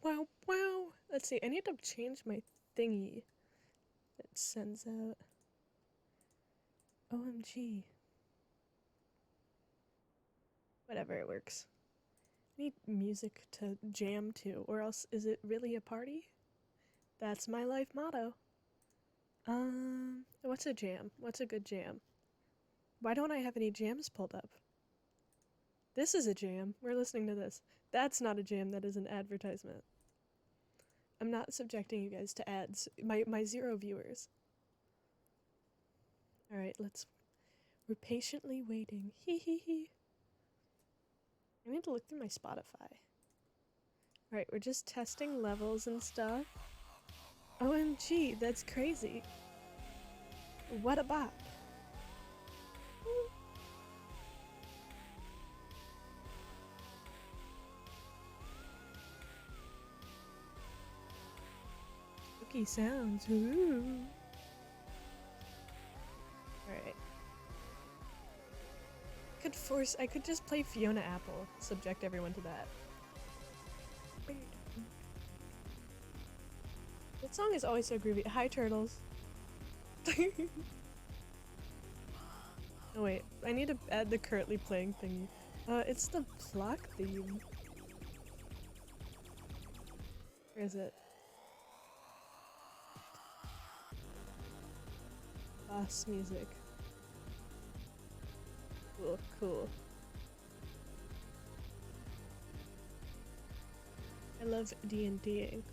Wow, wow. Let's see, I need to change my thingy that sends out. OMG. Whatever, it works. I need music to jam to, or else is it really a party? That's my life motto. What's a jam? What's a good jam? Why don't I have any jams pulled up? This is a jam. We're listening to this. That's not a jam, that is an advertisement. I'm not subjecting you guys to ads. My 0 viewers. Alright, we're patiently waiting. Hee hee hee. I need to look through my Spotify. Alright, we're just testing levels and stuff. OMG, that's crazy. What a bop. Spooky sounds. Ooh. Alright. I could just play Fiona Apple, subject everyone to that. That song is always so groovy. Hi, turtles. Oh wait, I need to add the currently playing thingy. It's the clock theme. Where is it? Boss music. Cool, cool. I love D&Ding.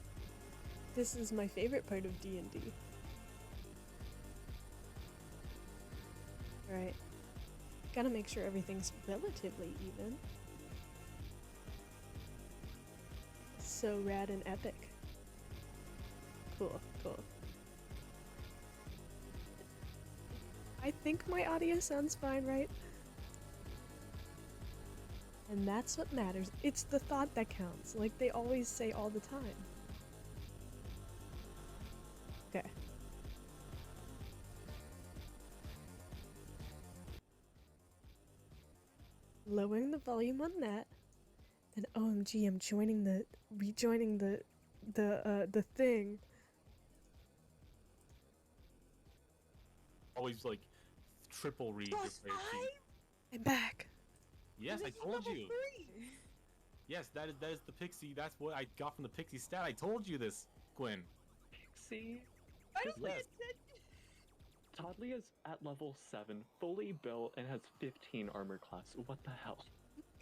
This is my favorite part of D&D. Alright. Gotta make sure everything's relatively even. So rad and epic. Cool, cool. I think my audio sounds fine, right? And that's what matters. It's the thought that counts, like they always say all the time. Okay. Lowering the volume on that. Then OMG, I'm rejoining the thing. Always like triple read your player sheet. I'm back. Yes, I told you. Yes, that is the pixie. That's what I got from the pixie stat. I told you this, Quinn. Pixie? I don't Yes. think it Toddley is at level 7, fully built, and has 15 armor class. What the hell?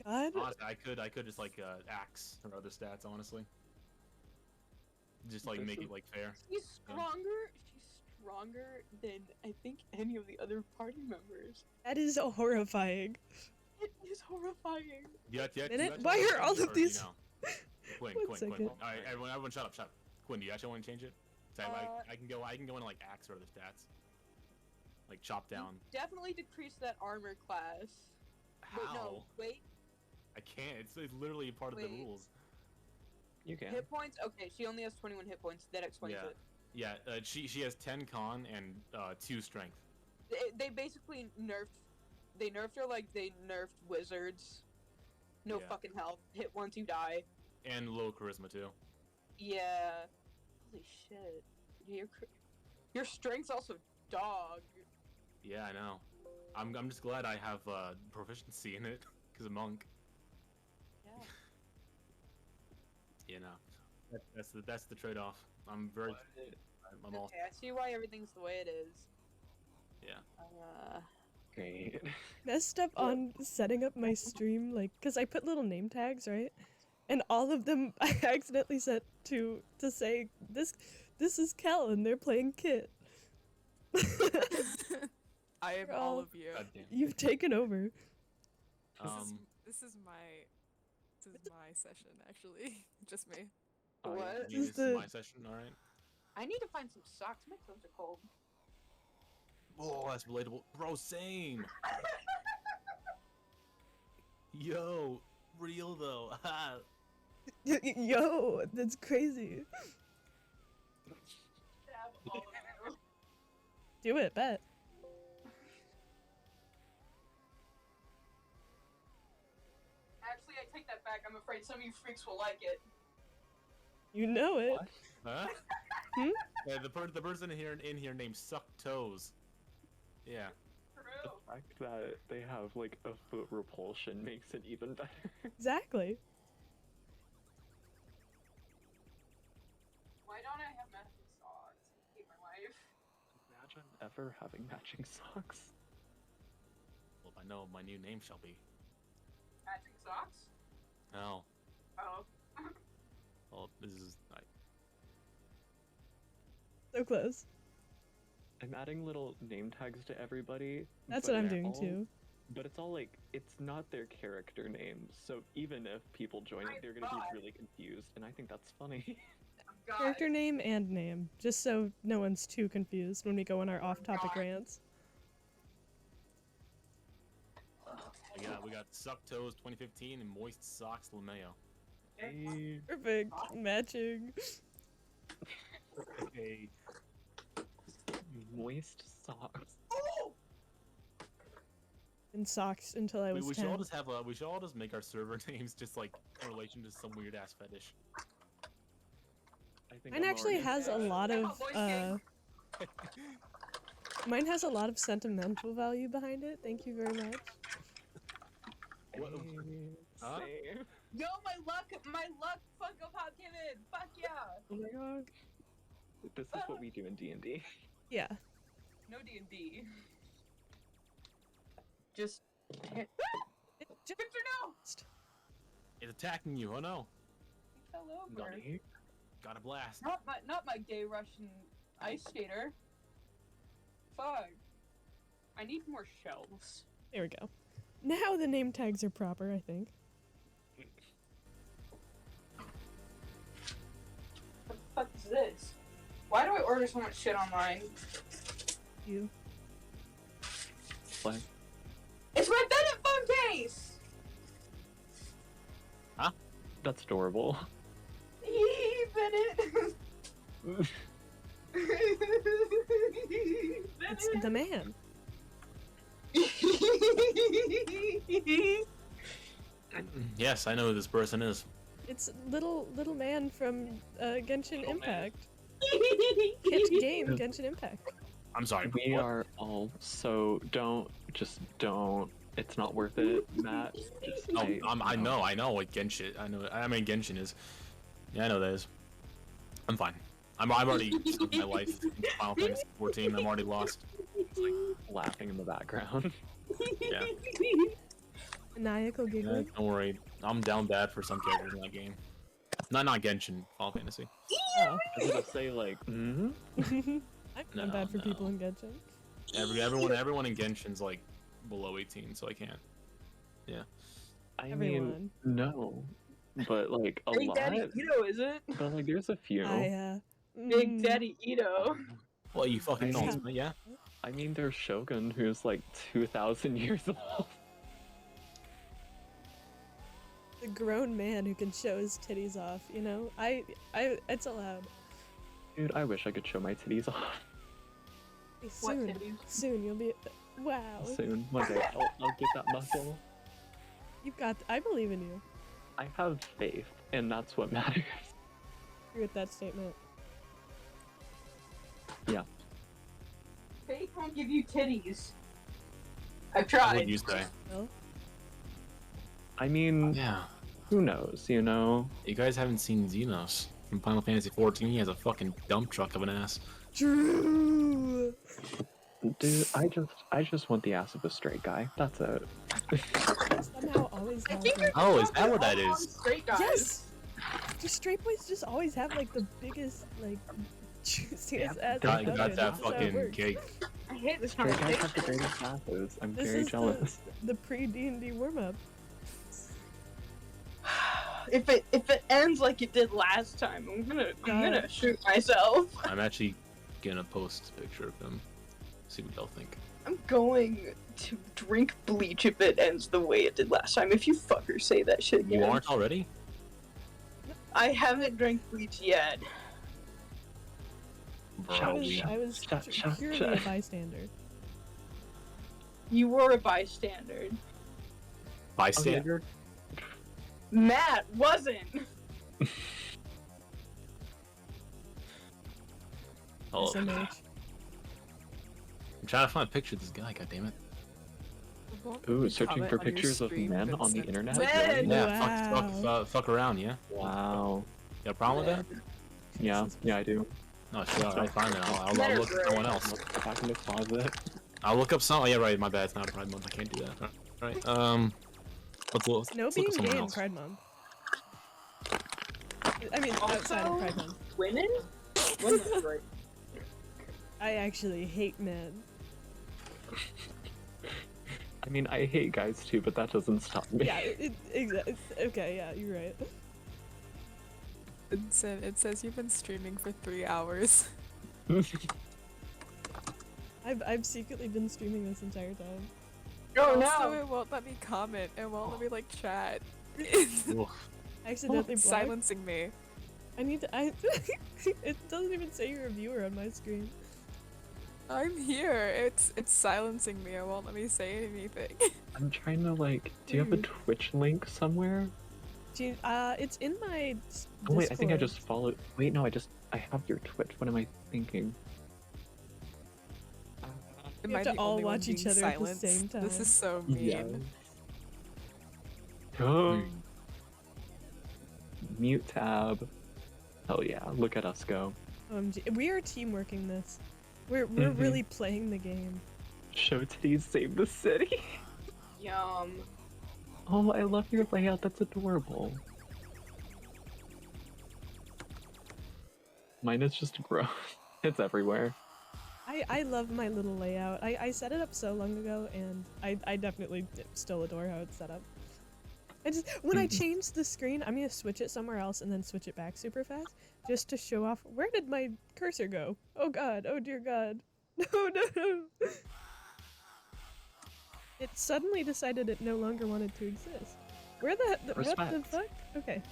God. Honestly, I could just like axe or other stats. Honestly, just like make it like fair. She's stronger. She's stronger than I think any of the other party members. That is horrifying. It is horrifying. Yeah. Why are all of these? Quinn. Alright, everyone, shut up. Quinn, do you actually want to change it? I can go into like axe or other stats, like chop down. Definitely decrease that armor class. How? Wait, no, wait. I can't. It's literally part of the rules. You can. Hit points? Okay, she only has 21 hit points. That explains it. Yeah. She has 10 con and 2 strength. They basically nerfed. They nerfed her like they nerfed wizards. No fucking health. Hit once you die. And low charisma too. Yeah. Holy shit. Yeah, your strength's also dog. Yeah, I know. I'm just glad I have proficiency in it because of monk. Yeah. You know, that's the trade-off. I'm very. I'm all. Okay, I see why everything's the way it is. Yeah. Great. Messed up on setting up my stream, like, cause I put little name tags, right? And all of them I accidentally set to say this is Kel and they're playing Kit. I am all of you. You've taken over. This is my session actually. Just me. What? This is my session, alright? I need to find some socks. My toes are cold. Oh, that's relatable. Bro, same! Yo, real though. Yo, that's crazy. Do it, bet. Actually, I take that back. I'm afraid some of you freaks will like it. You know it. What? Huh? Hmm? Yeah, the person in here named Suck Toes. Yeah. The fact that they have like a foot repulsion makes it even better. Exactly. Why don't I have matching socks? I hate my life. Imagine ever having matching socks. Well, I know what my new name shall be. Matching socks? No. Oh. Well, this is. So close. I'm adding little name tags to everybody. That's but what I'm it's doing all- too. But it's all like, it's not their character names, so even if people join it, they're gonna be really confused, and I think that's funny. God. Character name and name, just so no one's too confused when we go on our off-topic rants. We got Suck Toes 2015 and Moist Socks LeMayo. Hey, Perfect. Matching. Hey. moist socks. In socks until I was We should 10. all just have we should all just make our server names just like in relation to some weird ass fetish. I think Mine I'm actually already- has a lot of mine has a lot of sentimental value behind it. Thank you very much. What- Huh? Same. Yo, my luck Funko Pop came in. Fuck yeah. Oh my god. This is what we do in D&D. Yeah. No D&D. Just hit. Just Victor, no! It's attacking you. Oh no! He fell over. Nani? Got a blast. Not my gay Russian ice skater. Fuck. I need more shelves. There we go. Now the name tags are proper, I think. What the fuck is this? Why do I order so much shit online? You. What? It's my Bennett phone case! That's adorable. Bennett! It's the man. Yes, I know who this person is. It's little man from Genshin Little man. Impact. Hit game Genshin Impact. I'm sorry. We what? are all so don't. It's not worth it, Matt. Just Oh, say I no. know what Genshin. I mean Genshin is. Yeah, I know that is. I'm fine. I'm already stuck my life in Final Fantasy 14. I'm already lost. Laughing in the background. Yeah. Maniacal Yeah, giggling. don't worry. I'm down bad for some characters in that game. Not Genshin. Final Fantasy. Oh. I was gonna say like, I'm No, bad for no. people in Genshin. Everyone in Genshin's like below 18, so I can't. I mean, Everyone. no, but like a Big lot. Daddy Ito, is it? But like, there's a few. Big Daddy Ito. Well, you fucking know, Yeah. yeah. I mean, there's Shogun, who's like 2,000 years old. The grown man who can show his titties off, you know? It's allowed. Dude, I wish I could show my titties off Hey, What soon, titties? soon you'll be. Wow. soon. One day, I'll get that muscle. You've got. I believe in you. I have faith, and that's what matters. Agree with that statement. Faith won't give you titties. I've What tried. would you say? Well, I mean, Yeah. who knows, you know? You guys haven't seen Xenos from Final Fantasy 14. He has a fucking dump truck of an ass. Drew. Dude, I just want the ass of a straight guy. That's it. Somehow always I have. think Like, Oh, is that what that all is? Straight guys. yes. Just straight boys just always have like the biggest like juiciest ass. Got, in the got oven. that That's how it fucking works. cake. I hate this Straight guys have the conversation. greatest asses. I'm This very is jealous. the pre D&D warm up. If it ends like it did last time, I'm gonna shoot myself. I'm actually gonna post a picture of him. See what y'all think. I'm going to drink bleach if it ends the way it did last time. If you fuckers say that shit again. You aren't already? I haven't drank bleach yet. Bro, I was Shut. purely a bystander. You were a bystander. bystander? Matt wasn't. Oh, I'm SMH. trying to find a picture of this guy. God damn it. Ooh, searching Comment for on your pictures of stream, men on the Vincent. internet? Men! Really? Yeah, Wow. fuck around. Yeah. Wow. You got a problem with that? Yeah, I do. No, shit. All right, fine then. I'll Men are look up someone great. else. Go back in the closet. I'll look up some. Oh yeah, right. My bad. It's not Pride Month. I can't do that. All right. Let's No look being up gay someone in else. Pride Month. I mean, outside of Also- Pride Month. Women? Women are great. I actually hate men. I mean, I hate guys too, but that doesn't stop me. Yeah, okay, yeah, you're right. Vincent, it says you've been streaming for 3 hours. I've secretly been streaming this entire time. Oh Also, no! it won't let me comment. It won't let me like chat. Oof. I accidentally It's blocked. silencing me. I need to. It doesn't even say you're a viewer on my screen. I'm here. It's silencing me. It won't let me say anything. I'm trying to like. Do you have a Weird. Twitch link somewhere? It's in my. Oh wait, I think I Discord. just followed. Wait, no, I have your Twitch. What am I thinking? Am have I to the all only one watch each being other at the silenced? same This time. is so mean. Yeah. Oh. Mute tab. Hell yeah! Look at us go. We are teamworking this. We're Mhm. really playing the game. Show titties save the city. Yum. Oh, I love your layout. That's adorable. Mine is just gross. It's everywhere. I love my little layout. I set it up so long ago, and I definitely still adore how it's set up. When I Mhm. change the screen, I'm gonna switch it somewhere else and then switch it back super fast, just to show off. Where did my cursor go? Oh god! Oh dear god! No! It suddenly decided it no longer wanted to exist. Where what the Respect. fuck? Okay.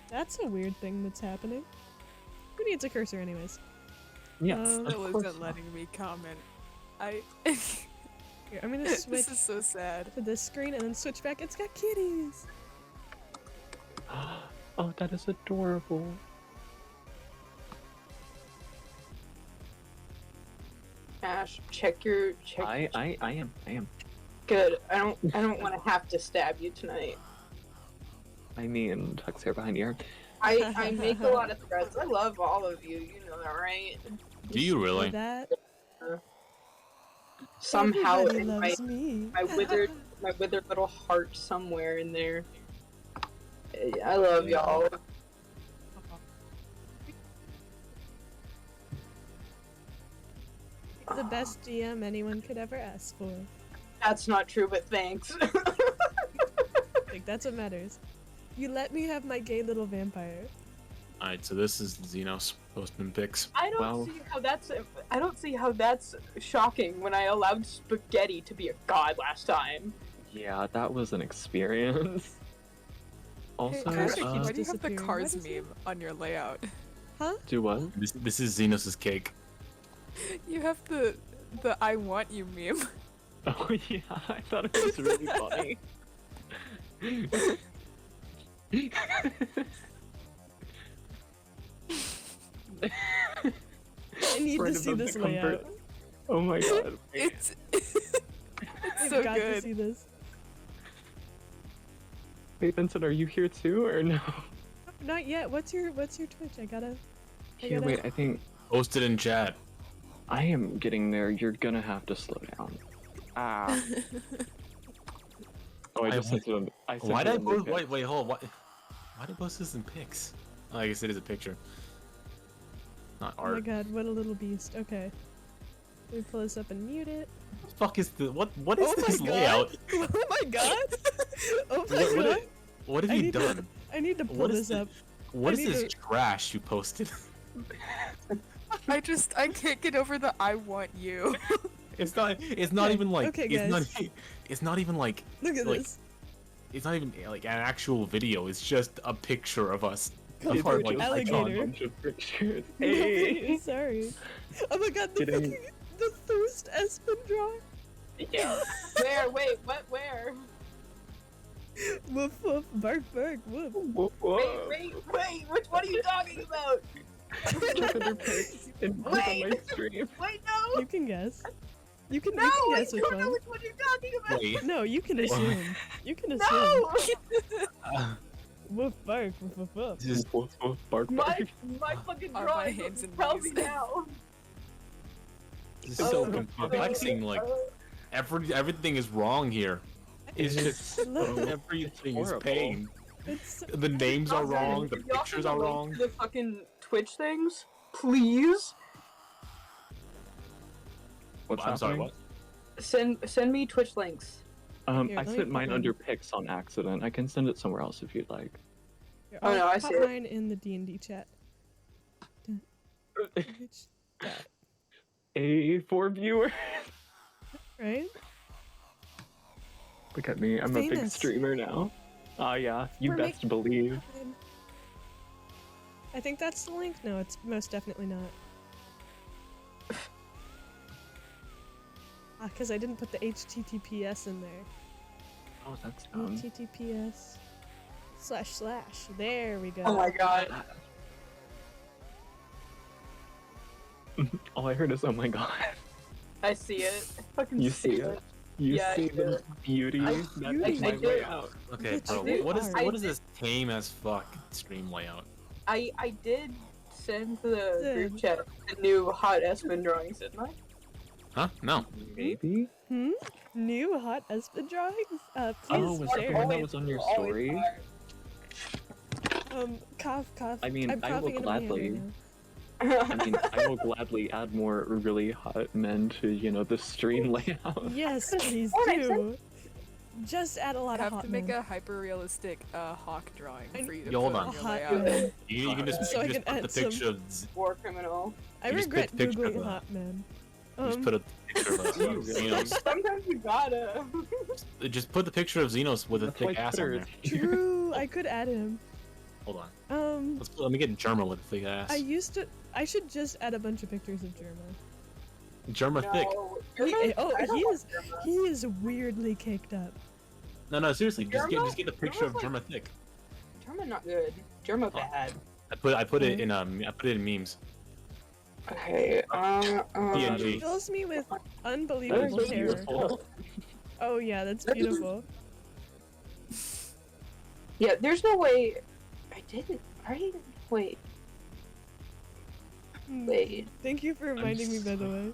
That's a weird thing that's happening. Who needs a cursor anyways? Yes, Um, of Still course isn't not. letting me comment. I. Here, I'm gonna switch This is so sad. to this screen and then switch back. It's got kitties! Oh, that is adorable. Ash, check your I am. Good. I don't want to have to stab you tonight. I mean, Tuck's hair behind your ear. I make a lot of threads. I love all of you. You know that, right? Do you really? That Somehow everybody in loves me. my withered little heart somewhere in there. I love y'all. The best DM anyone could ever ask for. That's not true, but thanks. Like, that's what matters. You let me have my gay little vampire. All right, so this is Xenos posting pics. I don't see how that's shocking when I allowed spaghetti to be a god last time. Yeah, that was an experience. Also, Cursor keeps Why do you have the disappearing. Why cars does it- meme on your layout? do what? This is Xenos' cake. You have the I want you meme. Oh yeah, I thought it was really funny. I need Right to see above this the comfort. layout. Oh my god. It's I've so got to good. see this. Wait, Vincent, are you here too, or no? Not yet. What's your Twitch? I gotta. Here, wait, I think Posted in chat. I am getting there. You're gonna have to slow down. Ah. Oh, I just sent it on. I sent Why it did I on the post? pic. Wait, hold on. Why did I post this in pics? Oh, I guess it is a picture. Not Oh my art. god, what a little beast. Okay. Let me pull this up and mute it. What the fuck is the what is Oh my this god. layout? Oh my god! Oh my What, god! what have I you need to- done? I need to pull What is this it? up. What I is need this to- trash you posted? I can't get over the I want you. It's not Okay, even like okay, it's not even like Look at Like, this. it's not even like an actual video. It's just a picture of us. It's Part, just like, alligator. icon. bunch of pictures. Nobody Hey. is sorry. Oh my god, the Getting- fucking the Thirst Espen draw. Yeah. Where? Wait. What? Where? Woof woof, bark bark, woof. Wait, which one are you talking about? Check other pics and put on my stream. Wait, no! You can guess. You can, No, you can I guess which don't know one. which one you're talking about! Wait. No, you can assume. You can assume. No! Woof bark, woof woof woof. This is Woof, woof, bark, My, bark. my fucking On my drawing hands and tell me knees. now. so perplexing. Like everything is wrong here. It's just everything is horrible. pain. It's The names are Also, wrong. The can y'all pictures send are a link wrong. to the fucking Twitch things, please. What's I'm sorry. happening? What? Send me Twitch links. Here, I let me sent mine put under mine. pics on accident. I can send it somewhere else if you'd like. Here, Oh, I'll no, I pop see it. mine in the D&D chat. Which chat, A4 viewer. right? Look at me. I'm a big Famous. streamer now. Yeah, you We're best believe. I think that's the link. No, it's most definitely not. Because I didn't put the HTTPS in there. Oh, that's dumb. HTTPS// There we go. Oh my god. All I heard is, oh my god. I see it. I fucking You see it? You Yeah, I see do. the beauty? I- That's beauty. my I way do. out. Okay, Which bro. they What is are. what is this tame as fuck stream layout? I did send to the Dude. group chat the new hot Espen drawings, didn't I? Huh? No. Maybe? New hot Espen drawings? Oh, Please was that the share. one that was on your story? Cough, cough. I mean, I'm I will coughing into my hand right gladly- now. I mean, I will gladly add more really hot men to, the stream layout. Yes, please Alright, do. Just add a lot I of have hot to make men. a hyper-realistic hawk drawing I- for you to Yo, put hold on on. your Hot layout. men. You can just, So you I can just can put the add some- picture of War criminal. I You just regret put the picture googling of hot men. just put a picture of Xenos. Sometimes you gotta. Just put the picture of Xenos with a That's why thick ass on Twitter there. is here. True, I could add him. Hold on. Let me get Germa with a thick ass. I should just add a bunch of pictures of Germa. Germa thick. He is weirdly caked up. No, seriously. Just Germa? get the picture of Germa's Germa thick. Germa not good. Germa bad. I put it in memes. Okay. PNG. He fills me with unbelievable That's terror. beautiful. Oh yeah, that's beautiful. Yeah, there's no way. I didn't. Right? Wait. Wait. Thank you for reminding me, by the way.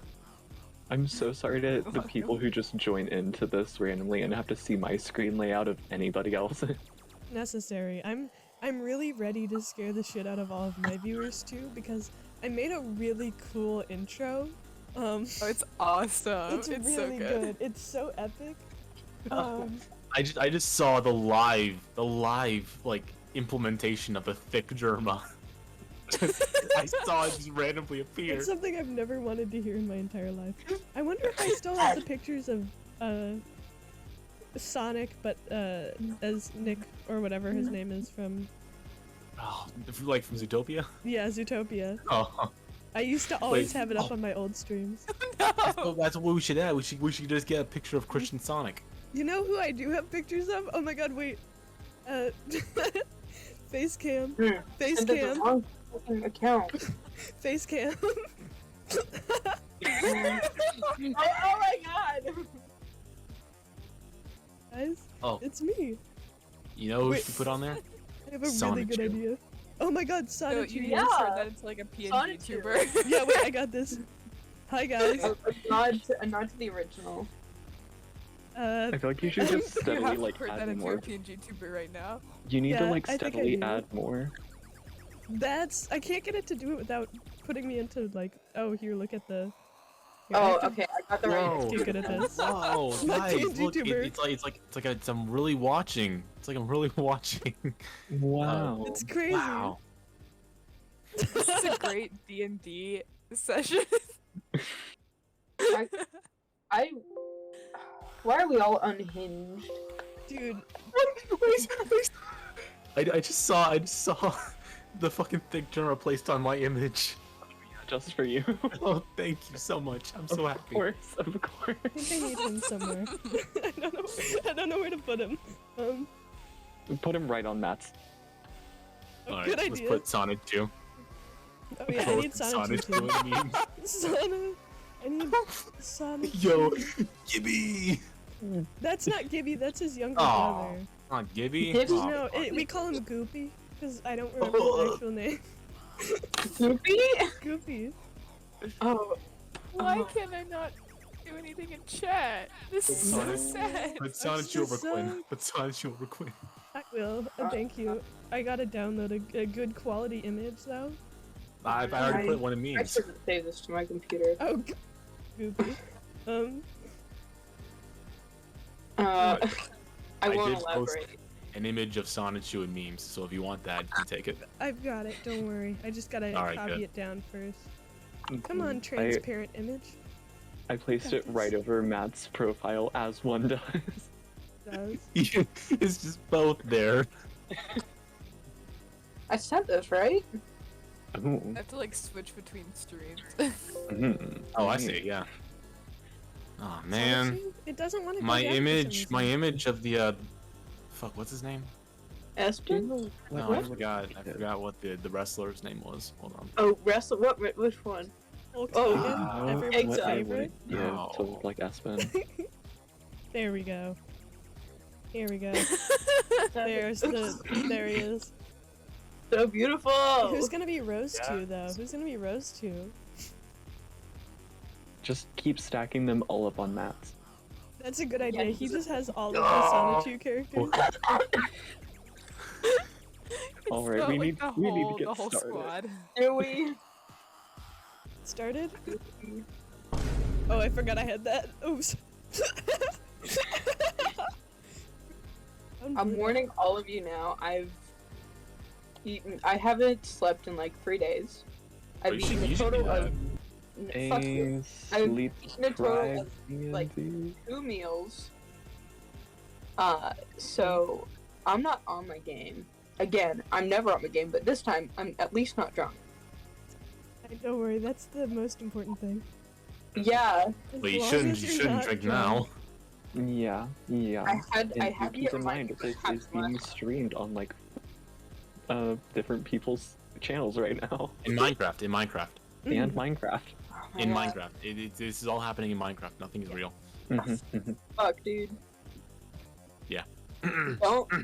I'm so sorry to the people who just join into this randomly and have to see my screen layout of anybody else. Necessary. I'm really ready to scare the shit out of all of my viewers too, because I made a really cool intro. Oh, it's awesome. It's It's, really so good. It's so epic. I just saw the live like implementation of the thick Germa. I saw it just randomly appear. It's something I've never wanted to hear in my entire life. I wonder if I still have the pictures of Sonic, but as Nick or whatever his name is from Oh, like from Zootopia? Zootopia. Oh, I used to always Wait, have it up on my old streams. that's what we should add. We should just get a picture of Christian Sonic. You know who I do have pictures of? Oh my god, wait. Face cam. Face Send it the cam. wrong fucking account. Face cam. oh my god! Guys, Oh, it's me. you know who we Wait. should put on there? I have a really Sonic good Chew. idea. Oh my god, No, Sonic you Chew. just Yeah. turned that into like a PNG Sonic tuber. Yeah, wait, I got this. Hi guys. A nod to the original. I feel like you should You just You steadily have to like turn that add into more. a PNG tuber right now. You need Yeah, to like I think I steadily do. add more. I can't get it to do it without putting me into like, oh here, look at the. Here, Oh, I okay, I got the right. Whoa. Get good at this. Whoa, My guys, TNG look, tuber. I'm really watching. It's like I'm really watching. Wow. It's crazy. Wow. This is a great D&D session. Why are we all unhinged? Dude, I just saw the fucking thick Germa placed on my image. Just for you. Oh, thank you so much. I'm so Of happy. course, of course. I think I need him somewhere. I don't know where to put him. Put him right on Matt's. Oh, Alright, good let's idea. put Sonic 2. Oh yeah, I need Sonic 2 too. memes. Sonic. I need Sonic. Yo, 2. Gibby! That's not Gibby. That's his younger Aw. brother. Not Gibby? Gibby? Aw, No, fuck. we call him Goopy because I don't remember his actual name. Goopy? Goopy. Oh, Why Oh. can't I not do anything in chat? This is so Sonic- sad. Put Sonic 2 just over Quinn. so- Put Sonic 2 over Quinn. I will. Thank you. I gotta download a good quality image though. I already put one in I memes. shouldn't save this to my computer. Oh, Goopy. I I won't did post- elaborate. An image of Sonic 2 in memes, so if you want that, you can take it. I've got it. Don't worry. I just gotta Alright, copy good. it down first. Come on, I transparent image. placed Got it right this. over Matt's profile as one does. Does. It's just both there. I sent this, right? Ooh. I have to like switch between streams. Mhm. Oh, I Nice. see, yeah. Oh Sonic man. 2? It doesn't want to. My image of the fuck, what's his name? Espen? No, I What? forgot. I forgot what the wrestler's name was. Hold on. Oh, wrestle. What? Which one? Hulk Oh, Hogan, Uh, everyone's Exile. what I favorite. would- Yeah, No. to look like Aspen. There we go. Here we go. There he is. So beautiful. Who's gonna be Rose Yeah. 2 though? Who's gonna be Rose 2? Just keep stacking them all up on Matt's. That's a good idea. Yeah, He he's just has all of the Sonic 2 characters. All right, It's we not need- like we need to the get whole started. squad. Do we? Started? Oh, I forgot I had that. Oops. I'm warning all of you now. I haven't slept in like 3 days. I've you should- eaten a you should total do of fuck you. Sleep eaten a total of, like, deprived. 2 meals. So I'm not on my game. Again, I'm never on my game, but this time I'm at least not drunk. Don't worry, that's the most important thing. Yeah, As But you long shouldn't. as You you're shouldn't not drink drunk. Yeah, yeah. I had And to keep get in mind, reminded this to is being streamed on like different people's channels right now, In Minecraft. In Minecraft. and Minecraft. Oh my In God. Minecraft. This is all happening in Minecraft. Nothing is real. Mhm, mhm. Fuck, dude.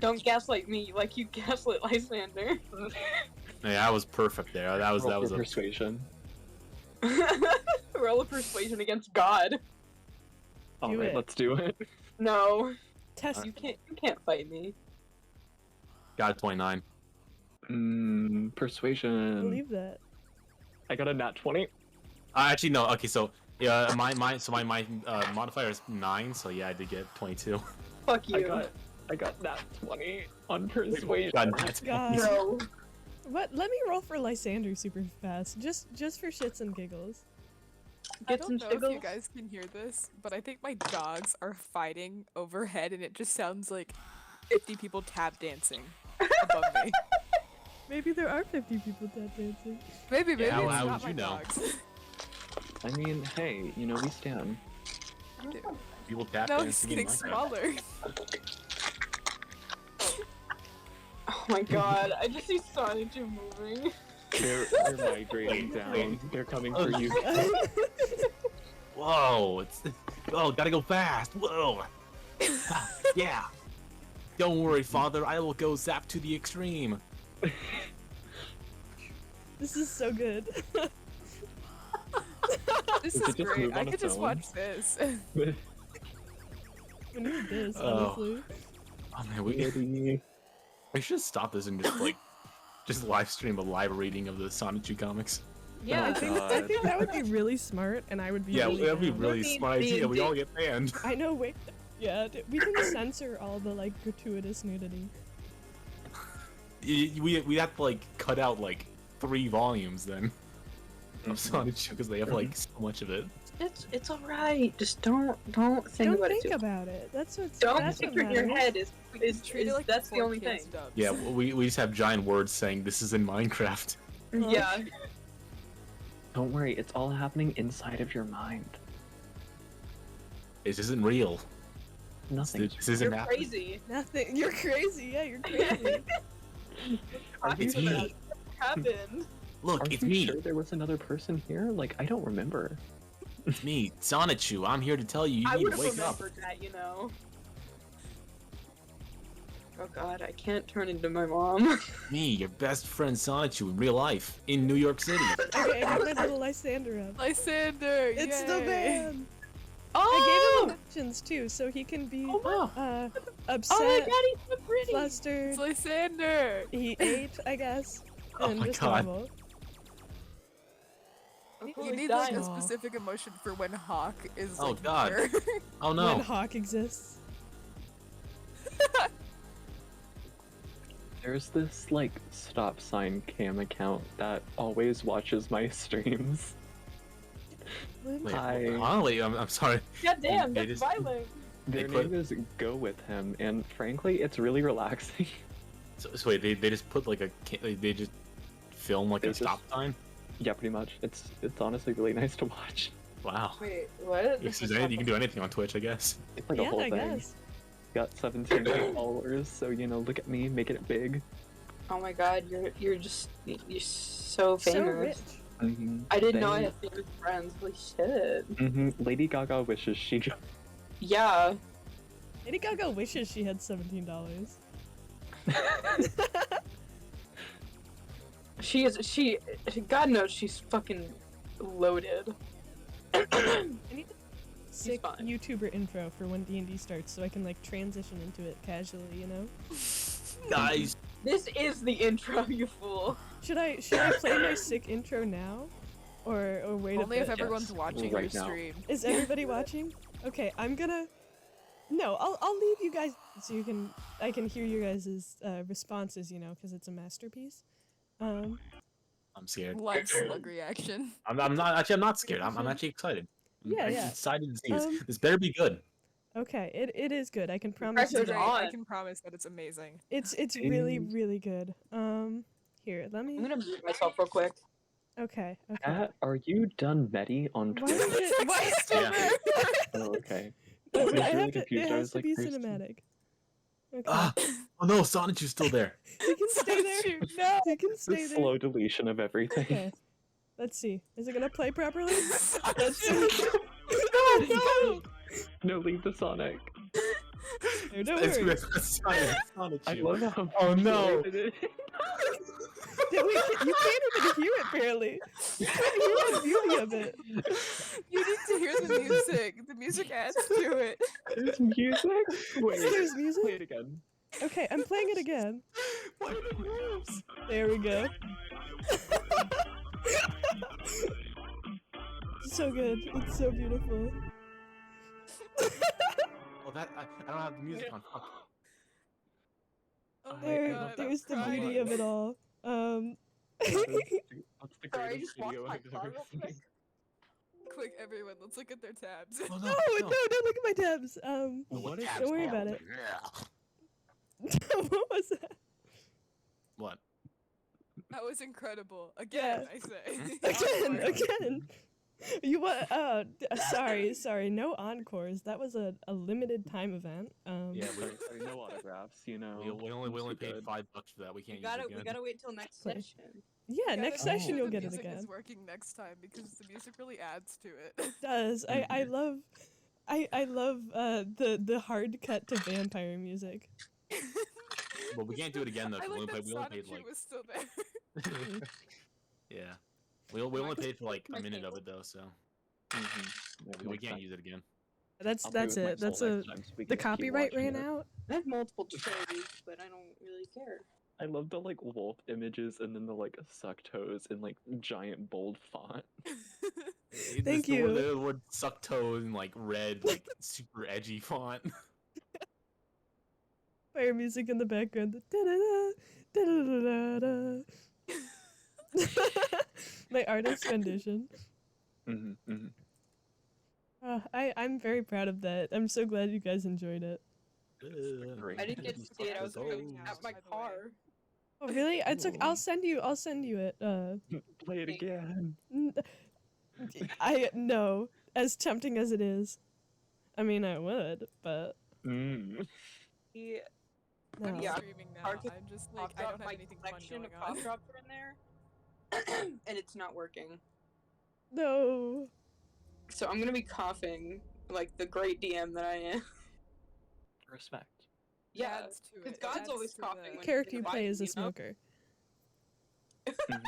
Don't gaslight me like you gaslit Lysander. Yeah, I was perfect there. That was Roll for a persuasion. Roll of persuasion against God. All Do right, it. let's do it. No, Test. you can't fight me. God 29. Persuasion. Believe that. I got a nat 20. Actually no. Okay, so yeah, my modifier is 9. So yeah, I did get 22. Fuck you. I got nat 20 on persuasion. God, that's God. No. What? Let me roll for Lysander super fast, just for shits and giggles. I Get don't some know if you shiggles. guys can hear this, but I think my dogs are fighting overhead, and it just sounds like 50 people tap dancing above me. Maybe there are 50 people tap dancing. Maybe Yeah, how it's would not you my know? dogs. I mean, hey, you know, we stand. People tap No, he's dancing in getting Minecraft. smaller. Oh my god, I just see Sonic moving. They're migrating down. They're coming for you. Whoa! Gotta go fast. Whoa! Yeah. Don't worry, father. I will go zap to the extreme. This is so good. This Does is it just great. move I on could its just own? watch this. We need this, Oh. honestly. Oh man, we should stop this and just live stream a live reading of the Sonic 2 comics. Yeah, I think that would be really smart, and I would be. Yeah, really that'd be down. really Would be smart idea. We D&D. all get banned. I know. Wait. Yeah, we can censor all the like gratuitous nudity. We have to like cut out like 3 volumes then of Sonic 2 because they have like so much of it. it's alright. Just don't think Don't about think it too. about it. That's what's. Don't that's what picture in your matters. head is Treat it like that's the 4 only kids thing. dubs. Yeah, we just have giant words saying this is in Minecraft. Yeah. Don't worry, it's all happening inside of your mind. This isn't real. Nothing. This isn't You're happening. crazy. Nothing. You're crazy. Yeah, you're crazy. It's me. What happened? Look, Are it's you me. sure there was another person here? Like, I don't remember. It's me, Sonichu. I'm here to tell you, you I need would to have wake up. remembered that, you know. Oh god, I can't turn into my mom. Me, your best friend Sonichu in real life, in New York City. Okay, I got my little Lysander up. Lysander! It's the yay. man. I Oh! gave him emotions too, so he can be Oh, upset, Oh my god, he's so pretty! flustered. It's Lysander! He ate, I guess, Oh and my just God. normal. Oh, You he's need like a dying. specific emotion for when Hawk is Oh, like God. here. oh When no. Hawk exists. There's this like stop sign cam account that always watches my streams. Wait, Hi. hold on, wait, I'm sorry. God damn, They that's just- violent. They Their put- name is Go With Him, and frankly, it's really relaxing. So wait, they just put like they just film like They a just- stop sign? Yeah, pretty much. It's honestly really nice to watch. Wow. Wait, what? Yes, you can do anything on Twitch, I guess. It's like a Yeah, whole I thing. guess. Got 17 followers, so you know, look at me, making it big. Oh my god, you're so famous. So rich. Mm-hmm. I didn't know I had famous friends. Holy shit. Mm-hmm. Lady Gaga wishes she. Yeah. Lady Gaga wishes she had $17. She God knows she's fucking loaded. I need a sick fine. YouTuber intro for when D&D starts, so I can like transition into it casually, you know. Guys, This is the intro, you fool. Should I play my sick intro now, or wait Only a if bit? everyone's Yes, watching right your now. stream. Is everybody watching? Okay, I'm gonna. No, I'll leave you guys so I can hear your guys' responses, you know, because it's a masterpiece. I'm scared. Like slug reaction. I'm not scared. I'm actually excited. Yeah, I'm yeah. excited to see this. Um, This better be good. Okay, it is good. I can promise you pressure's that. on. I can promise that it's amazing. It's really really good. Here, let I'm me. gonna mute myself real quick. Okay. Pat, are you done Medi on Why Twitch? is it? Why is Still Yeah. there. Oh, okay. I was really have to, confused. it I has was to like, be "Where's the-" cinematic. Okay. Ah, oh no, Sonichu's still there. You can stay there. Shoot, no. You can The stay there. slow deletion of everything. Okay. Let's see. Is it gonna play properly? Let's Let's see. no. No, leave the Sonic. There, don't It's worry. Sonichu. I love how. Oh, no. You can't even hear it barely. You can't hear the beauty of it. You need to hear the music. The music adds to it. There's music. Wait, There's play music. it again. Okay, I'm playing it again. Why did it move? There we go. So good. It's so beautiful. Oh, that I don't have the music on. Fuck. Oh my There, God, I'm there's the crying. beauty of it all. That's the Sorry, I greatest just lost video my I've car ever real seen. quick. Quick, everyone, let's look at their tabs. Oh, No, don't look at my tabs. What is Don't worry about it. Yeah. What was that? What? That was incredible. Again, Yeah. I say. Again, Encore. again. You what? Sorry. No encores. That was a limited time event. Yeah, we no autographs, you know. We only Too paid good. $5 for that. We can't We gotta use it again. wait till next Play. session. Yeah, Gotta next make session sure you'll the get it music again. is working next time because the music really adds to it. It does. I love I love the hard cut to vampire music. But we can't do it again though. I 'cause like that we only paid Sonichu like was still there. yeah. We only paid for like a minute of it though, so Mhm. we can't use it again. That's I'll play with it. my That's soul a next time so we the can keep copyright watching ran it. out. I have multiple cherries, but I don't really care. I love the like wolf images and then the like suck toes in like giant bold font. Thank The you. The word suck toes in like red, like super edgy font. Fire music in the background. The da-da-da, da-da-da-da. My artist rendition. Mm-hmm. I'm very proud of that. I'm so glad you guys enjoyed it. Great. I didn't get to see it. I was looking at my By the way. car. Oh really? I'll send you it. Play it again. I no, as tempting as it is. I mean, I would, but Mm. He No. I'm Yeah. streaming now. Arcus I'm just like, coughed I up don't have my anything fun collection going of on. cough drops are in there, and it's not working. No. So I'm gonna be coughing like the great DM that I am. Respect. Yeah, Adds to because it. God's Adds always to coughing. the- The when character he's you play is a invited, you know? smoker.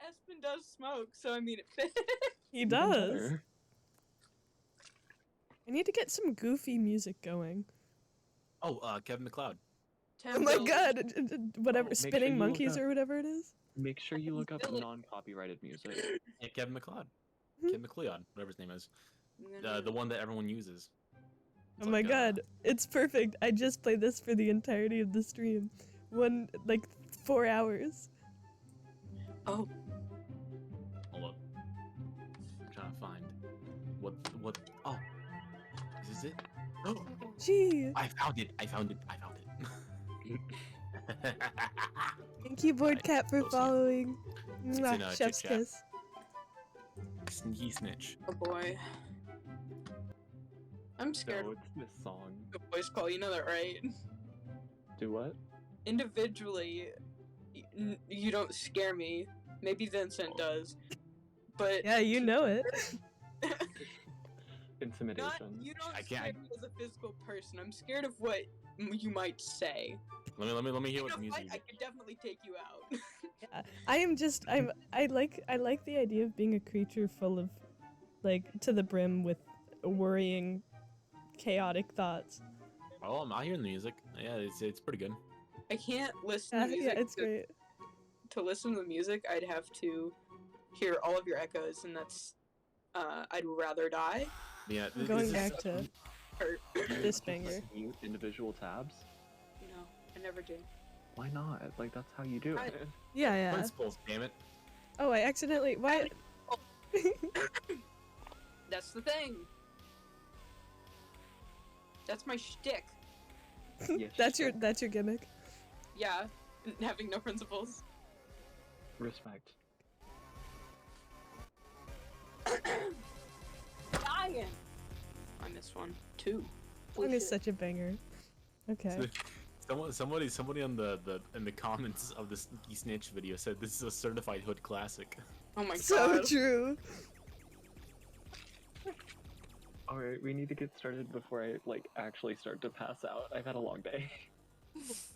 Espen does smoke, so I mean it fits. He Even does. better. I need to get some goofy music going. Oh, Kevin McLeod. Oh my god! Whatever, Oh, make sure spinning you look monkeys up- or whatever it is. Make sure you look up Billy. non-copyrighted music. Yeah, Kevin McLeod. Hmm. Kevin McLeod, whatever his name is. The one that everyone uses. It's Oh my like, god, it's perfect. I just played this for the entirety of the stream. 4 hours. Oh, Hold up. I'm trying to find what. Oh, is this it? Oh, Gee, I found it. thank you, Board Cat, for Close following. in, Mwah, chef's chit-chat. kiss. Sneaky snitch. oh boy. I'm scared No, of it's this song. the voice call. You know that, right? Do what? Individually, you don't scare me. Maybe Vincent does, but Yeah, you know it. Intimidation. not you don't I scare can't- me as a physical person. I'm scared of what you might say. Let me hear In what a the music. fight, I could definitely take you out. Yeah, I like the idea of being a creature full of, to the brim with worrying, chaotic thoughts. Oh, I'm out hearing the music. Yeah, it's pretty good. I can't listen Yeah, to music. yeah, it's great. To listen to the music, I'd have to hear all of your echoes, and that's I'd rather die. Yeah, I'm going back to Or this Just, banger. like, mute individual tabs. no, I never do. Why not? Like that's how you do I- it. Yeah, yeah. Principles, damn it. Oh, I accidentally. Why? That's the thing. That's my shtick. Yes, That's your gimmick. Yeah, having no principles. respect. Dying. I missed one. Two. Song Holy is shit. such a banger. Okay. Somebody in the comments of the Sneaky Snitch video said this is a certified hood classic. Oh my So god. true. Alright, we need to get started before I actually start to pass out. I've had a long day.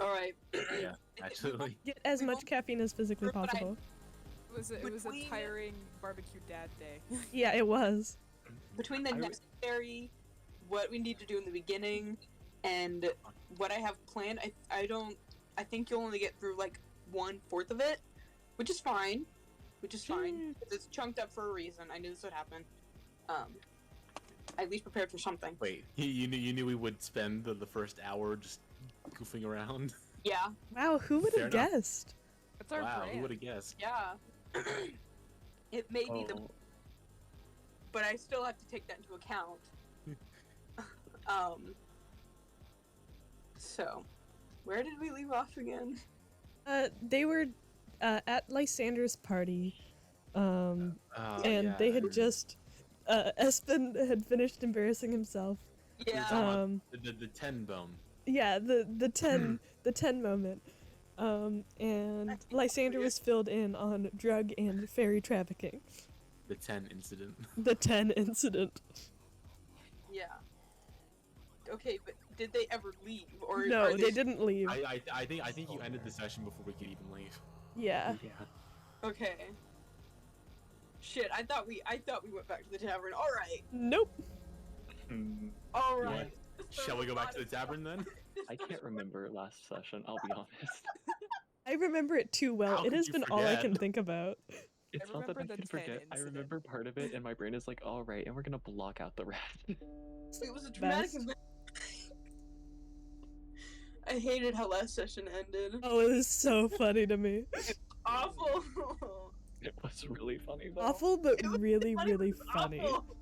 Alright. Yeah, actually. Get as much caffeine as physically But I- possible. It was a Between- tiring barbecue dad day. Yeah, it was. Between the I re- necessary, what we need to do in the beginning, and what I have planned, I think you'll only get through 1/4 of it, which is fine. Which is fine. 'Cause it's chunked up for a reason. I knew this would happen. I at least prepared for something. Wait, you knew we would spend the first hour just goofing around. Yeah, Wow, who would Fair have enough. guessed? That's our Wow, brand. who would have guessed? yeah. It may be the, Oh, but I still have to take that into account. So, where did we leave off again? They were at Lysander's party, and yeah. they had just Espen had finished embarrassing himself. Yeah. The 10 bone. Yeah, the 10 moment. And Lysander was filled in on drug and fairy trafficking. The 10 incident. The 10 incident. Yeah. Okay, but did they ever leave, or No, are they didn't leave. I think you ended the session before we could even leave. Yeah. yeah. Okay. Shit, I thought we went back to the tavern. All right. Nope. Hmm, All You right. want- Shall we go back to the tavern then? I can't remember last session, I'll be honest. I remember it too well. How It could has you been all I forget? can think about. It's not that I remember the can 10 forget. I incident. remember part of it, and my brain is like, all right, and we're gonna block out the rest. It was a dramatic Best. event. I hated how last session ended. Oh, it was so funny to me. Awful. It was really funny though. Awful, but It was really, funny, really but it was funny. awful.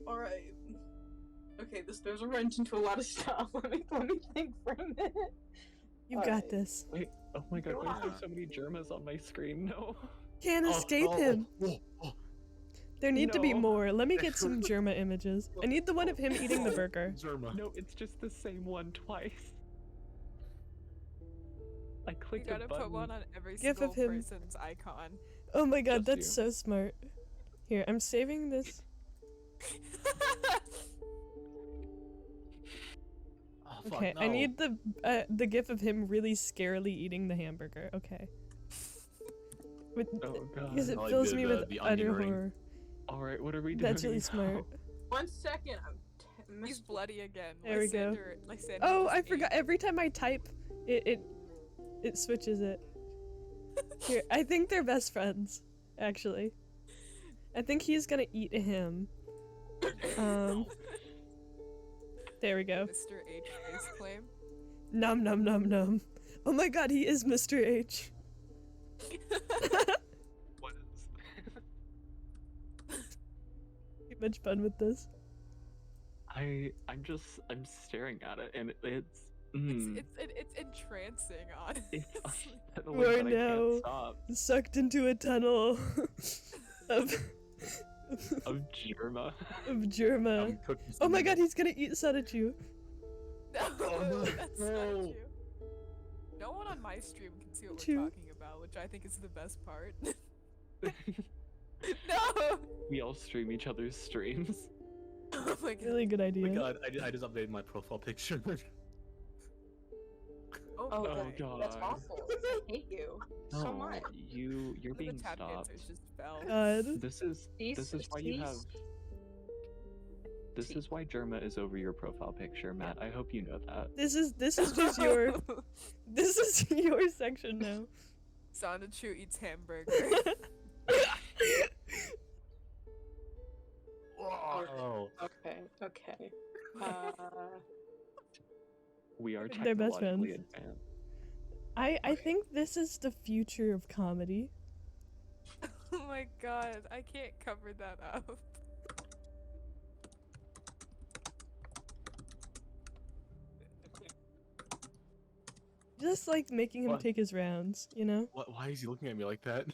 All right. Okay, this throws a wrench into a lot of stuff. Let me think for a minute. You All got right. this. Wait, oh my god, why is there Yeah. so many Germas on my screen? No. Can't escape him. Oh, oh. There need to be No. more. Let me get some Germa images. I need the one of him eating the burger. Zerma. No, it's just the same one twice. I You clicked a gotta button. put one on every GIF single of him. person's icon. Oh my god, Just that's you. so smart. Here, I'm saving this. Oh, fuck, Okay, I no. need the gif of him really scarily eating the hamburger. Okay. With, Oh god. because it I like fills the- me the- with the utter onion ring. horror. Alright, what are we doing? That's really smart. 1 second. He's bloody again. There we go. Lysander Oh, just I ate. forgot. Every time I type, it switches it. Here, I think they're best friends. Actually, I think he's gonna eat him. There we go. Mr. H face claim. Num num num num. Oh my god, he is Mr. H. What is Too much fun with this. I'm staring at it and it's It's entrancing, honestly. it's Oh, unsettling, but I no. can't stop. Sucked into a tunnel of Of Germa. of Germa. I'm cooking Oh my some- god, he's gonna eat Sadachu. No, no. that's not No. you. No one on my stream can see what Chew. we're talking about, which I think is the best part. No! We all stream each other's streams. Oh my god. Really good Oh idea. my god, I just updated my profile picture. Oh, Oh, my that- god. That's awful. I hate you so No, much. you're One of being the tap stopped. dancers just fell. God. This is why you have. This is why Germa is over your profile picture, Matt. I hope you know that. This is just your this is your section now. Sanachu eats hamburger. Whoa. Okay. We are They're best technologically friends. advanced. I think this is the future of comedy. Oh my god, I can't cover that up. Just like making him What? take his rounds, you know? Why is he looking at me like that?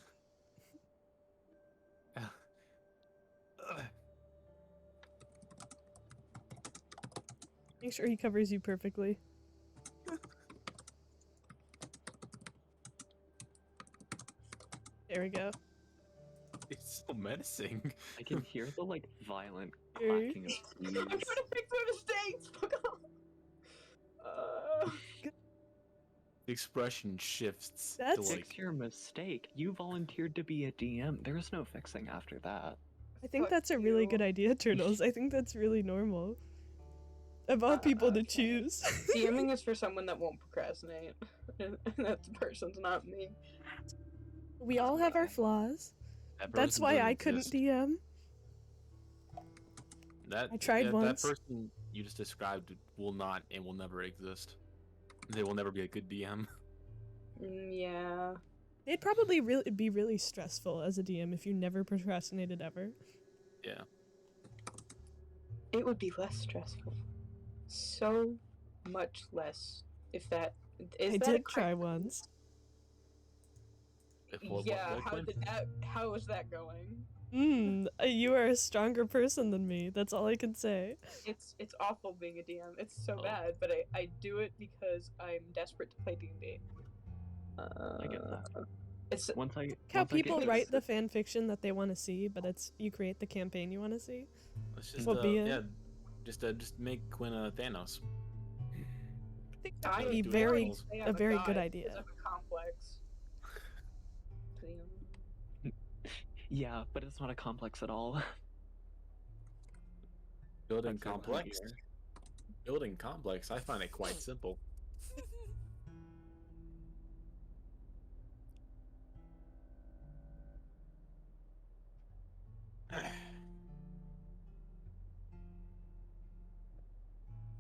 Make sure he covers you perfectly. There we go. It's so menacing. I can hear the like violent Very- clacking of I'm keys. trying to fix my mistakes. Fuck off. The expression shifts to That's- like. Fix your mistake. You volunteered to be a DM. There's no fixing after that. I think Fuck that's a really you. good idea, Turtles. I think that's really normal. Of all people to Okay. choose. DMing is for someone that won't procrastinate. And that person's not me. We all have our flaws. That That's person why doesn't I couldn't exist. DM. That I tried that, once. That person you just described will not and will never exist. They will never be a good DM. Yeah. They'd probably be really stressful as a DM if you never procrastinated ever. Yeah. It would be less stressful. So much less. If that is I that a did cri- try once. Yeah, how is that going? You are a stronger person than me. That's all I can say. It's awful being a DM. It's so Oh. bad, but I do it because I'm desperate to play D&D. I get that. It's Once I How once I get people used write to- the fan fiction that they want to see, but it's you create the campaign you want to see. Let's just Well, be it. yeah, just make Quinn Thanos. I think I that would be do very animals. They a have very guy good because idea. of a complex. Yeah, but it's not a complex at all. Building That's what I'm complex. here. Building complex. I find it quite simple.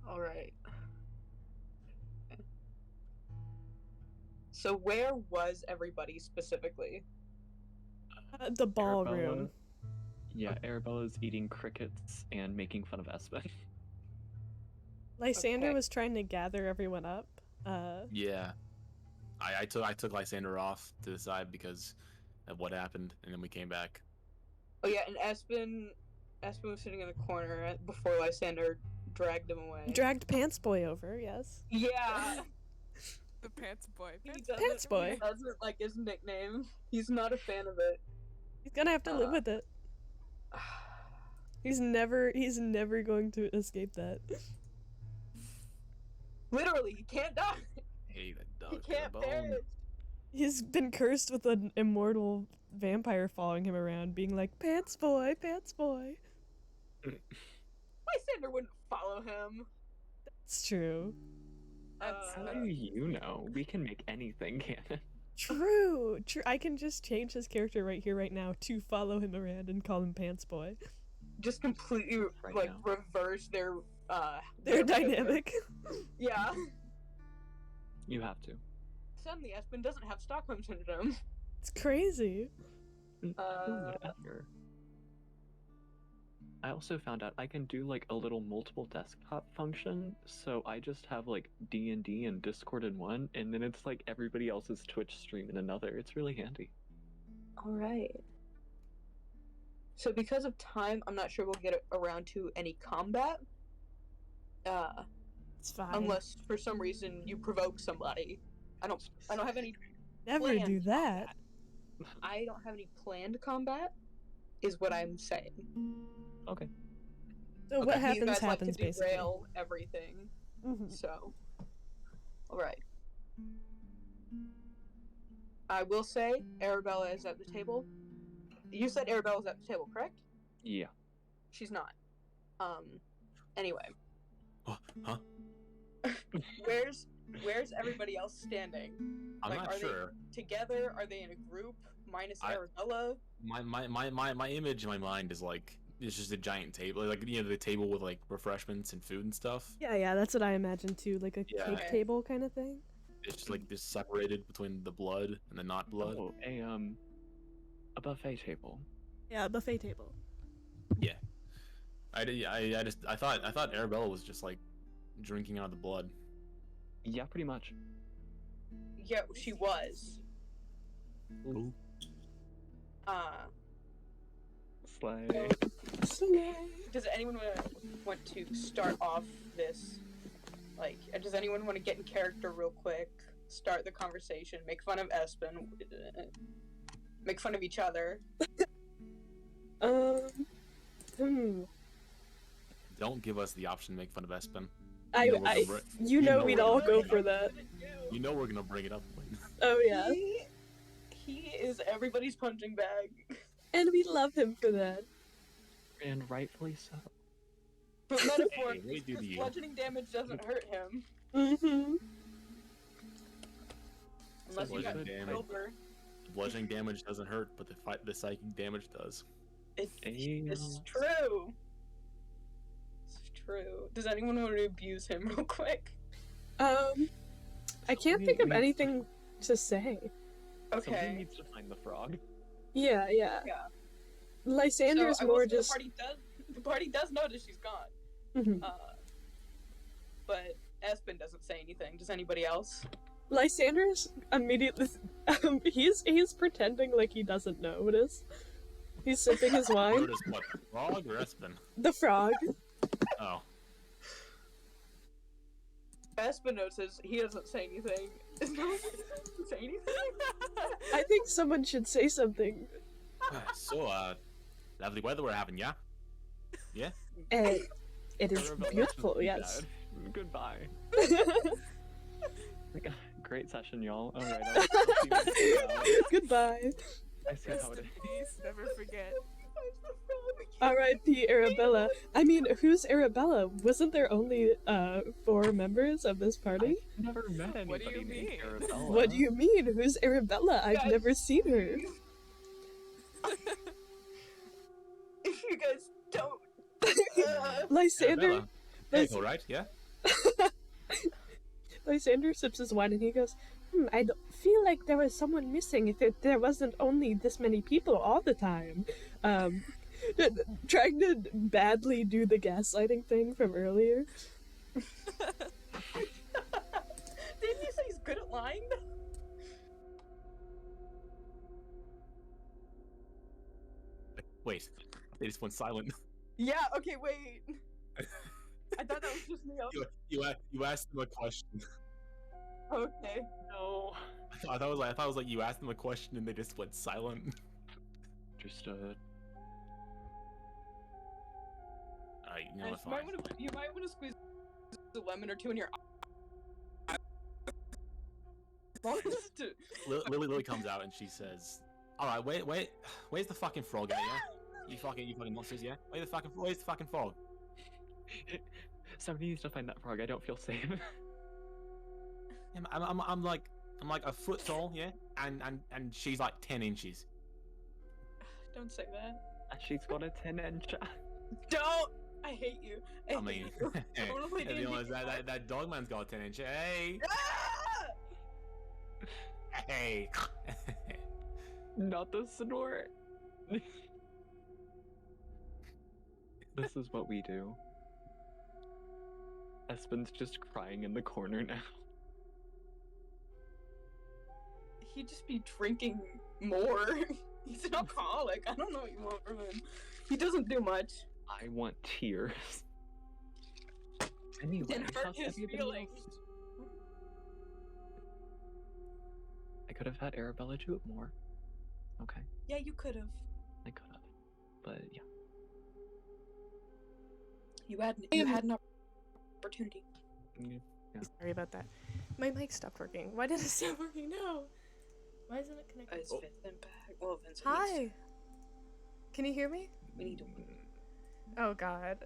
All right. So where was everybody specifically? The ballroom. Yeah, Arabella's eating crickets and making fun of Espen. Lysander Okay. was trying to gather everyone up. Yeah. I took Lysander off to the side because of what happened, and then we came back. Oh yeah, and Espen was sitting in the corner before Lysander dragged him away. Dragged Pants Boy over, yes. Yeah. The pants boy. He Pants doesn't, Pants Boy. He doesn't like his nickname. He's not a fan of it. He's gonna have to live with it. He's never going to escape that. Literally, he can't die. Hey, that He dog can't perish. He's been cursed with an immortal vampire following him around, being like, Pants Boy, Pants Boy. Lysander wouldn't follow him. It's true. How do you know? We can make anything canon. True. I can just change his character right here, right now, to follow him around and call him Pants Boy. Just completely Right like now. reverse their They're dynamic. Yeah. You have to. Suddenly, Espen doesn't have Stockholm syndrome. It's crazy. Whatever. I also found out I can do like a little multiple desktop function, so I just have like D&D and Discord in one, and then it's like everybody else's Twitch stream in another. It's really handy. All right. So because of time, I'm not sure we'll get around to any combat. It's fine. Unless for some reason you provoke somebody. I don't have any. Never planned do that. I don't have any planned combat. Is what I'm saying. Okay. So what Okay, these happens guys happens, like to basically. derail everything. Mhm. So, all right. I will say Arabella is at the table. You said Arabella's at the table, correct? Yeah. She's not. Anyway, Oh, huh? where's everybody else standing? I'm Like, not are sure. they together? Are they in a group minus I- Arabella? My image in my mind is like it's just a giant table, like the table with like refreshments and food and stuff. Yeah, that's what I imagine too, like a Yeah. cake Okay. table kind of thing. It's just like this separated between the blood and the not blood. Oh, a buffet table. Yeah, a buffet table. Yeah. I thought Arabella was just like drinking out of the blood. Yeah, pretty much. Yeah, she was. Ooh. Slay. Does anyone want to start off this? Like, does anyone want to get in character real quick? Start the conversation. Make fun of Espen. Make fun of each other. Don't give us the option to make fun of Espen. I, You know we're I, gonna you know know we'd we're all gonna go bring for it that. You know we're gonna bring it up. Oh yeah, He is everybody's punching bag. and we love him for that. And rightfully so. But metaphorically, Hey, we do because the- bludgeoning damage doesn't hurt him. Mm-hmm. Unless you got Bludgeoning damage. silver. The bludgeoning damage doesn't hurt, but the psychic damage does. It's Damn. true. It's true. Does anyone want to abuse him real quick? I can't think of anything to say. Somebody Okay. needs to find the frog. Yeah. Yeah. Lysander's So, I will more say just. the party does notice she's gone. Mhm. But Espen doesn't say anything. Does anybody else? Lysander's immediately. He's pretending like he doesn't notice. He's sipping his wine. Notice what? Frog or Espen? The frog. Oh. Espen notices. He doesn't say anything. Does no one say anything? I think someone should say something. So, lovely weather we're having, yeah? Yeah? It is Arabella beautiful, should be yes. dead. Goodbye. Great session, y'all. Alright, I'll see you next time. Goodbye. I see Rest how it in is. peace. Never forget. R.I.P. Arabella. I mean, who's Arabella? Wasn't there only 4 members of this party? I've never met anybody What do you named mean? Arabella. What do you mean? Who's Arabella? I've Guys, never seen her. If you guys don't. Lysander, Arabella. There you go, right? Yeah? Lysander sips his wine and he goes, I don't feel like there was someone missing if there wasn't only this many people all the time. Trying to badly do the gaslighting thing from earlier. Didn't you say he's good at lying? Wait, they just went silent. Yeah. Okay. Wait. I thought that was just me. You asked them a question. Okay. No. I thought it was like you asked them a question and they just went silent. Understood. Alright, you know what? You might want to squeeze a lemon or two in your eye. Lily comes out and she says, "Alright, wait, where's the fucking frog at, yeah? You fucking monsters, yeah? Where's the fucking frog?" Somebody needs to find that frog. I don't feel safe. I'm like a foot tall, yeah? And she's like 10 inches. Don't say that. And she's got a 10-inch. Don't. I hate you. I mean, I wanna play to be D&D. honest, that dog man's got a 10 inch. Hey! Ah! Hey! Not the snort. This is what we do. Espen's just crying in the corner now. He'd just be drinking more. He's an alcoholic. I don't know what you want from him. He doesn't do much. I want tears. Anyway, Then hurt how's his everybody feelings. else? I could have had Arabella do it more. Okay, Yeah, you could have. I could have. But yeah. You had an opportunity. Sorry about that. My mic stopped working. Why did it stop working? No. Why isn't it connected? It's Vincent back. Well, Vincent. Hi. Can you hear me? We need to. Oh God.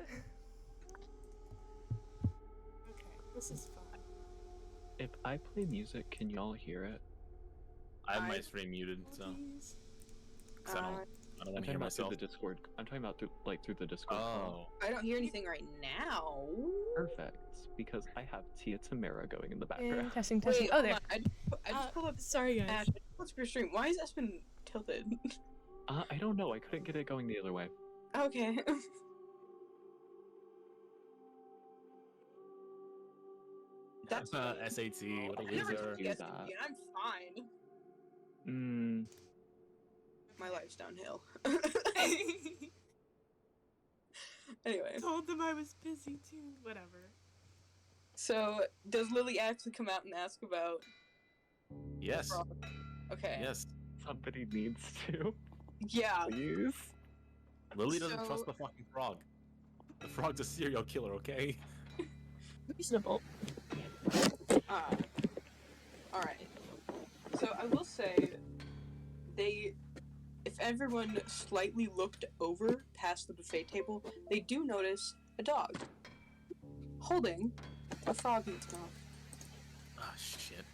Okay, this is fun. If I play music, can y'all hear it? I have my stream muted, so Please. 'cause I don't want I'm to talking hear about through myself. the Discord. I'm talking about through the Discord. call. Oh, I don't hear anything right now. Perfect, because I have Tia Tamara going in the background. And testing. Wait, Oh, there. I just pulled up Sorry, guys. Ash. What's your stream? Why is Espen tilted? I don't know. I couldn't get it going the other way. Okay. That's fine. SAT, what a I never loser. took do the SAT, that. and I'm fine. My life's downhill. Anyway, Told them I was busy too. Whatever. so does Lily actually come out and ask about? Yes, Okay. yes. Somebody needs to. Yeah. Please. Lily doesn't trust So- the fucking frog. The frog's a serial killer, okay? Reasonable. All right. So I will say, if everyone slightly looked over past the buffet table, they do notice a dog holding a frog in its mouth. Ah, shit.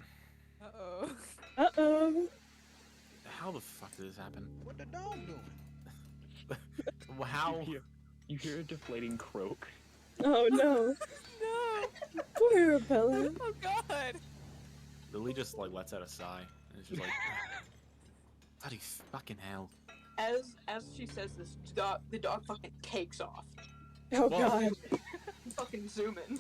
Uh-oh. Uh-oh. How the fuck did this happen? What the dog doing? How? You hear a deflating croak. Oh no. No! Poor Arabella. Oh god! Lily just like lets out a sigh, and it's just like, bloody fucking hell. As she says this, the dog fucking takes off. Oh Whoa. God. Fucking zoom in.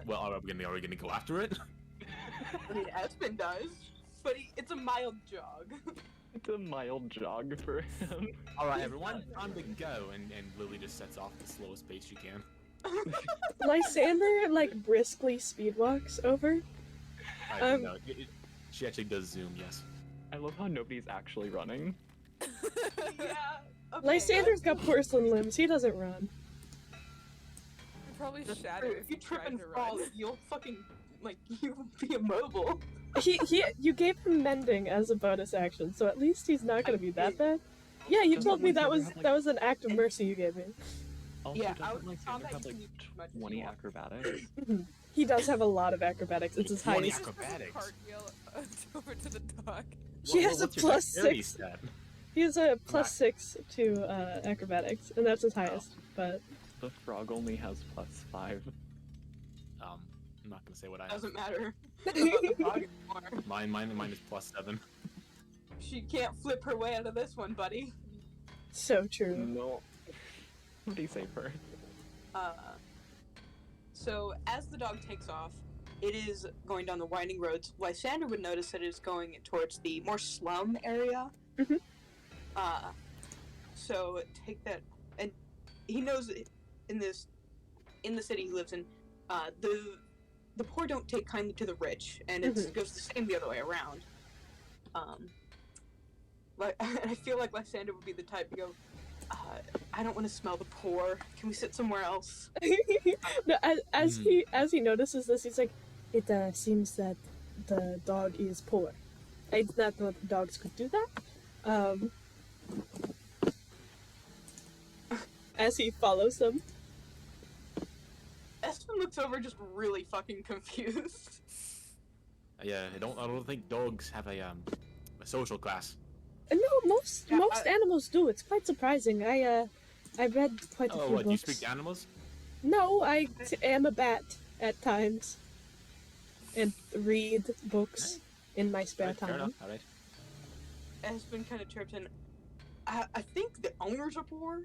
Well, are we gonna go after it? I mean, Espen does, but it's a mild jog. It's a mild jog for him. All right, everyone, time to go, and Lily just sets off the slowest pace she can. Lysander like briskly speedwalks over. No, she actually does zoom. Yes. I love how nobody's actually running. Yeah. Okay, Lysander's got porcelain limbs. He doesn't run. You're probably that's shattered true. If you trip tried and to fall, run. you'll fucking you'll be immobile. You gave him mending as a bonus action, so at least he's not gonna be that bad. Yeah, you Doesn't told me that Lysander was have, an act of mercy you gave me. Also, Yeah, doesn't Lysander combat have you like can use as much as you 20 want. acrobatics? He does have a lot of acrobatics. It's his 20 highest. Just does a acrobatics. cartwheel over to the dog. He has a what's your plus dexterity 6. stat? He has a plus Right. 6 to acrobatics, and that's his highest. But The frog only has +5. I'm not gonna say what I have. Doesn't matter. About the dog anymore. Mine is +7. She can't flip her way out of this one, buddy. so true. No. Somebody save her. So as the dog takes off, it is going down the winding roads. Lysander would notice that it is going towards the more slum area Mhm. So take that, and he knows in the city he lives in, the poor don't take kindly to the rich, and it goes the same the other way around. Like I feel like Lysander would be the type to go, I don't want to smell the poor. Can we sit somewhere else? No, as he notices this, he's like, "It seems that the dog is poor. I did not know that dogs could do that." As he follows them. Espen looks over just really fucking confused. Yeah, I don't think dogs have a social class. No, most Yeah, animals do. It's quite surprising. I read quite a Oh, few what? books. You speak to animals? No, I am a bat at times, and read books in my spare Alright, fair time. enough. All right. Espen kind of chirps in. I think the owners are poor.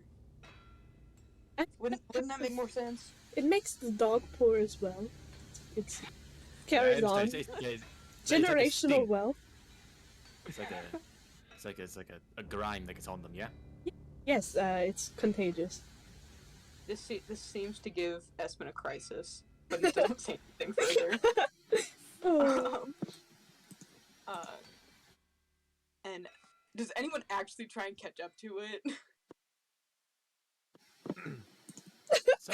Wouldn't that make more sense? It makes the dog poor as well. It's Yeah, carries I on. understand. It's like a Generational sting. wealth. It's like a grime that gets on them. Yeah. Yes, it's contagious. This seems to give Espen a crisis, but he doesn't say anything further. Oh. And does anyone actually try and catch up to it? So,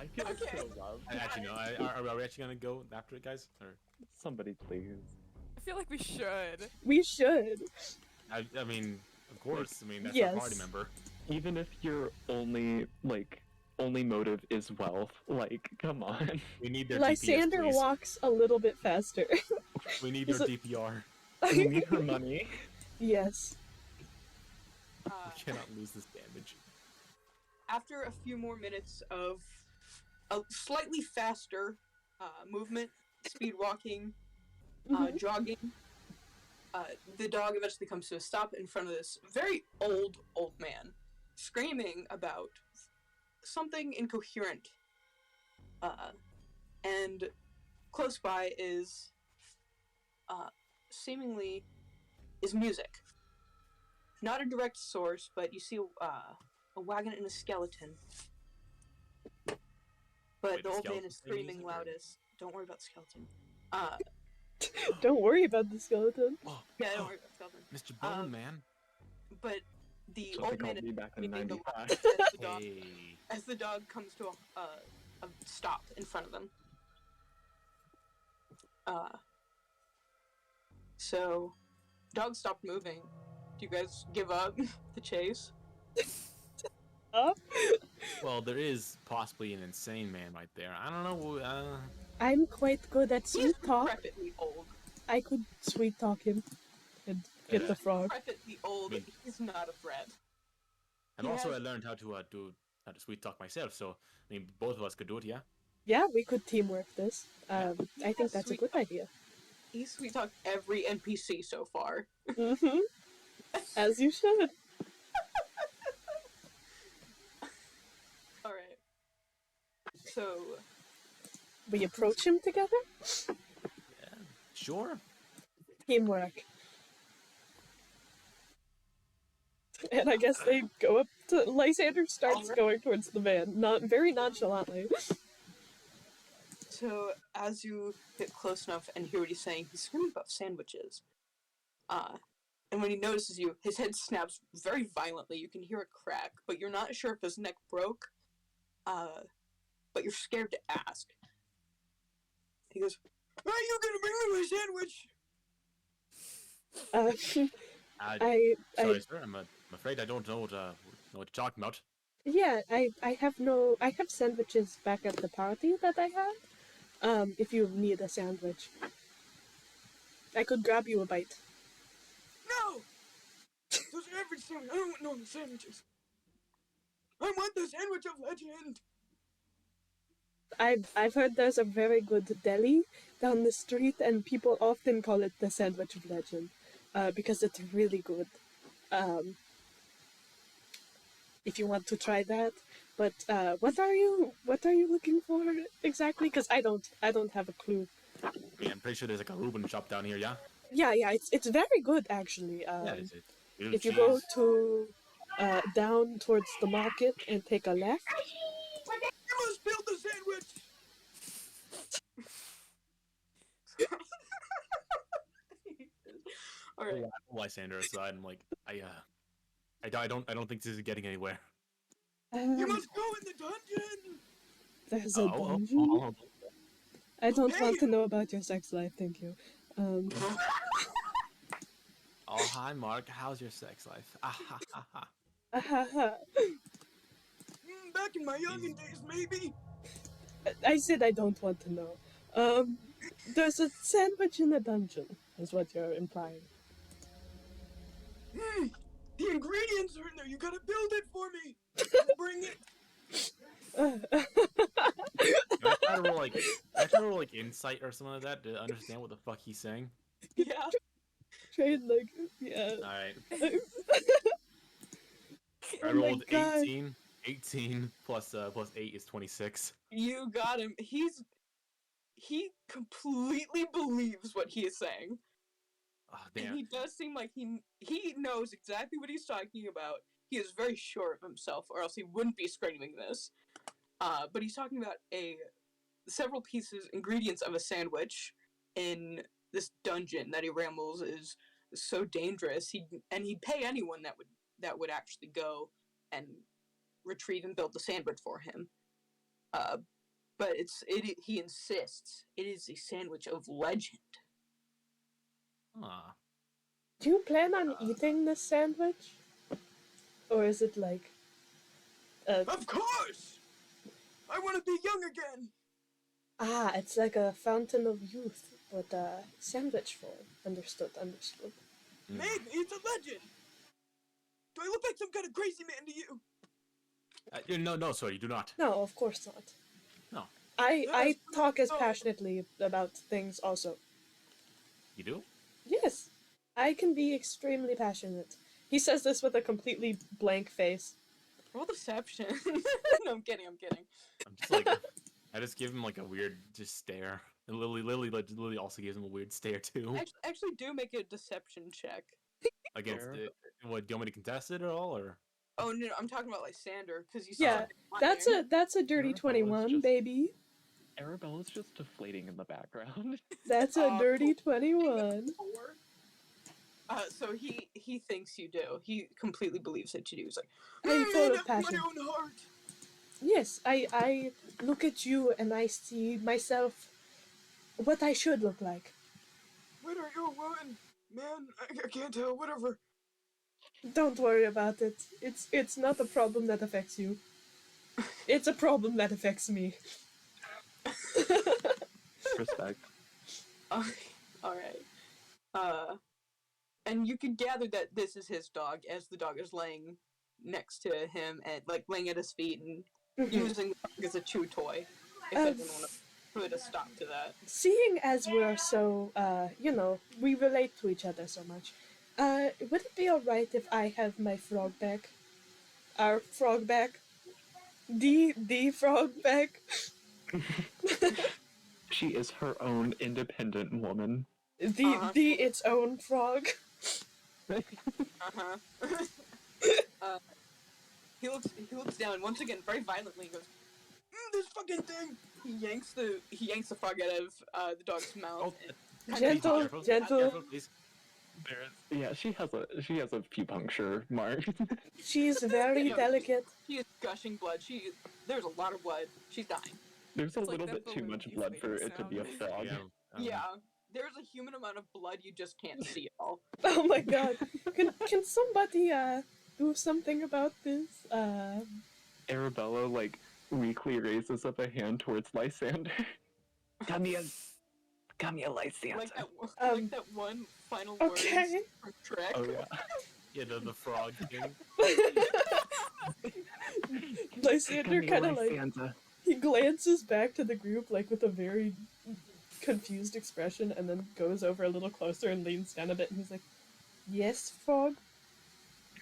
I feel like Okay. so loved. actually, no. Are we actually gonna go after it, guys? Or Somebody please. I feel like we should. We should. I mean, of course. I mean, that's Yes. our party member. Even if your only motive is wealth, like, come on. We need their Lysander GPS, please. walks a little bit faster. We need Is their it- DPR. We need her money. Yes. We cannot lose this damage. After a few more minutes of a slightly faster movement, speed walking, Mhm. jogging, the dog eventually comes to a stop in front of this very old man, screaming about something incoherent. And close by is seemingly is music. Not a direct source, but you see a wagon and a skeleton. But Wait, the the old man skeleton is play screaming music, or- loudest. Don't worry about the skeleton. Don't worry about the skeleton. Oh, Yeah, don't worry about the skeleton. Mr. Bone Um, Man. But the That's what they old man called is me back in screaming the 95. loudest Hey. as the dog comes to a stop in front of them. So, dog stopped moving. Do you guys give up the chase? Up? Well, there is possibly an insane man right there. I don't know. I'm quite good at He's sweet talk. decrepitly old. I could sweet talk him and get the frog. Decrepitly old. mean- He's not a threat. And He also, has- I learned how to sweet talk myself. So, I mean, both of us could do it. Yeah. Yeah, we could teamwork this. I think has that's a sweet good talk. idea. He's sweet talked every NPC so far. Mm-hmm. As you should. Alright. So, We approach him together? Yeah. Sure. Teamwork. And I guess they go up to Lysander starts Alright. going towards the van, not very nonchalantly. So, as you get close enough and hear what he's saying, he's screaming about sandwiches. And when he notices you, his head snaps very violently. You can hear it crack, but you're not sure if his neck broke. But you're scared to ask. He goes, "Are you gonna bring me my sandwich?" I Sorry, sir. I'm afraid I don't know what you're talking about. Yeah, I have sandwiches back at the party that I had. If you need a sandwich. I could grab you a bite. No! Those are average sandwiches. I don't want normal sandwiches. I want the sandwich of legend! I've heard there's a very good deli down the street, and people often call it the sandwich of legend, because it's really good. If you want to try that, but what are you looking for exactly? Because I don't have a clue. I mean, I'm pretty sure there's like a Reuben shop down here. Yeah. Yeah, it's very good actually. Yeah. Is it? Ew, if you go cheese. to down towards the market and take a left, You must build the sandwich. All right. Lysander aside, I'm like, I don't think this is getting anywhere. You um, must go in the dungeon. there's a Oh, dungeon. oh, I don't Hey, want to know about your sex life, thank you. oh, hi, Mark. How's your sex life? Ah, ha, ha, ha. Back in my youngin' days, maybe. I said I don't want to know. There's a sandwich in the dungeon, is what you're implying. The ingredients are in there. You gotta build it for me. Bring it. Can I try to roll like insight or something like that to understand what the fuck he's saying? Yeah. Trade like, yeah. All right. I Oh my rolled god. 18. 18 plus 8 is 26. You got him. He completely believes what he is saying. Oh, And damn. he does seem like he knows exactly what he's talking about. He is very sure of himself, or else he wouldn't be screaming this. But he's talking about several ingredients of a sandwich in this dungeon that he rambles is so dangerous. He'd pay anyone that would actually go and retrieve and build the sandwich for him. But he insists it is a sandwich of legend. Ah. Do you plan on eating this sandwich? Or is it like Of course. I want to be young again. it's like a fountain of youth, but sandwich form. Understood. Maybe it's a legend. Do I look like some kind of crazy man to you? No, sorry, you do not. No, of course not. No. I talk as passionately about things also. You do? Yes, I can be extremely passionate. He says this with a completely blank face. Roll deception. No, I'm kidding. I'm just like, I just give him like a weird just stare. And Lily also gives him a weird stare too. Actually, do make a deception check. Against Fair. it. What, do you want me to contest it at all, or? Oh no, I'm talking about Lysander because you Yeah, saw that's a dirty Arabella's 21, just- baby. Arabella's just deflating in the background. That's a dirty cool. 21. So he thinks you do. He completely believes that you do. He's like, I'm full Man of after my passion. own heart. Yes, I look at you and I see myself what I should look like. What are you, woman? Man, I can't tell. Whatever. Don't worry about it. It's not a problem that affects you. It's a problem that affects me. Respect. all right. And you can gather that this is his dog, as the dog is laying next to him and like laying at his feet and using the dog as a chew toy. If anyone want to put a stop to that. Seeing as we're so, we relate to each other so much, would it be alright if I have my frog back? Our frog back? The frog back? She is her own independent woman. The its own frog? He looks down once again very violently and goes, This fucking thing. he yanks the frog out of the dog's mouth. Oh, Gentle, gentle. Please. Yeah, she has a few puncture marks. She's very Yeah. delicate. She is gushing blood. There's a lot of blood. She's dying. There's a It's like little that bit too balloon much blood for deflating it to be a sound. frog. Yeah, there's a human amount of blood you just can't see at all. Oh my god. Can somebody do something about this? Arabella like weakly raises up a hand towards Lysander. Come here, Lysander. Like Um, that one final okay. words from Shrek. Oh yeah. Yeah, the frog thing. Lysander kind of like, he glances back to the group like with a very confused expression and then goes over a little closer and leans down a bit and he's like, yes, frog?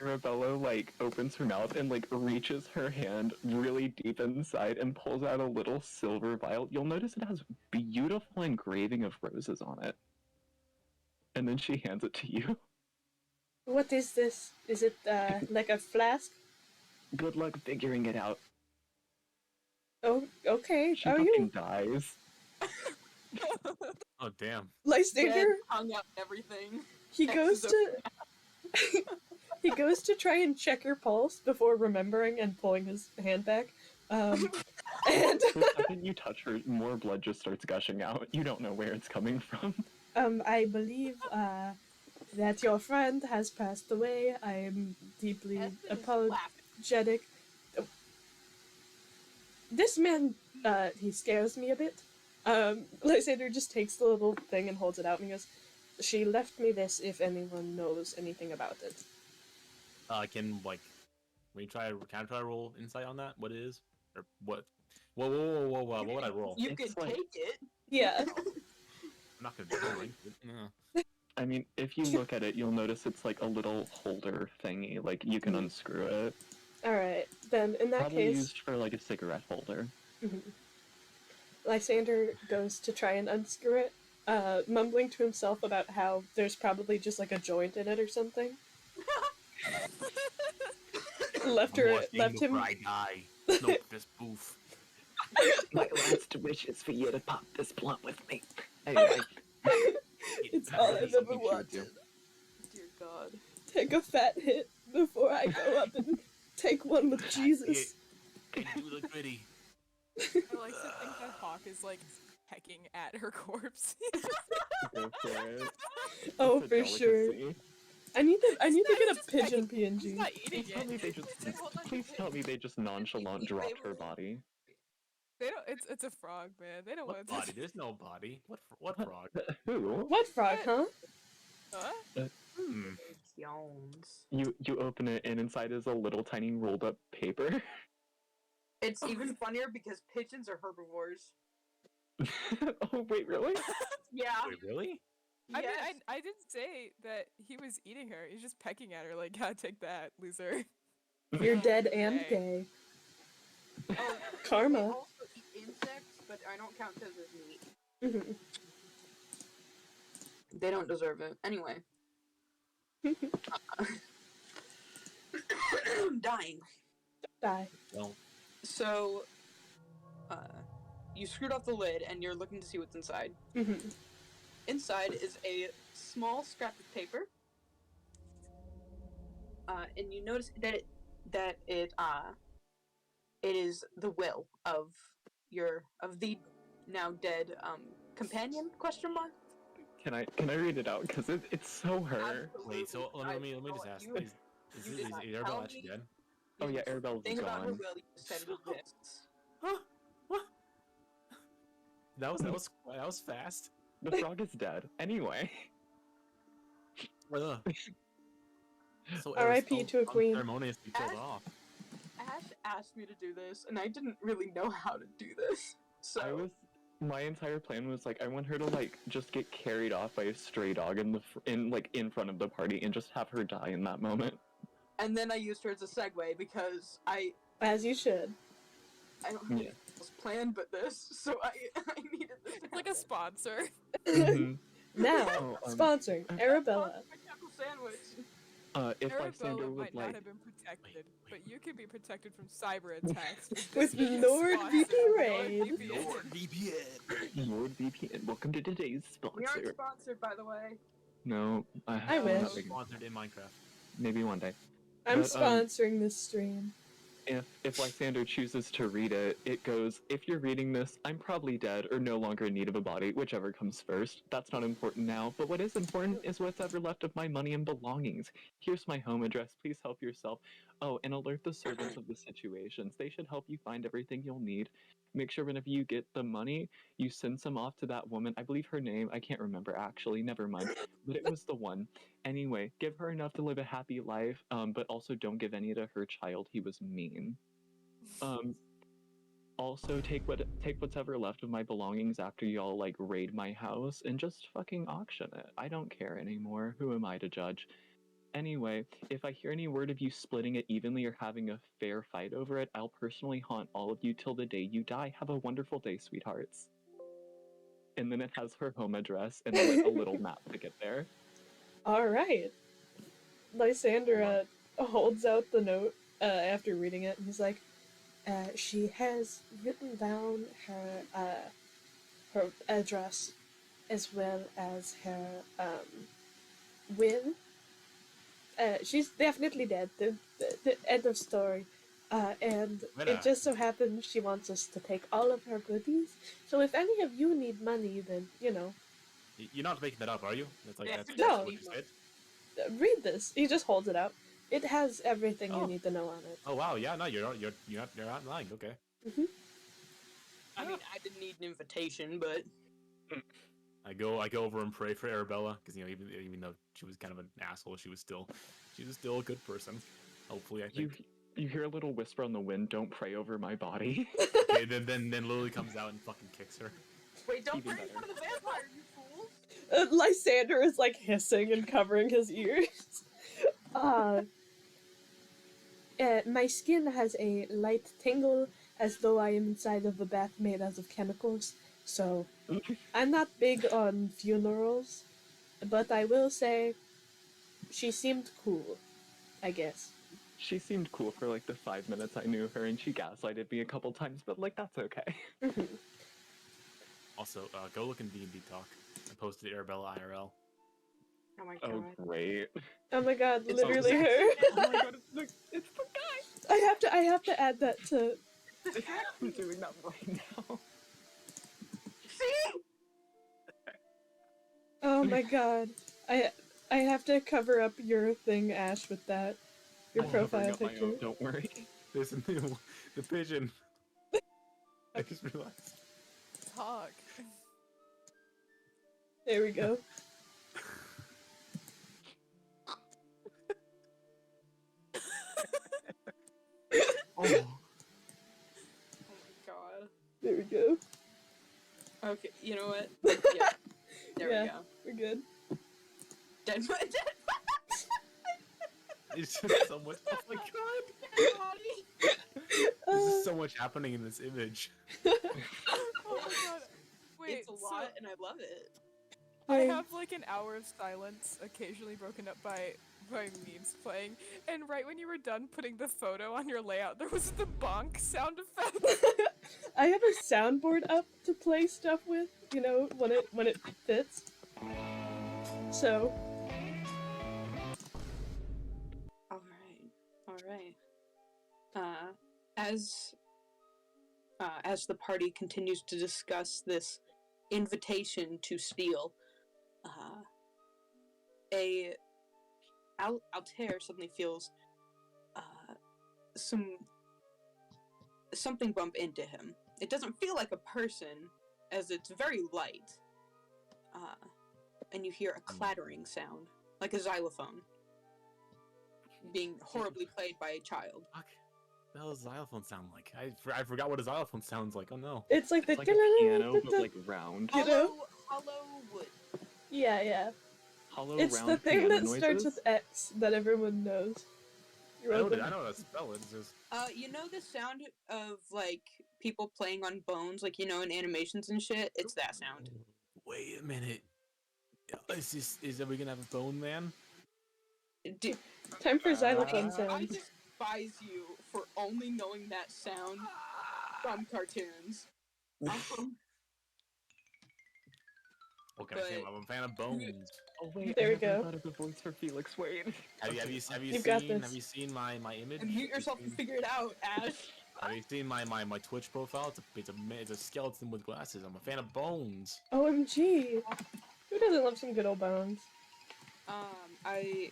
Arabella like opens her mouth and like reaches her hand really deep inside and pulls out a little silver vial. You'll notice it has beautiful engraving of roses on it. And then she hands it to you. What is this? Is it like a flask? Good luck figuring it out. Oh, okay. She Are fucking you dies. Oh damn. Dead, Lysander? hung up, and everything. He X goes is to he goes to try and check her pulse before remembering and pulling his hand back. And The second you touch her, more blood just starts gushing out. You don't know where it's coming from. I believe that your friend has passed away. I am deeply Espen is apologetic. This man, he scares me a bit. Lysander just takes the little thing and holds it out and he goes, "She left me this if anyone knows anything about it." Can we try to roll insight on that? What it is? Or what? Whoa, what would I roll? You It's could like- take it. Yeah. I'm not gonna drink it. No. I mean, if you look at it, you'll notice it's like a little holder thingy. Like, you can unscrew it. Alright, then in that Probably case, used for like a cigarette holder. Lysander goes to try and unscrew it, mumbling to himself about how there's probably just like a joint in it or something. left him. I die. Smoke this boof. My last wish is for you to pop this blunt with me. Anyway, It's all I've ever Thank you. wanted. Dear God. Take a fat hit before I go up and take one with Jesus. You look pretty. I like to think that Hawk is like pecking at her corpse. go for it. Oh, It's a for sure. delicacy. I need to It's get a just pigeon He's PNG. not eating Please tell me it. they just. Please tell me they just nonchalant dropped her body. They don't. It's a frog, man. They don't What want body? to. There's no body. What frog? Who? What frog, huh? Huh? Hmm. Yawns. You open it and inside is a little tiny rolled up paper. It's even funnier because pigeons are herbivores. Oh wait, really? Yeah. Wait, really? I Yes. mean, I didn't say that he was eating her. He's just pecking at her, like, "Yeah, take that, loser." You're dead and Okay. gay. Oh, they Karma. also eat insects, but I don't count those as meat. Mhm. They don't deserve it. Anyway. I'm dying. Die. Well, So, you screwed off the lid and you're looking to see what's inside. Mhm. Inside is a small scrap of paper. And you notice that it is the will of the now dead companion? Question mark. Can I read it out? Because it's so her. wait. So let me just ask: You did is not Arabelle tell actually me. dead? Oh yeah, Arabella's Thing about her gone. will you said it exists. Huh? What? That was fast. The frog is dead. Anyway. Ugh. So R.I.P. to a queen. Unceremoniously killed Ash- off. Ash asked me to do this, and I didn't really know how to do this. So My entire plan was like I want her to like just get carried off by a stray dog in front of the party and just have her die in that moment. and then I used her as a segue because I As you should. don't have Yeah. anything else planned but this, so I needed this. It's like a sponsor. Mhm. Now, Oh, sponsoring Arabella. Taco sandwich. If Arabella Lysander would might not like, have been protected, but you can be protected from cyber attacks With this week's NordVPN sponsor, Raid. NordVPN. NordVPN, welcome to today's We aren't sponsor. sponsored, by the way. No, I wish. Sponsored in Minecraft. Maybe one day. I'm But, sponsoring this stream. If Lysander chooses to read it, it goes, if you're reading this, I'm probably dead or no longer in need of a body, whichever comes first. That's not important now, but what is important is what's ever left of my money and belongings. Here's my home address, please help yourself. Oh, and alert the servants of the situations. They should help you find everything you'll need. Make sure whenever you get the money, you send some off to that woman. I believe her name, I can't remember actually, never mind. But it was the one. Anyway, give her enough to live a happy life, but also don't give any to her child. He was mean. Also take what's ever left of my belongings after y'all like raid my house and just fucking auction it. I don't care anymore. Who am I to judge? Anyway, if I hear any word of you splitting it evenly or having a fair fight over it, I'll personally haunt all of you till the day you die. Have a wonderful day, sweethearts. And then it has her home address and like a little map to get there. Alright. Lysander holds out the note after reading it, and he's like, she has written down her address as well as her will. She's definitely dead. The end of story. And it just so happens she wants us to take all of her goodies. So if any of you need money, then You're not making that up, are you? That's like Yeah, that's no. what you said. Read this. He just holds it out. It has everything you Oh. need to know on it. Oh wow, yeah, no, you're not lying. Okay. I mean, I didn't need an invitation, but I go over and pray for Arabella because even though she was kind of an asshole, she was still a good person. Hopefully, I think. You hear a little whisper on the wind. Don't pray over my body. Okay, then Lily comes out and fucking kicks her. wait, don't Even pray in better. front of the vampire, you fools! Lysander is like hissing and covering his ears. My skin has a light tingle as though I am inside of a bath made out of chemicals. So I'm not big on funerals, but I will say she seemed cool, I guess. She seemed cool for like the 5 minutes I knew her, and she gaslighted me a couple times, but like that's okay. Also, go look in D&D Talk. I posted Arabella IRL. Oh my god. Oh great! Oh my god, It's literally all- her. Oh my god, it's the guy. I have to add that to. I'm doing that right now. See? Oh my god, I have to cover up your thing, Ash, with that. Your I'm covering profile up my picture. own, don't worry. There's a new the pigeon. I just realized. Talk. There we go. Oh. Oh my god. There we go. Okay, you know what? Yeah. There Yeah. we go. We're good. Dead body. It's just so much. Oh my god. Dead body. There's just so much happening in this image. Oh my god. Wait, It's a lot, and I love it. I I- have like an hour of silence, occasionally broken up by memes playing, and right when you were done putting the photo on your layout, there was the bonk sound effect. I have a soundboard up to play stuff with, when it fits. So All right. As the party continues to discuss this invitation to steal, Altair suddenly feels something bump into him. It doesn't feel like a person, as it's very light. And you hear a clattering sound, like a xylophone, being horribly played by a child. Fuck. What the hell does a xylophone sound like? I forgot what a xylophone sounds like. Oh no. it's like the It's like a piano, but like round. You know? Hollow wood. yeah. Hollow It's round the thing piano that starts noises. with X that everyone knows. You're I know welcome. how to spell it. It's just You know the sound of like people playing on bones, like in animations and shit. It's that sound. Wait a minute. Are we gonna have a bone man? Dude, Time for xylophone I sounds. despise you for only knowing that sound from cartoons. What can I say? But- I'm a fan of bones. Oh wait, There I we never go. thought of the voice for Felix. Wait. Have you You've got seen this. my image? And mute yourself and figure it out, Ash. Have you seen my Twitch profile? It's a skeleton with glasses. I'm a fan of bones. OMG. Who doesn't love some good old bones? I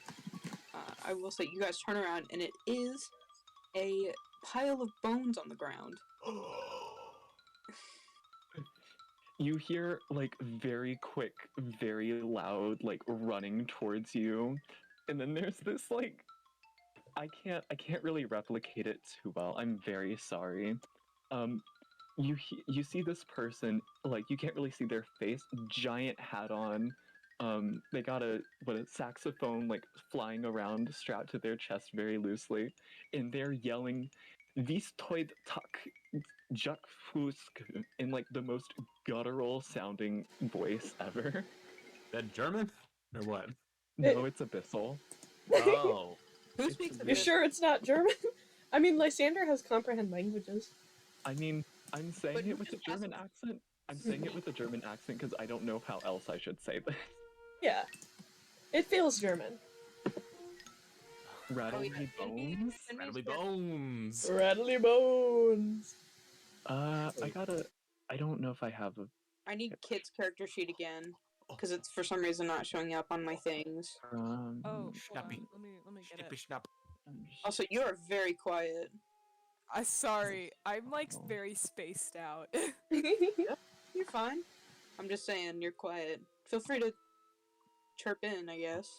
will say, you guys turn around and it is a pile of bones on the ground. You hear like very quick, very loud, like running towards you, and then there's this like, I can't really replicate it too well. I'm very sorry. You see this person, like you can't really see their face, giant hat on. They got a saxophone like flying around strapped to their chest very loosely, and they're yelling, "Vis toid tak juk fusk," in like the most guttural sounding voice ever. That German or what? No, it's abyssal. Oh. Who It's speaks weird. You're this? sure it's not German? I mean, Lysander has comprehend languages. I mean, I'm saying But it with a just ask German me. accent. I'm saying it with a German accent because I don't know how else I should say this. Yeah. It feels German. Rattle Oh, yeah. me Send me- bones. send me Rattly his character- bones. Rattly bones. I don't know if I have a. I need Kit's character sheet again Oh, because it's for some reason not showing up on my things. Oh, hold on. Snappy. Let me get Snippy it. snap. Also, you are very quiet. I sorry. I'm like Oh. very spaced out. You're fine. I'm just saying, you're quiet. Feel free to chirp in, I guess.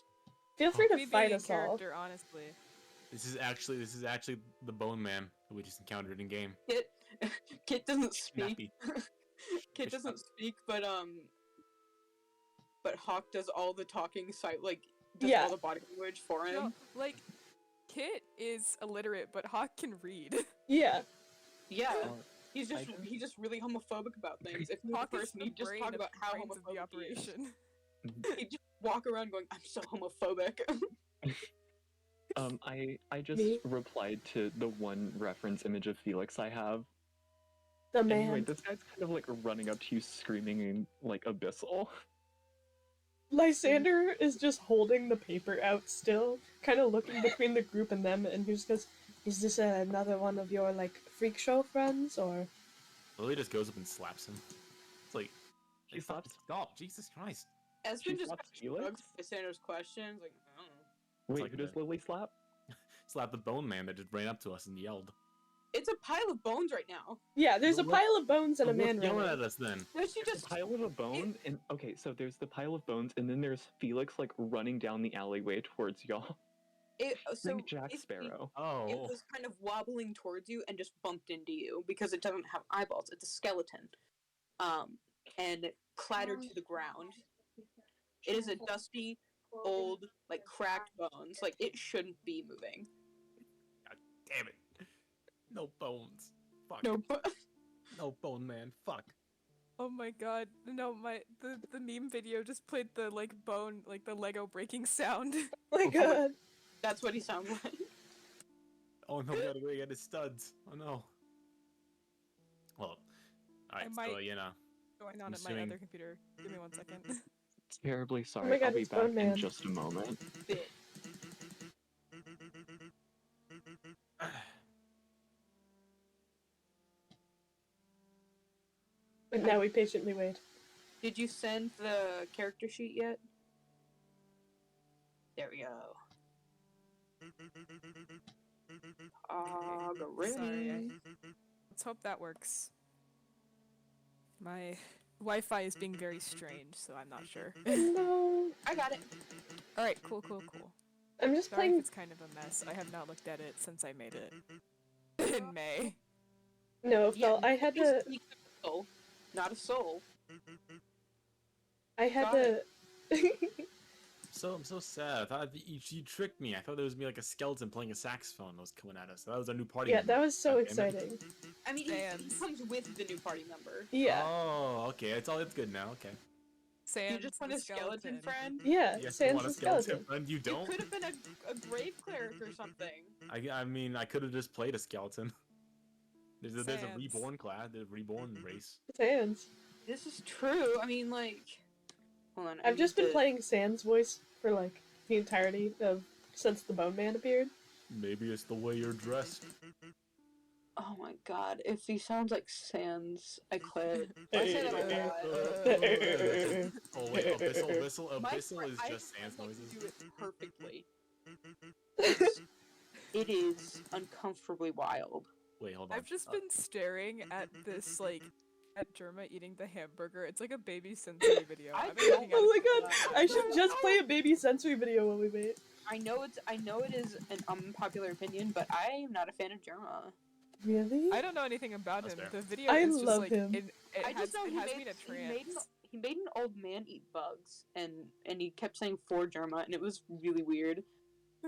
Feel free to Me fight being us in all. character, honestly. This is actually the Bone Man that we just encountered in game. Kit, Kit doesn't speak. Snappy. Kit doesn't speak, but Hawk does all the talking does Yeah. all the body language for him. No, like, Kit is illiterate, but Hawk can read. Yeah. Yeah, Uh, he's I he's just really homophobic about things. If he was Hawk the is person, the he'd just brain talk of, about how brains of the homophobic he is. operation. He'd just walk around going, "I'm so homophobic." I just Me? replied to the one reference image of Felix I have. The Anyway, man. this guy's kind of like running up to you screaming in like abyssal. Lysander is just holding the paper out still, kind of looking between the group and them, and he just goes, "Is this another one of your, like, freak show friends, or...?" Lily just goes up and slaps him. It's like, She slaps. stop, Jesus Christ. Espen She just slaps kind of shrugs Felix? by Sanders' questions, like, I don't know. Wait, like who does that. Lily slap? Slap the Bone Man that just ran up to us and yelled. It's a pile of bones right now. Yeah, there's a Well, pile of bones and a What's man yelling running. at us then? Does she There's just a pile of a bone, and okay, so there's the pile of bones, and then there's Felix like running down the alleyway towards y'all. so Like Jack basically, Sparrow. It Oh. was kind of wobbling towards you and just bumped into you because it doesn't have eyeballs. It's a skeleton. And it clattered to the ground. It is a dusty, old, like cracked bones. Like it shouldn't be moving. God damn it. No bones. Fuck. No, but No Bone Man. Fuck. Oh my god. No, the meme video just played the like bone, like the Lego breaking sound. Oh my god. that's what he sounds like. Oh no, we gotta go get his studs. Oh no. Well, alright, so, might- you know. Going I'm on at my assuming- other computer. Give me 1 second. Terribly sorry. my God, I'll be it's back Bone in Man. just a moment. Bit. And now we patiently wait. Did you send the character sheet yet? There we go. Sorry, let's hope that works. My Wi-Fi is being very strange, so I'm not sure. No. I got it. Alright, cool. I'm just Sorry if playing... it's kind of a mess. I have not looked at it since I made it in May. No, Phil, I had to... Speak of a soul, not a soul. I had Got to... So I'm so sad. I thought you tricked me. I thought there was gonna be like a skeleton playing a saxophone that was coming at us. That was our new party. Yeah, member. that was so God damn it. exciting. I mean, Sans. he comes with the new party member. Yeah. Oh, okay. It's good now. Okay. Sans You just want the a skeleton friend? Yeah, Yes, you Sans want the a skeleton skeleton. friend? You You don't. could have been a grave cleric or something. I mean, I could have just played a skeleton. There's a Sans. reborn class, there's a reborn race. Sans. This is true. I mean, like, hold on. I I've just need been to- playing Sans voice for, like, the entirety of... since the Bone Man appeared. Maybe it's the way you're dressed. Oh my god! If he sounds like Sans, I quit. I say that a lot. Oh wait, Abyssal My is I just Sans like noises. do it perfectly. It is uncomfortably wild. Wait, hold on. I've just been staring at this like at Germa eating the hamburger. It's like a baby sensory video. I I've been looking at Oh it my for god, that. I should just play a baby sensory video while we wait. I know it is an unpopular opinion, but I am not a fan of Germa. Really? I don't know anything about That's him. fair. The video I is just love like him. it I has, just know it he has made, me in a trance. he made an old man eat bugs, and he kept saying for Germa, and it was really weird.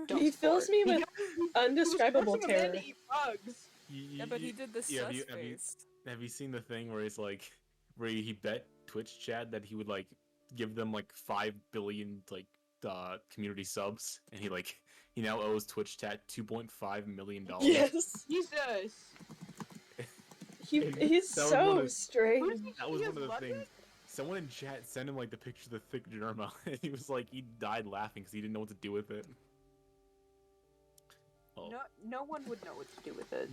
Don't He support. fills me with He was undescribable forcing a man terror. to eat bugs. Yeah, but he did the yeah, sus have you- face. Have you seen the thing where he's like, where he bet Twitch chat that he would like give them like 5 billion like community subs, and he now owes Twitch Chat $2.5 million. Yes. Jesus. He's That was one so of- strange. That was He one of has the London? things. Someone in chat sent him like the picture of the thick Germa, and he was like, he died laughing because he didn't know what to do with it. Oh. No one would know what to do with it.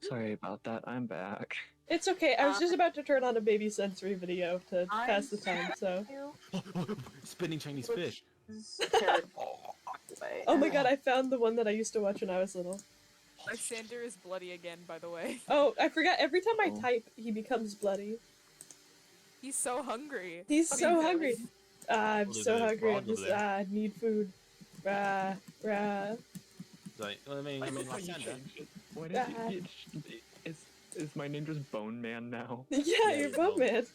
Sorry about that. I'm back. It's okay. I was just about to turn on a baby sensory video to pass the time, so. Spinning Chinese fish. Oh my god, I found the one that I used to watch when I was little. Lysander is bloody again, by the way. Oh, I forgot. Every time I Oh. type, he becomes bloody. He's so hungry. He's I so mean, hungry. I'm Look at so this hungry. frog I'm just, over there. need food. Rah, rah. Like, I mean, Lysander. What Ah. is my name just Bone Man now? Yeah, Yeah, you're you bone know. man.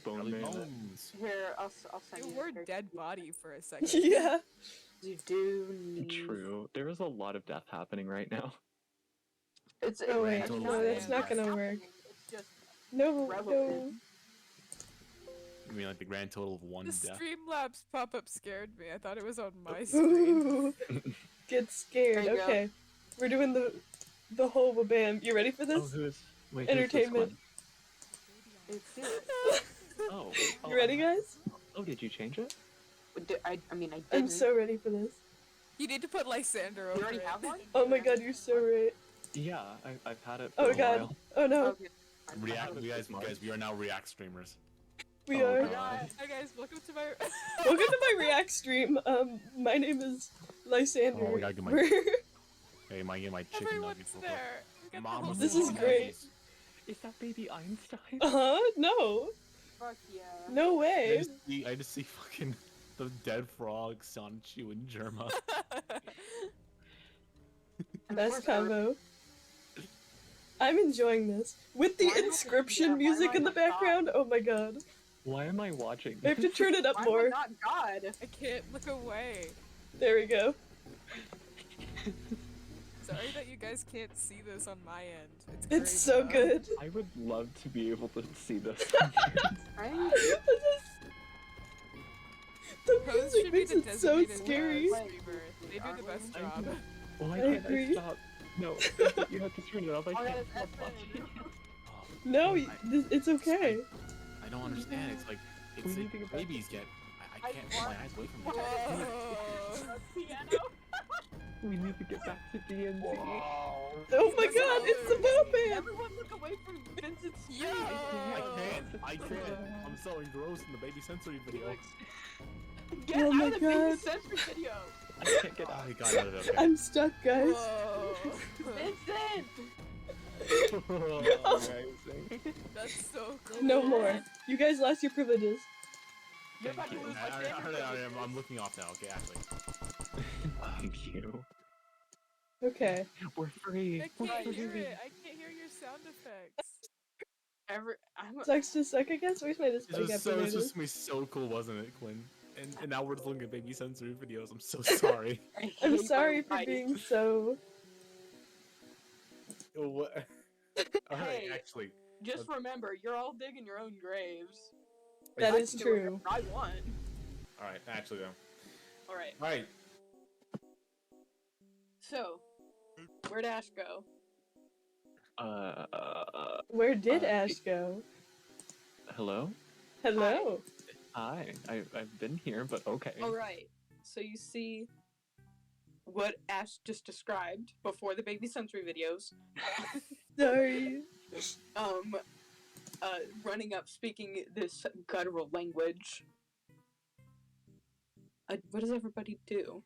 Bone Really Man. bones. Here, I'll send You you. were the dead body for a second. Yeah. You do need. True. There is a lot of death happening right now. It's Oh wait, Grand total no, of that's one not death. gonna work. It's just No, no. relevant. You mean like the grand total of one The death? Streamlabs pop-up scared me. I thought it was on my screen. Ooh. Get scared. There you go. Okay. We're doing the whole wabam. You ready for Oh, this? who is? Wait, Entertainment. It's it. Oh, You ready, guys? Oh, did you change it? I mean, I didn't. I'm so ready for this. You need to put Lysander over You already it. have one? Oh my god, you're so right. Yeah, I've had it for Oh a god. while. Oh no. Okay. React, we are now React streamers. We Oh, are. God. Hi guys, welcome to my. Welcome to my React stream. My name is Lysander. Oh, we gotta get my- We're- Hey, my chicken Everyone's nuggets. there. We got the Mom, whole This is team. great. Is that baby Einstein? Uh-huh. No. Fuck yeah. No way. I just see fucking the dead frog, Sanchu, and Germa. And of Best course, combo. I'm enjoying this. With the Why am I- inscription yeah, why music am in I the not background. Oh my god. Why am I watching? I have to turn it up Why am I more. not God? I can't look away. There we go. Sorry that you guys can't see this on my end. It's, It's great, so though. good. I would love to be able to see this. Right? The Pose music should be makes the it so designated scary. streamer. They do the best I job. know. Why I can't agree. I stop? No, you have to turn it off. I Oh, yeah, can't that's stop watching. No, it's okay. I don't understand. It's like We it's need to get back babies get. I can't pull my eyes away from it. Whoa. Piano. We need to get back to DNC. Oh my god, it's the Bowman! Everyone look away from Vincent's Yo! screen. I can't. I'm so engrossed in the baby sensory video. Get Oh out my of the baby God. sensory video. I can't get Oh, out. he got out of it. Okay. I'm stuck, guys. Whoa. Vincent! Amazing. That's so cool. No more. You guys lost your privileges. You're about to lose my favorite I'm looking off now. Okay, actually. Thank you. Okay. We're free. I We're can't free. hear it. I can't hear your sound effects. Sucks to suck, I guess. Where's my display This was capture? this was gonna be so cool, wasn't it, Quinn? And now we're just looking at baby sensory videos. I'm so sorry. I'm sorry for being so. What? Alright, Hey. actually. Just remember, you're all digging your own graves. That I is can do true. whatever I want. Alright, actually though. Alright, Alright. so, where'd Ash go? Where did Uh, Ash go? Hello? Hello. Hi. I've been here, but okay. Alright, so you see what Ash just described before the baby sensory videos. Sorry. Running up speaking this guttural language. What does everybody do?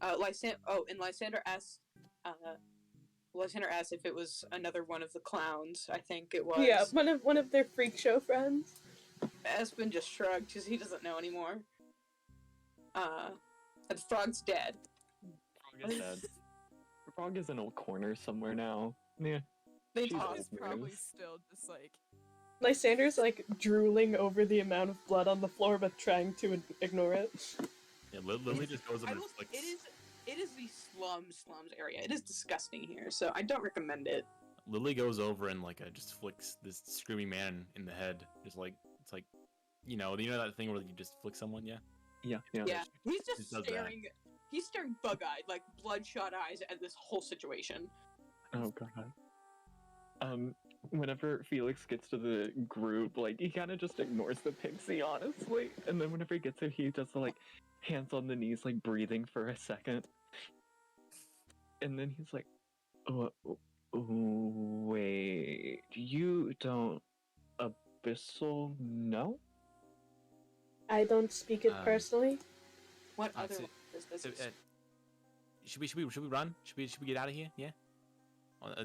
Lysander asked, Lysander asked if it was another one of the clowns. I think it was. Yeah, one of their freak show friends. Espen just shrugged because he doesn't know anymore. And Frog's dead. Frog is dead. Frog is in a corner somewhere now. Yeah. They She's tossed. old He's probably news. still just like. Lysander's like drooling over the amount of blood on the floor, but trying to ignore it. Yeah, Lily just goes up I and will, like it is the slums area. It is disgusting here, so I don't recommend it. Lily goes over and just flicks this screaming man in the head. Just like it's like you know that thing where you just flick someone, yeah. Yeah. Yeah, he's Just just does that. staring. He's staring bug-eyed, like bloodshot eyes, at this whole situation. Oh god. Whenever Felix gets to the group, like he kind of just ignores the pixie, honestly. And then whenever he gets there, he does the like hands on the knees, like breathing for a second. And then he's like, oh, wait, you don't Abyssal know? I don't speak it Um, personally. What Uh, other so- one is this? So, should we run? Should we get out of here? Yeah.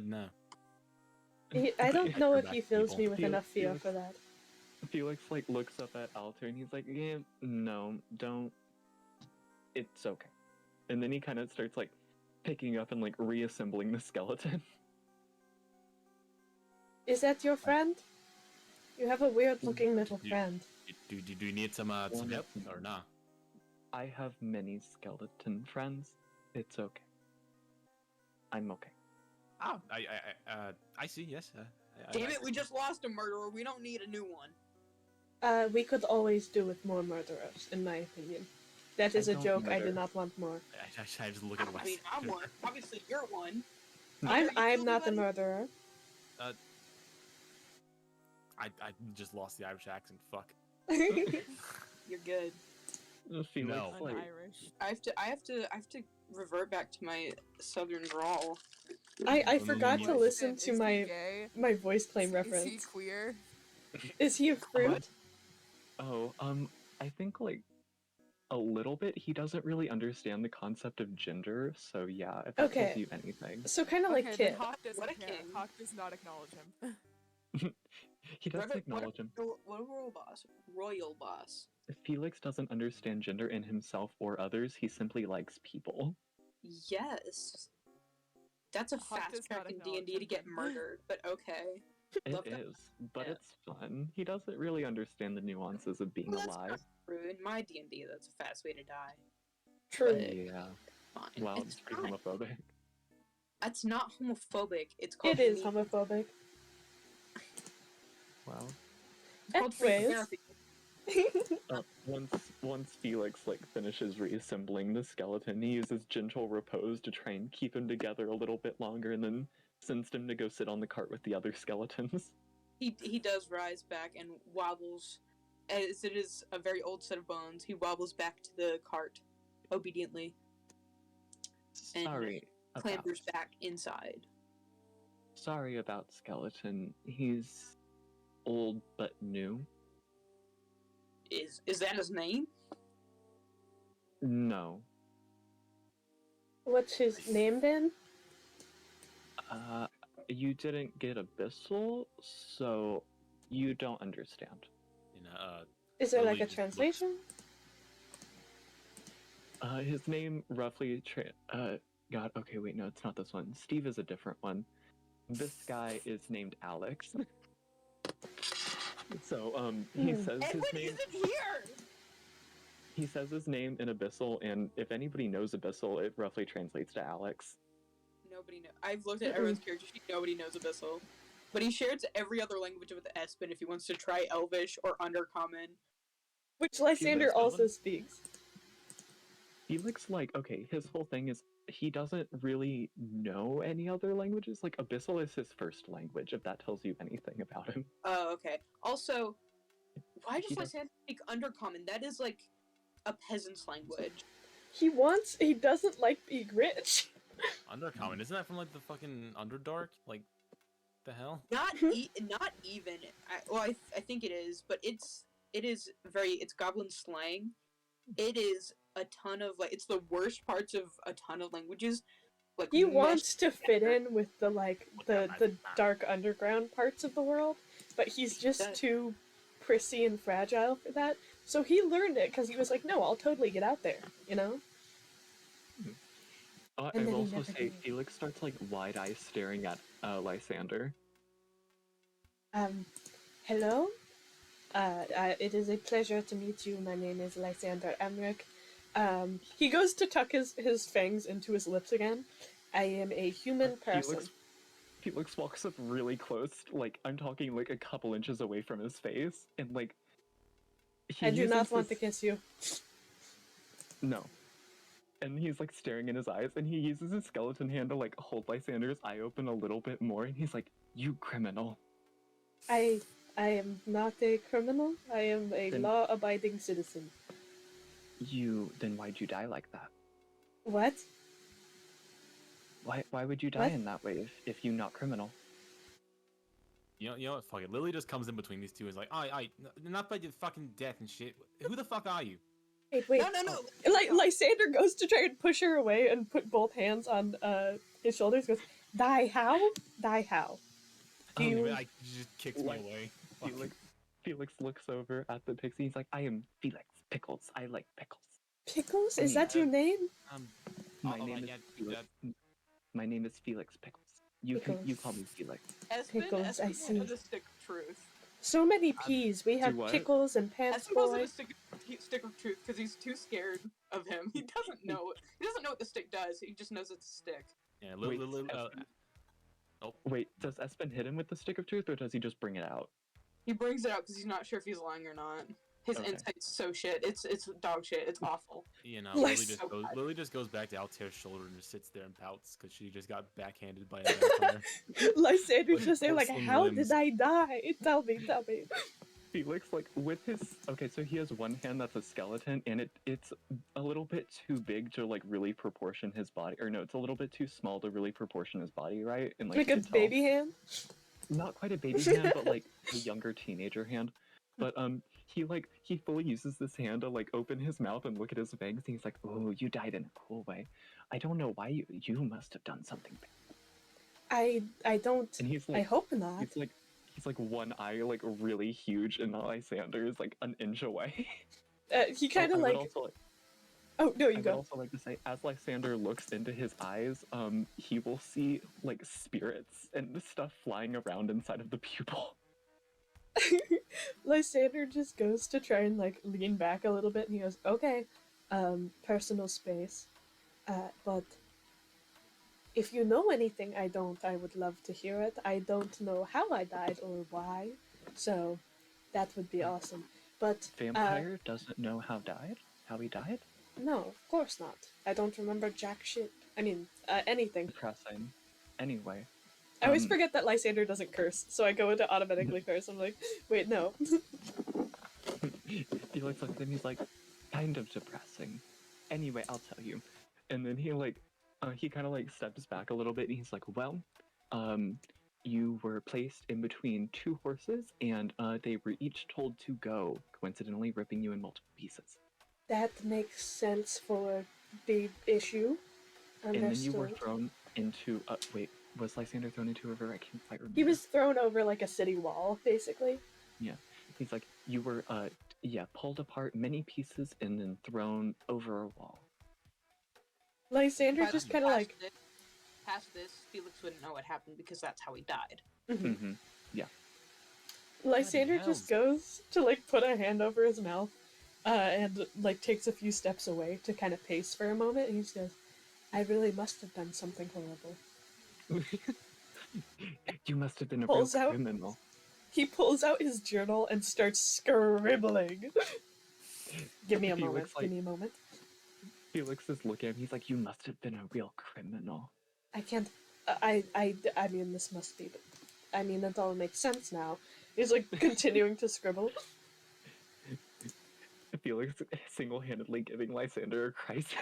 No. I don't know if Back he to fills people. me with Felix- enough fear Felix- for that. Felix like looks up at Alter and he's like, yeah, no, don't. It's okay. And then he kind of starts like picking up and like reassembling the skeleton. Is that your friend? You have a weird looking little Yeah. friend. Do you need some help or nah? I have many skeleton friends. It's okay. I'm okay. Oh, I see. Yes. Damn it, we just lost a murderer. We don't need a new one. We could always do with more murderers, in my opinion. That is I a don't joke. I murder. do not want more. I just look at I mean, I'm one. Obviously, you're one. I'm not the murderer. I just lost the Irish accent. Fuck. You're good. Felix No. I'm like Irish. I have to revert back to my southern drawl. I forgot to Question, listen to Is he my gay? voice claim Is he reference. queer? Is he a fruit? oh, I think like a little bit. He doesn't really understand the concept of gender, so yeah, if that Okay. tells you anything. So kind of Okay, like then Kit. Hawk doesn't What a care. king. Hawk does not acknowledge him. He doesn't acknowledge him. What a royal boss? Royal boss. Felix doesn't understand gender in himself or others. He simply likes people. Yes. That's a Hawk fast does track not in D&D to acknowledge get him. murdered, but okay. It Love that. is, but Yeah. it's fun. He doesn't really understand the nuances of being Well, that's alive. not true. In my D&D, that's a fast way to die. True. But- Yeah. Fine. Wow, it's it's pretty fine. homophobic. That's not homophobic. It's called It is me- homophobic. Wow. It's called free Anyways. therapy. Once Felix like finishes reassembling the skeleton, he uses gentle repose to try and keep him together a little bit longer, and then sends him to go sit on the cart with the other skeletons. He does rise back and wobbles, as it is a very old set of bones. He wobbles back to the cart, obediently, And Sorry about. clambers back inside. Sorry about skeleton. He's old but new. Is that his name? No. What's his name then? You didn't get Abyssal, so you don't understand. You know, Is there Oh, like he a just translation? His name roughly God, okay, wait, no, it's not this one. Steve is a different one. This guy is named Alex. So, he says his Edwin name. isn't here. He says his name in Abyssal, and if anybody knows Abyssal, it roughly translates to Alex. Nobody knows. I've looked at everyone's character sheet. Nobody knows Abyssal, but he shares every other language with Espen if he wants to try Elvish or Undercommon. Which Lysander knows also Elven? speaks. Felix, like, okay, his whole thing is he doesn't really know any other languages. Like, Abyssal is his first language, if that tells you anything about him. Oh, okay. Also, why He does does- Lysander speak Undercommon? That is like a peasant's language. He doesn't like being rich. Undercommon. Isn't that from like the fucking Underdark? Like, the hell? Not not even. I think it is, but it is it's goblin slang. It is a ton of it's the worst parts of a ton of languages. Like He meshed wants to fit together. in with the dark underground parts of the world, but he's just does. too prissy and fragile for that. So he learned it because he was like, "No, I'll totally get out there," you know. I And then will he also never say did. Felix starts like wide eye staring at Lysander. Hello. It is a pleasure to meet you. My name is Lysander Emmerich. He goes to tuck his fangs into his lips again. I am a human person. Felix walks up really close, like I'm talking like a couple inches away from his face, and like he I do not uses want to this- kiss you. No. And he's like staring in his eyes, and he uses his skeleton hand to like hold Lysander's eye open a little bit more, and he's like, "You criminal." I am not a criminal. I am a Then- law-abiding citizen. Then why'd you die like that? What? Why would you die What? in that way if you not criminal? You know what? Fuck it. Lily just comes in between these two and is like, not by your fucking death and shit. Who the fuck are you? Wait. No. Like Lysander goes to try and push her away and put both hands on his shoulders. Goes, die how? Die how? Do you? She just kicks me Like, away. Fuck. Felix looks over at the pixie. He's like, "I am Felix Pickles. I like pickles. Pickles? Is that your name? My oh, name is yeah, Felix. My name is Felix Pickles. You call me Felix." Espen, Pickles, I Espen see. has a stick of truth. So many P's. We have what? pickles and pants Espen goes boy. with a stick of truth because he's too scared of him. He doesn't know. He doesn't know what the stick does. He just knows it's a stick. Yeah, Wait, Lily. Espen- Wait, does Espen hit him with the stick of truth, or does he just bring it out? He brings it out because he's not sure if he's lying or not. His Okay. insight's so shit. It's dog shit. It's awful. You know, Like, so bad. Lily just goes back to Altair's shoulder and just sits there and pouts because she just got backhanded by a vampire. Lysander's With just there like, porcelain how limbs. did I die? Tell me. Felix, like, with his... Okay, so he has one hand that's a skeleton, and it's a little bit too big to, like, really proportion his body. Or no, it's a little bit too small to really proportion his body, right? And, Like you a can tell- baby hand? Not quite a baby hand, but, like, a younger teenager hand. But, he fully uses this hand to, like, open his mouth and look at his fangs, and he's like, "Oh, you died in a cool way. I don't know why you must have done something bad." I don't. And he's I like... hope not. He's like one eye like really huge, and Lysander is like an inch away. He kind I of would like. also, Oh no, I you would go. also like to say, as Lysander looks into his eyes, he will see like spirits and stuff flying around inside of the pupil. Lysander just goes to try and like lean back a little bit, and he goes, "Okay, personal space, but if you know anything I don't, I would love to hear it. I don't know how I died or why, so that would be awesome. But Vampire doesn't know how he died. no, of course not. I don't remember jack shit. I mean, anything. Depressing. Anyway, I always Um, forget that Lysander doesn't curse, so I go into automatically curse. I'm like, wait, no. Felix looks at him. He's like, kind of depressing. Anyway, I'll tell you. And then he kind of like steps back a little bit, and he's like, "Well, you were placed in between two horses, and they were each told to go, coincidentally ripping you in multiple pieces. That makes sense for the issue. And then you were Understood. thrown into wait, was Lysander thrown into a river? I can't quite remember. He was thrown over like a city wall, basically. He's like, you were pulled apart many pieces and then thrown over a wall. Lysander By the just way, kind of like, past this, Felix wouldn't know what happened because that's how he died. mhm. Mm-hmm. Lysander hell. just goes to like put a hand over his mouth, and like takes a few steps away to kind of pace for a moment, and he just goes, "I really must have done something horrible." You must have been a Pulls real out- criminal. He pulls out his journal and starts scribbling. Give me a Felix, moment. like- Give me a moment. Felix is looking at him. He's like, you must have been a real criminal. I can't. I mean, this must be. I mean, it all makes sense now. He's like continuing to scribble. Felix single-handedly giving Lysander a crisis.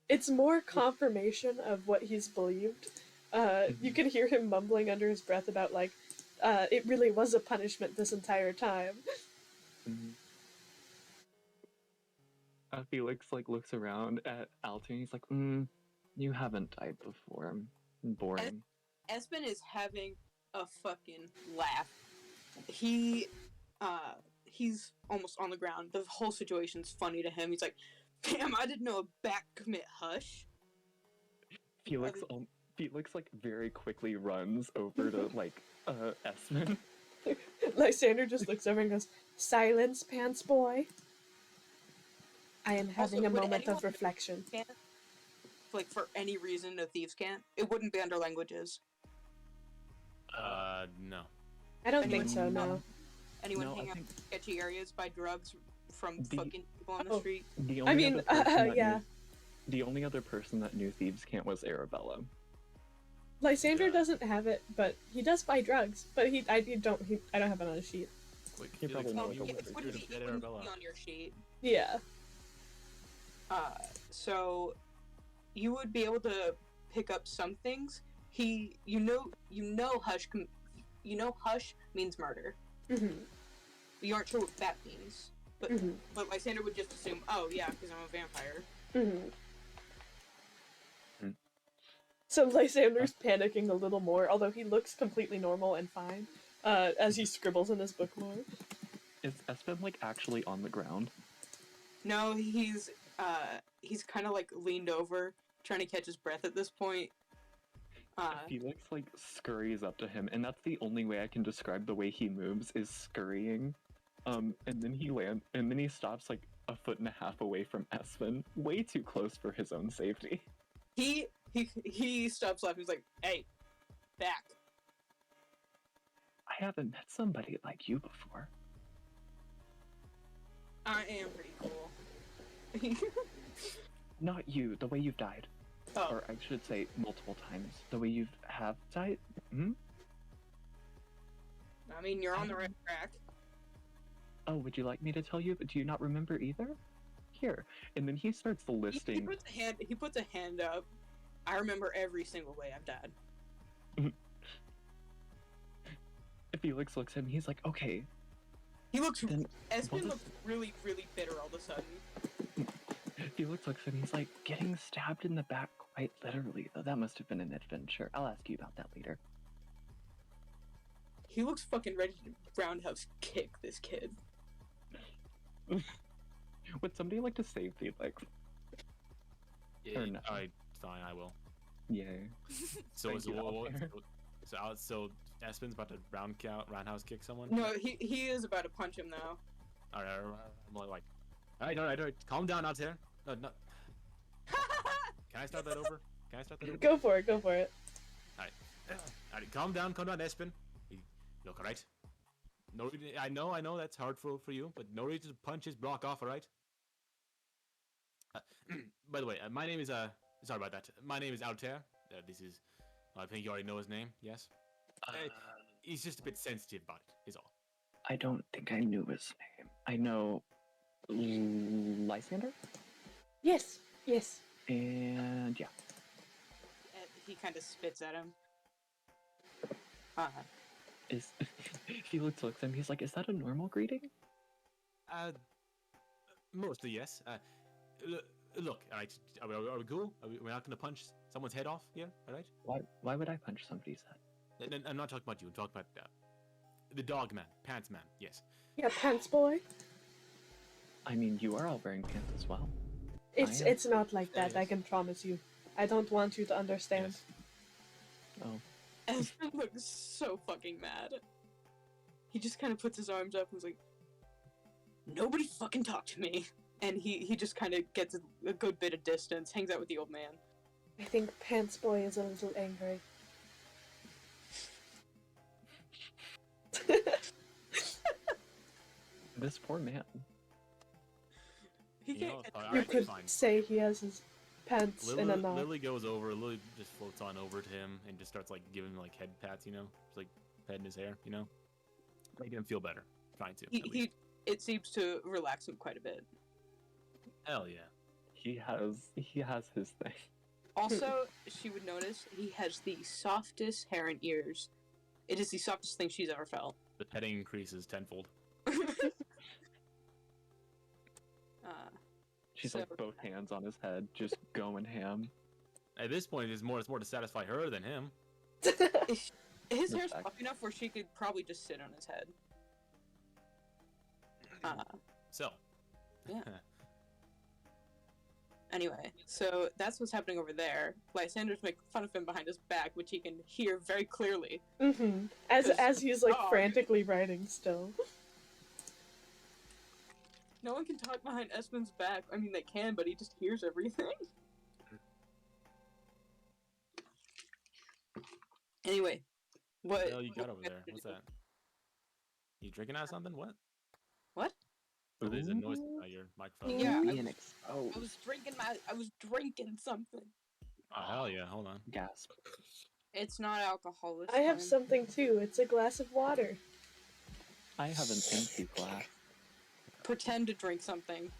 It's more confirmation of what he's believed. You can hear him mumbling under his breath about like, it really was a punishment this entire time. Mhm. Felix like looks around at Altair and he's like, you haven't died before. Boring. Espen is having a fucking laugh. He's almost on the ground. The whole situation's funny to him. He's like, "Damn, I didn't know a bat commit hush." Felix like very quickly runs over to like Esmond. Lysander just looks over and goes, "Silence, pants boy. I am having a would moment of anyone- reflection." Like, for any reason, no thieves can't. It wouldn't be under languages. No. I don't Anyone think so, from- no. Anyone No, I hang out think in sketchy areas, buy drugs from The- fucking people on the Oh. street. The I mean, other person that yeah. the only other person that knew Thieves' Cant was Arabella. Lysander Yeah. doesn't have it, but he does buy drugs. But I don't have it on his sheet. Wait, He probably Oh, knows you a it wizard. wouldn't be, Dead it wouldn't Arabella. be on your sheet. Yeah. So you would be able to pick up some things. You know hush means murder. Mm-hmm. You aren't sure what that means, but Mm-hmm. but Lysander would just assume, oh yeah, because I'm a vampire. Mm-hmm. Hmm. So Lysander's panicking a little more, although he looks completely normal and fine, as he scribbles in his book more. Is Espen like actually on the ground? No, he's kind of like leaned over, trying to catch his breath at this point. Felix like scurries up to him, and that's the only way I can describe the way he moves is scurrying. And then he stops like a foot and a half away from Espen, way too close for his own safety. He stops laughing. He's like, "Hey, back." I haven't met somebody like you before. I am pretty cool. Not you, the way you've died. Oh, Or I should say multiple times. The way you have died? Hmm? I mean, you're on the right track. Oh, would you like me to tell you, but do you not remember either? Here. And then he starts He listing. puts a hand up. I remember every single way I've died. Felix looks at him, he's like, okay, He looks. then what Espen is- looks really, really bitter all of a sudden. Felix looks at him, he's like, getting stabbed in the back quite literally, though that must have been an adventure. I'll ask you about that later. He looks fucking ready to roundhouse kick this kid. Would somebody like to save Felix? Yeah, Or no. fine, I will. Yay. So Thank you, Altair. so Espen's about to roundhouse kick someone. No, he is about to punch him now. All right, I'm like, all right, calm down out there. No. Can I start that over? Go for it. All right, calm down, Espen. Look, all right. No, I know that's hard for you, but no reason to punch his block off, all right? By the way, my name is sorry about that. My name is Altair. This is, I think you already know his name. Yes. He's just a bit sensitive about it. Is all. I don't think I knew his name. I know Lysander? Yes. Yes. And yeah. And he kind of spits at him. Is Felix looks at him, he's like, is that a normal greeting? Mostly yes. Look, all right. Are we cool? We're not gonna punch someone's head off here, all right? Why would I punch somebody's head? I'm not talking about you. I'm talking about the dog man, pants man. Yes. Yeah, pants boy. I mean, you are all wearing pants as well. It's am. it's not like that. I Yes. can promise you. I don't want you to understand. Yes. Oh, Espen looks so fucking mad. He just kind of puts his arms up and is like, "Nobody fucking talk to me." And he just kind of gets a good bit of distance, hangs out with the old man. I think pants boy is a little angry. this poor man. He You can't know, get all You right, could fine. say he has his pants in a knot. Lily goes over. Lily just floats on over to him and just starts like giving him like head pats. You know, just like petting his hair. You know, making him feel better. Trying to. at least. it seems to relax him quite a bit. Hell yeah. He has his thing. Also, she would notice he has the softest hair and ears. It is the softest thing she's ever felt. The petting increases tenfold. She's So- like both hands on his head, just going ham. At this point, it's more to satisfy her than him. His hair's Respect. fluffy enough where she could probably just sit on his head. So. Yeah. Anyway, so that's what's happening over there. Lysander's making fun of him behind his back, which he can hear very clearly. Mm-hmm. As Because- he's like oh. frantically writing still. No one can talk behind Espen's back. I mean, they can, but he just hears everything. Anyway, What what the hell you got over there? What's that? You drinking out of something? What? What? The What is it? Noise your microphone. Yeah, Being I exposed. was drinking something. Oh hell yeah! Hold on. Gasp. It's not alcohol this I have time. something too. It's a glass of water. I have an empty glass. Pretend to drink something.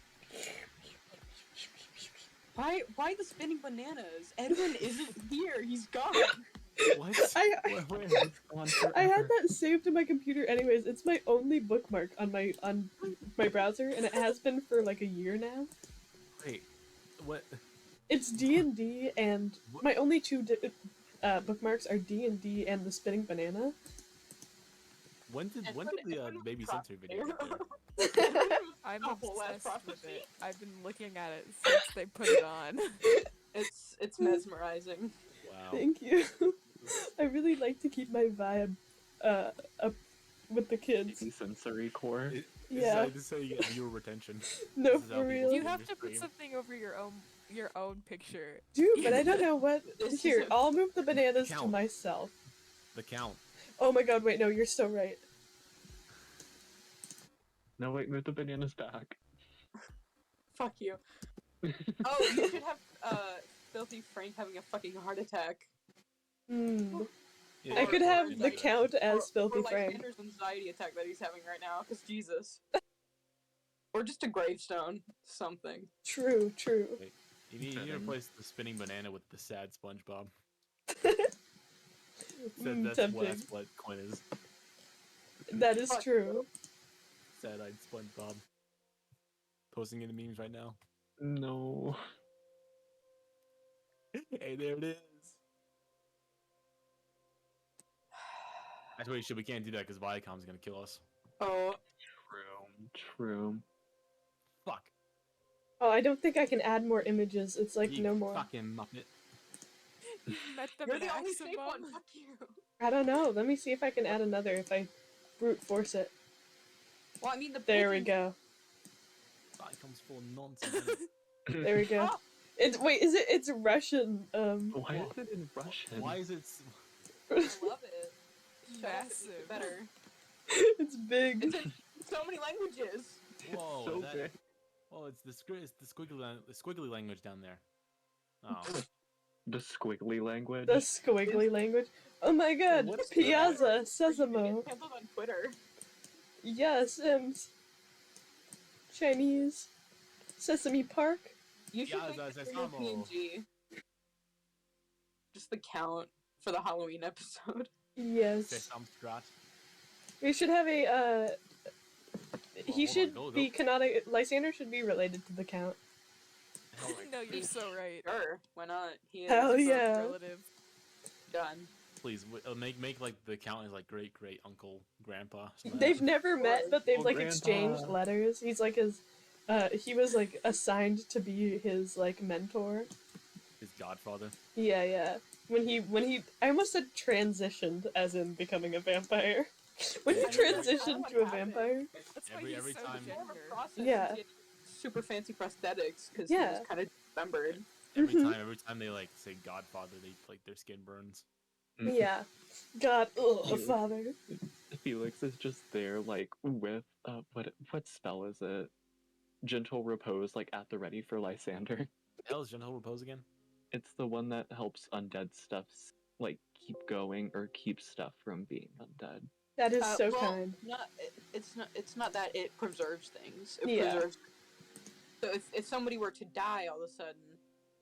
Why the spinning bananas? Edwin isn't here. He's gone. What? I Where? It's gone I had forever. that saved to my computer anyways. It's my only bookmark on my browser, and it has been for like a year now. Wait. What? It's D&D, and my only two bookmarks are D&D and the spinning banana. When did And the Edwin baby was censor video get there? I'm A whole ass obsessed with prophecy. it. I've been looking at it since they put it on. It's mesmerizing. Wow. Thank you. I really like to keep my vibe up with the kids. Sensory core. Yeah. This is how you get viewer retention. No, This is how for people real. You in have your to put stream. something over your own picture. Dude, but I don't know what. This Here, is a- I'll move the bananas to Count. myself. The count. Oh my god, wait, no, you're so right. No, wait, move the bananas back. Fuck you. Oh, you should have Filthy Frank having a fucking heart attack. Hmm. Yeah, I yeah, could yeah, have yeah, the yeah. count as or Filthy like Frank. Xander's anxiety attack that he's having right now, because Jesus. Or just a gravestone. Something. True, true. You need to replace the spinning banana with the sad SpongeBob. That's Tempting. what coin is. That is Fuck. true. Sad-eyed SpongeBob. Posting in the memes right now. No. Hey, there it is. Actually, we can't do that because Viacom's gonna kill us. Oh, True. Fuck. Oh, I don't think I can add more images. It's like You no more. fucking muppet. Met the you're the only safe maximum. one. Fuck you. I don't know. Let me see if I can add another if I brute force it. Well, I mean the. There we pigeons- go. Viacom's full of nonsense. There we go. It's wait, is it? It's Russian. Why is it in Russian? Why is it? I love it. Shut up, it makes Massive. it better. It's big. It's in so many languages. Whoa, so that, big? oh, it's the squiggly language down there. Oh, The squiggly language. The squiggly language. Oh my god. What's that? Piazza, Or you can Sesamo. get canceled on Twitter. Yeah, Sims. Chinese. Sesame Park. You should Yeah, make that's this your Sesamo. PNG. Just the count for the Halloween episode. Yes. Sesame Strat. We should have a, he hold on, should go. be canonic. Lysander should be related to the Count. No, you're so right. Sure, why not? He is Hell Both yeah. Relative. done. Please make like the count is like great uncle grandpa. something like They've that. never met, but they've Oh, like Grandpa. exchanged letters. He's like his, he was like assigned to be his like mentor. His godfather. Yeah. When he, I almost said transitioned, as in becoming a vampire. When he Yeah, transitioned to a what happened. vampire. That's why Every he's so time- ginger. Yeah. Super fancy prosthetics because he Yeah. was kind of dismembered. Every Mhm. time they like say godfather, they like their skin burns. Yeah. God, ugh, father. Felix is just there, like with what spell is it? Gentle repose, like at the ready for Lysander. Hell is gentle repose again? It's the one that helps undead stuffs like keep going or keep stuff from being undead. That is so well, kind. It's not that it preserves things. It Yeah. preserves. So if somebody were to die all of a sudden,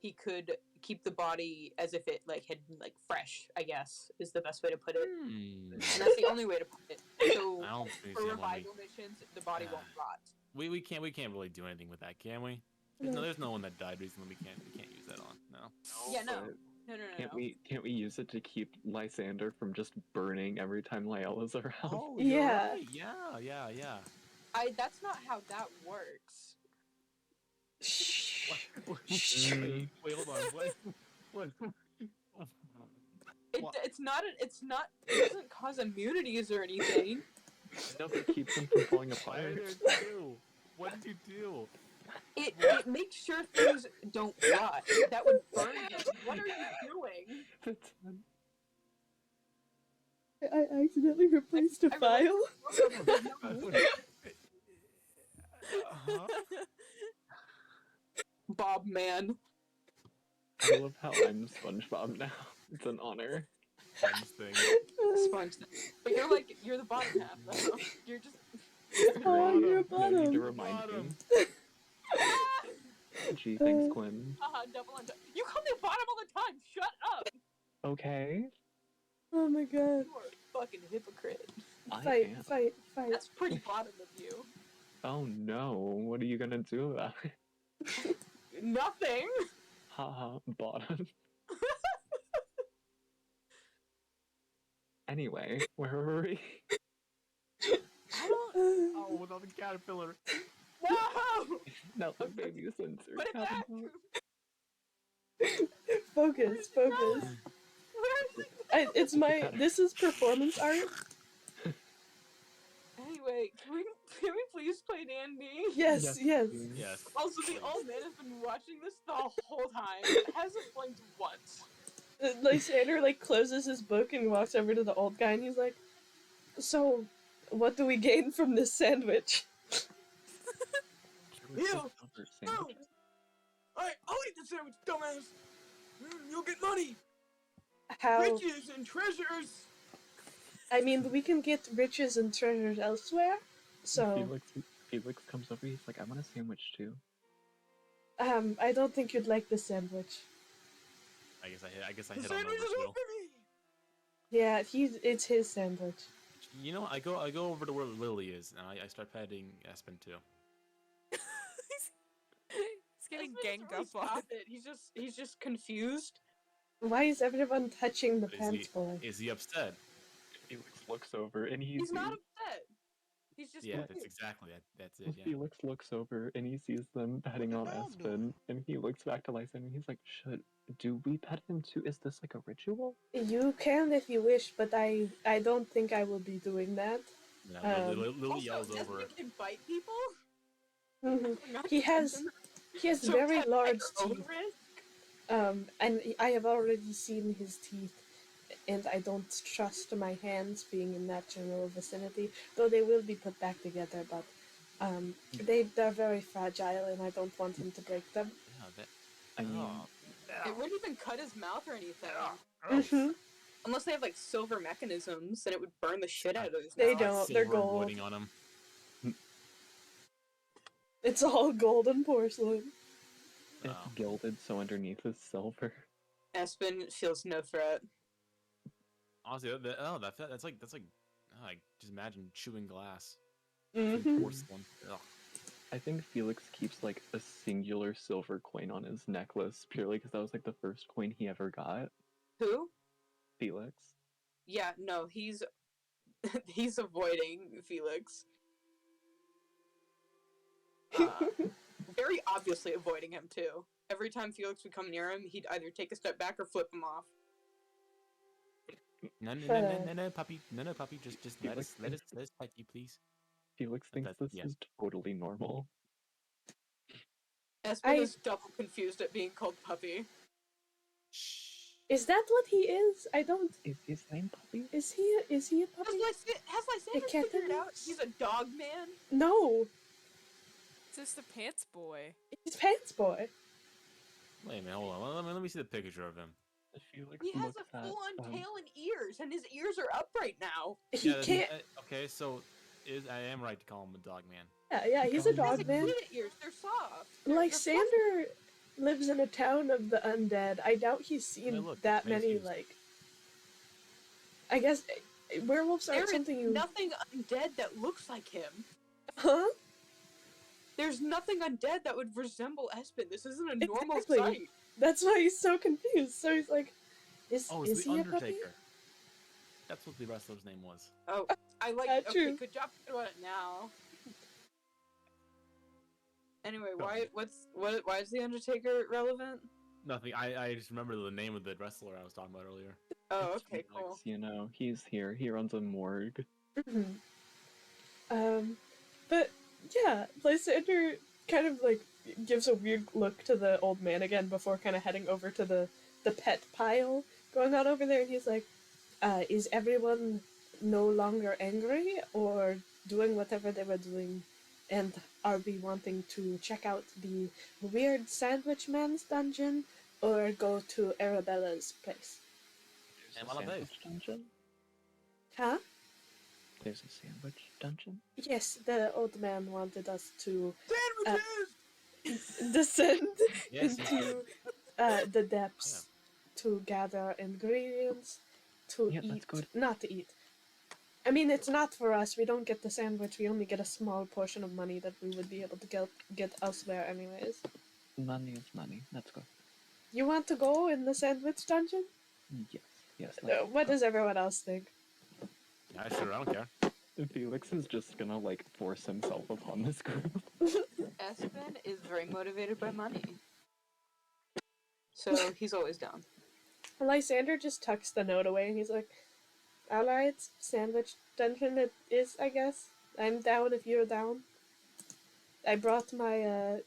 he could keep the body as if it like had been like fresh. I guess is the best way to put it, Hmm. and that's the only way to put it. So I don't think for it's the one revival missions, the body won't rot. we can't really do anything with that, can we? There's no one that died recently. We can't use that on. No. Yeah, no. But No. Can't we use it to keep Lysander from just burning every time Lyela's around? Oh Yeah. right. Yeah. That's not how that works. Shh. Wait, hold on. What? It's not. It doesn't cause immunities or anything. No, but it keeps him from falling What apart. did you do? What did you do? It makes sure things don't rot. That would burn him. What are you doing? I accidentally replaced a I realized- file. Bob man. I love how I'm SpongeBob now. It's an honor. Sponge thing. Sponge. But you're the bottom half though. You're just Oh, you're a No need to bottom. remind Bottom. me. Gee, thanks, Uh, Quinn. double on You call me bottom all the time. Shut up. Okay. Oh my god. You are a fucking hypocrite. I Fight, am. fight, fight. That's pretty bottom of you. Oh no, what are you gonna do about it? Nothing. Haha, bottom. Anyway, where were we? I don't. Oh, without the caterpillar. No. Now the baby sensor. Put it back. Focus, focus. Where is it? It's my. This is performance art. Anyway, can we please play Dandy? Yes, yes. please. Yes. Also, the old man has been watching this the whole time. Hasn't blinked once. Lysander like closes his book and walks over to the old guy and he's like, "So, what do we gain from this sandwich?" There was Ew. this other No! sandwich. Alright, I'll eat the sandwich, dumbass! You'll get money, How? riches, and treasures! I mean, we can get riches and treasures elsewhere. So, Felix comes over, he's like, I want a sandwich too. I don't think you'd like the sandwich. I guess I The hit on sandwich is Overkill. all for me! Yeah, it's his sandwich. You know, I go over to where Lily is, and I start petting Espen too. He's getting Espen ganged doesn't really up on. stop it. He's just confused. Why is everyone touching the Is pants boy? Is he upset? Felix looks over and he He's sees, not upset. He's just Yeah, that's confused. exactly it. That's it. Yeah. Felix looks over and he sees them petting on What the dog Espen, and he looks back to Lysander and he's like, do we pet him too? Is this like a ritual? You can if you wish, but I don't think I will be doing that. Yeah, Lily Also, yells Espen over. can bite people. Mhm. Not He to has mention- he has So very pet large over teeth. it. And I have already seen his teeth, and I don't trust my hands being in that general vicinity, though they will be put back together, but they're very fragile, and I don't want him to break them. Yeah, that. I mean, Oh. It wouldn't even cut his mouth or anything. Mhm. Unless they have like silver mechanisms, then it would burn the shit out of his They mouth. don't. They're Silver gold. avoiding on him. It's all golden porcelain. it's Oh. gilded, so underneath is silver. Espen feels no threat. Honestly, that's like oh, I just imagine chewing glass, Mhm. porcelain. Ugh. I think Felix keeps like a singular silver coin on his necklace purely because that was like the first coin he ever got. Who? Felix. Yeah, no, he's he's avoiding Felix. Very obviously avoiding him too. Every time Felix would come near him, he'd either take a step back or flip him off. No, puppy. No, puppy. Just let Felix us pet you, please. Felix thinks That- this yeah. is totally normal. Espen is double confused at being called puppy. Shh. Is that what he is? I don't. Is his name Puppy? Is he a puppy? Has Lysander cat figured out is- he's a dog man? No, It's just a pants boy. he's pants boy. Wait a minute, hold on. Let me see the picture of him. Felix He has looks a at, full-on tail and ears, and his ears are upright now. He Yeah, can't. okay, so I am right to call him a dog man. Yeah, he's a He He has dog man. cheetah ears. They're soft. They're Lysander lives in a town of the undead. I doubt he's seen Hey, look, that nice many, shoes. like. I guess werewolves There aren't is something you. nothing undead that looks like him. Huh? There's nothing undead that would resemble Espen. This isn't a normal Exactly. sight. That's why he's so confused. So he's like, Oh, is it's the he a puppy? Undertaker. That's what the wrestler's name was. Oh, I like. Yeah, Okay, true. good job thinking about it now. Anyway, Go why is the Undertaker relevant? Nothing. I just remember the name of the wrestler I was talking about earlier. Oh, It's okay, Felix, cool. You know, he's here. He runs a morgue. Mhm. But yeah, Lysander kind of like gives a weird look to the old man again before kind of heading over to the pet pile going on over there, and he's like, is everyone no longer angry or doing whatever they were doing and are we wanting to check out the weird Sandwich Man's dungeon or go to Arabella's place? There's And a one of those. sandwich dungeon? Huh? There's a sandwich dungeon? Yes, the old man wanted us to Sandwiches! descend Yes, he into the depths to gather ingredients to Yeah, eat, that's good. not to eat. I mean, it's not for us. We don't get the sandwich. We only get a small portion of money that we would be able to get elsewhere, anyways. Money is money. Let's go. You want to go in the sandwich dungeon? Yes, yes. Let's What go. does everyone else think? Yeah, sure, I don't care. Felix is just gonna like force himself upon this group. Espen is very motivated by money. So he's always down. Lysander just tucks the note away and he's like, alright, sandwich dungeon it is, I guess. I'm down if you're down. I brought my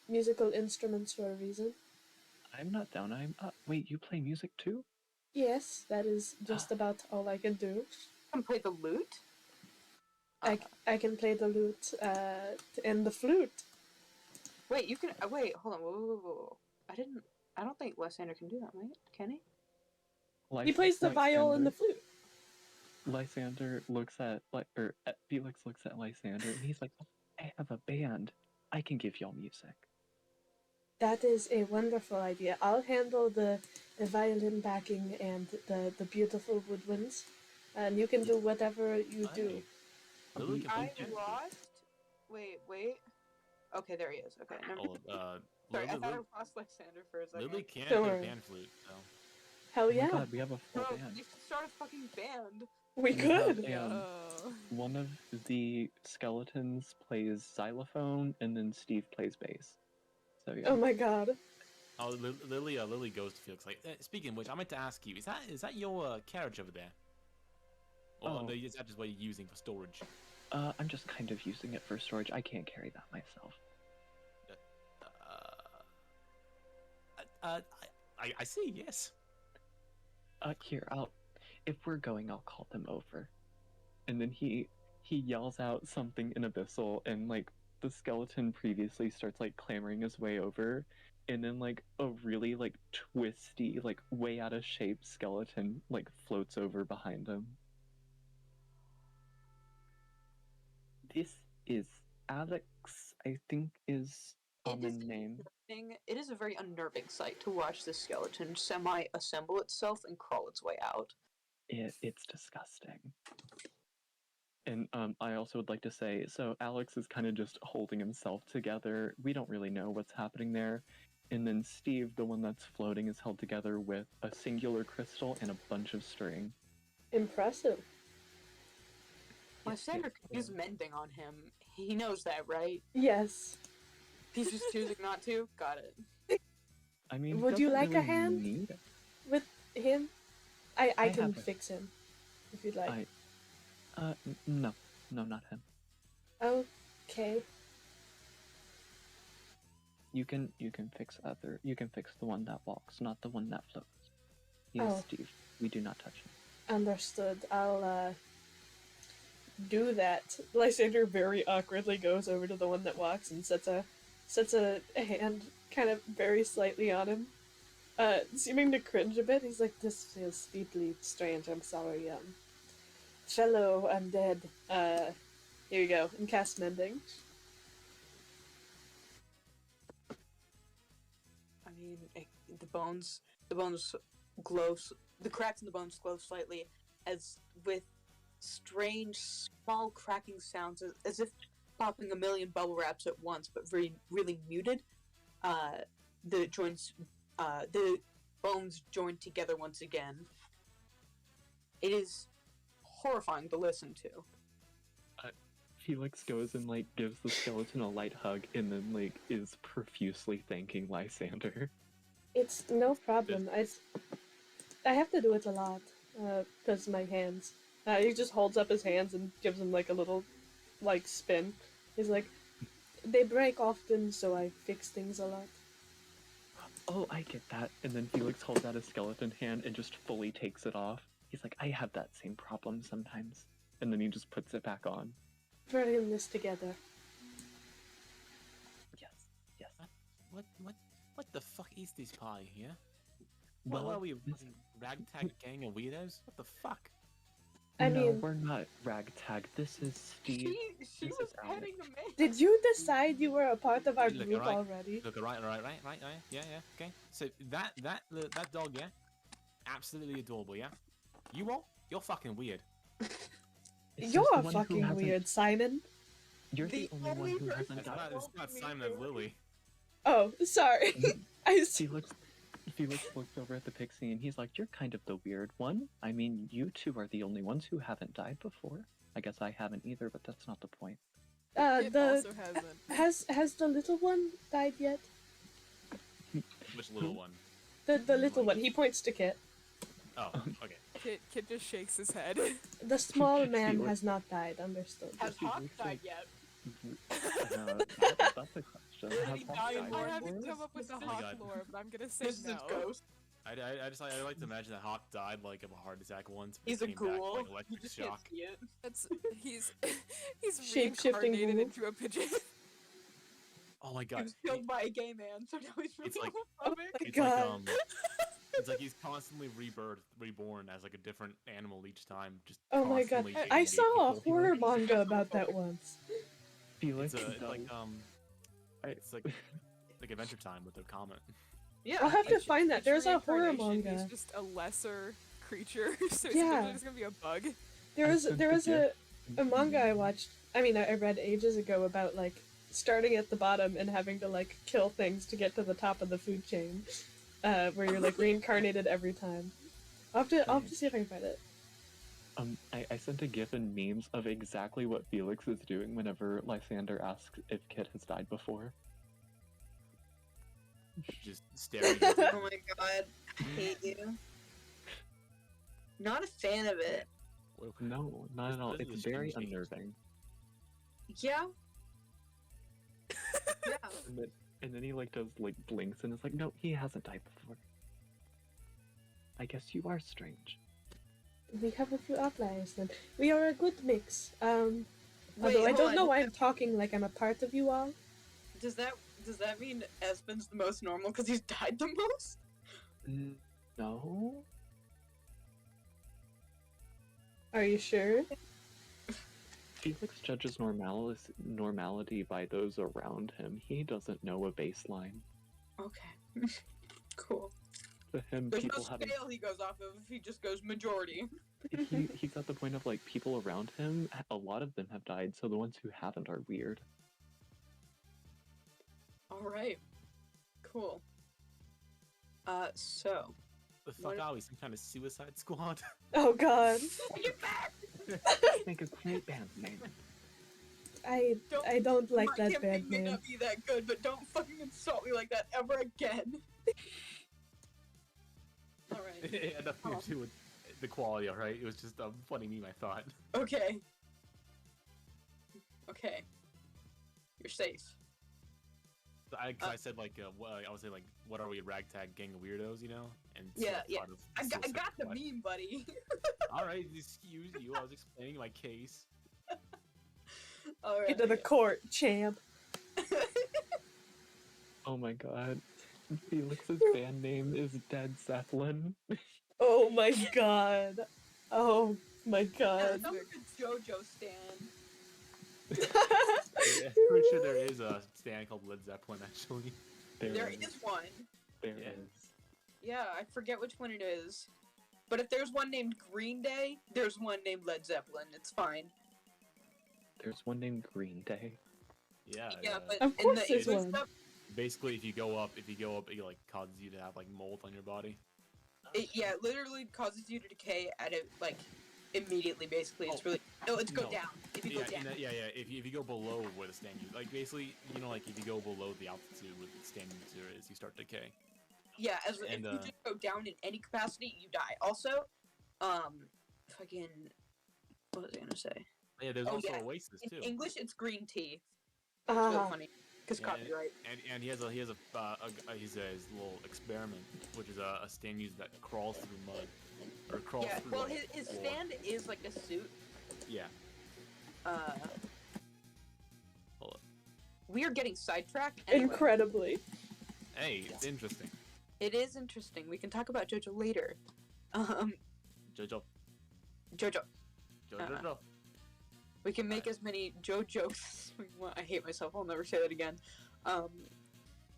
musical instruments for a reason. I'm not down. I'm wait, you play music too? Yes, that is just about all I can do. Can play the lute. I can play the lute and the flute. Wait, you can. Wait, hold on. Whoa. I don't think Lysander can do that, right? Can he? He plays the viol and the flute. Lysander looks at Felix looks at Lysander and he's like, I have a band. I can give y'all music. That is a wonderful idea. I'll handle the violin backing and the beautiful woodwinds, and you can do whatever you do. Lily can I play pan flute. lost. Wait. Okay, there he is. Okay, never mind. Oh, Sorry, I Lily, thought I lost Lysander for a second. Lily can Don't play worry. pan flute, so. Hell Oh my yeah, god, we have a full Bro, band. you should start a fucking band. we We could. have- Yo. One of the skeletons plays xylophone and then Steve plays bass. So yeah. Oh my god. Oh, Lily goes to Felix. Like, speaking of which, I meant to ask you: is that your carriage over there? Or Oh. is that just what you're using for storage? I'm just kind of using it for storage. I can't carry that myself. I see. Yes. Here, if we're going, I'll call them over. And then he yells out something in Abyssal, and like the skeleton previously starts like clambering his way over, and then like a really like twisty, like way out of shape skeleton like floats over behind him. This is Alex, I think is common name. It is a very unnerving sight to watch this skeleton semi-assemble itself and crawl its way out. It's disgusting. And I also would like to say, so Alex is kind of just holding himself together. We don't really know what's happening there. And then Steve, the one that's floating, is held together with a singular crystal and a bunch of string. Impressive. Lysander could use mending on him. He knows that, right? Yes. He's just choosing not to. Got it. I mean, Would you doesn't like a really hand? need it. With him, I I can have it. fix him if you'd like. No, not him. Okay. You can fix the one that walks, not the one that floats. Yes, Oh. Steve. We do not touch him. Understood. I'll do that. Lysander very awkwardly goes over to the one that walks and sets a hand kind of very slightly on him. Seeming to cringe a bit, he's like, "This feels deeply strange. I'm sorry. Fellow undead. Here you go." And cast mending. I mean, the bones glow. The cracks in the bones glow slightly, as with strange, small cracking sounds, as if popping a million bubble wraps at once, but really muted. The bones join together once again. It is horrifying to listen to. Felix goes and like gives the skeleton a light hug and then like is profusely thanking Lysander. It's no problem. I have to do it a lot because my hands. He just holds up his hands and gives him like a little like spin. He's like, they break often, so I fix things a lot. Oh, I get that. And then Felix holds out a skeleton hand and just fully takes it off. He's like, I have that same problem sometimes. And then he just puts it back on. We're in this together. what the fuck is this pie here? Well, What are we, a this- fucking ragtag gang of weirdos? What the fuck? I no, mean, we're not ragtag. This is Steve. She This was is Alex. petting a man. did you decide you were a part of our Look, group alright. already? Look, right, yeah, okay. So that dog, yeah, absolutely adorable, yeah. You all, you're fucking weird. It's You're just the one who fucking hasn't- weird, Simon. You're the The only one only who person hasn't It's died. not me Simon, it's too. Lily. Oh, sorry. I s- Felix looks over at the pixie and he's like, "You're kind of the weird one. I mean, you two are the only ones who haven't died before. I guess I haven't either, but that's not the point." It the also hasn't. has the little one died yet? Which little one? The little one. He points to Kit. Oh, okay. Kid just shakes his head. The small man Felix- has not died. Understood. Has He Hawk looks died like- yet? That's a question. Did Has he Hawk die in died I Lord haven't before? come up with the This is- Hawk God. lore, but I'm gonna say This is no. Ghost. I like to imagine that Hawk died like of a heart attack once. but He's a came back, ghoul. like You electric just can't shock. see it. That's he's Shape-shifting reincarnated ghoul. into a pigeon. Oh my He god. was killed by a gay man, so now he's really It's like- homophobic. my It's God. like it's like he's constantly reborn as like a different animal each time. Just Oh my god. constantly I hating saw a people. horror manga about that once. Felix It's does. like it's like Adventure Time with the comet. Yeah. I'll have to Each- find that. each There's a horror reincarnation, manga. He's just a lesser creature, so it's Yeah. literally just gonna be a bug. There was sent there the was a manga I watched. I mean, I read ages ago about like starting at the bottom and having to like kill things to get to the top of the food chain, where you're like reincarnated every time. I'll have to see if I can find it. I sent a gif and memes of exactly what Felix is doing whenever Lysander asks if Kit has died before. Just staring at it. Oh my god. I hate you. Not a fan of it. No, not at all. This is It's a very strange change. unnerving. Yeah. Yeah. And then he like does like blinks and is like, "No, he hasn't died before." I guess you are strange. We have a few outliers then. We are a good mix. Wait, Although I hold don't on. know why I'm talking like I'm a part of you all. Does that mean Espen's the most normal because he's died the most? No. Are you sure? Felix judges normality by those around him. He doesn't know a baseline. Okay. Cool. To him, There's no people having scale he goes off of. He just goes majority. he's at the point of like people around him. A lot of them have died, so the ones who haven't are weird. All right. Cool. So. The fuck What- are we? Some kind of Suicide Squad? Oh god. Get back! Make a great band name. I don't like My that campaign band may name. not be that good, but don't fucking insult me like that ever again. Alright. It had nothing to do with the quality, alright? It was just a funny meme, I thought. Okay. Okay. You're safe. I said like, I was saying like, what are we, a ragtag gang of weirdos, you know? And Yeah, part yeah. of I Suicide got the Squad. meme, buddy. Alright, excuse you. I was explaining my case. Alright. Get to the court, champ. Oh my god. Felix's band name is Dead Zeppelin. Oh my god. Oh my Yeah, god. that was a JoJo stand. Yeah, pretty sure there is a stand called Led Zeppelin, actually. There is one. There Yeah. is. Yeah, I forget which one it is. But if there's one named Green Day, there's one named Led Zeppelin. It's fine. There's one named Green Day. Yeah. Yeah, but Of in course the there's English one. stuff, Basically, if you go up, it like causes you to have like mold on your body. it literally causes you to decay at it like immediately. Basically, it's really it's go no. down. If you Yeah, go down, yeah. If you go below where the stand like basically, you know, like if you go below the altitude where the standing material is, you start to decay. yeah. If and, you just go down in any capacity, you die. Also, fucking, what was I gonna say? Yeah, there's Oh, also yeah. Oasis In too. English, it's green tea. It's really Ah, funny because Yeah, copyright. And he has his little experiment, which is a stand user that crawls through mud or crawls Yeah. through. Well, like, his floor. stand is like a suit. Yeah. We are getting sidetracked. Anyway. incredibly. Hey, it's interesting. It is interesting. We can talk about JoJo later. Um, Jojo. JoJo. Jojo. We can make as many Joe jokes as we want. I hate myself. I'll never say that again.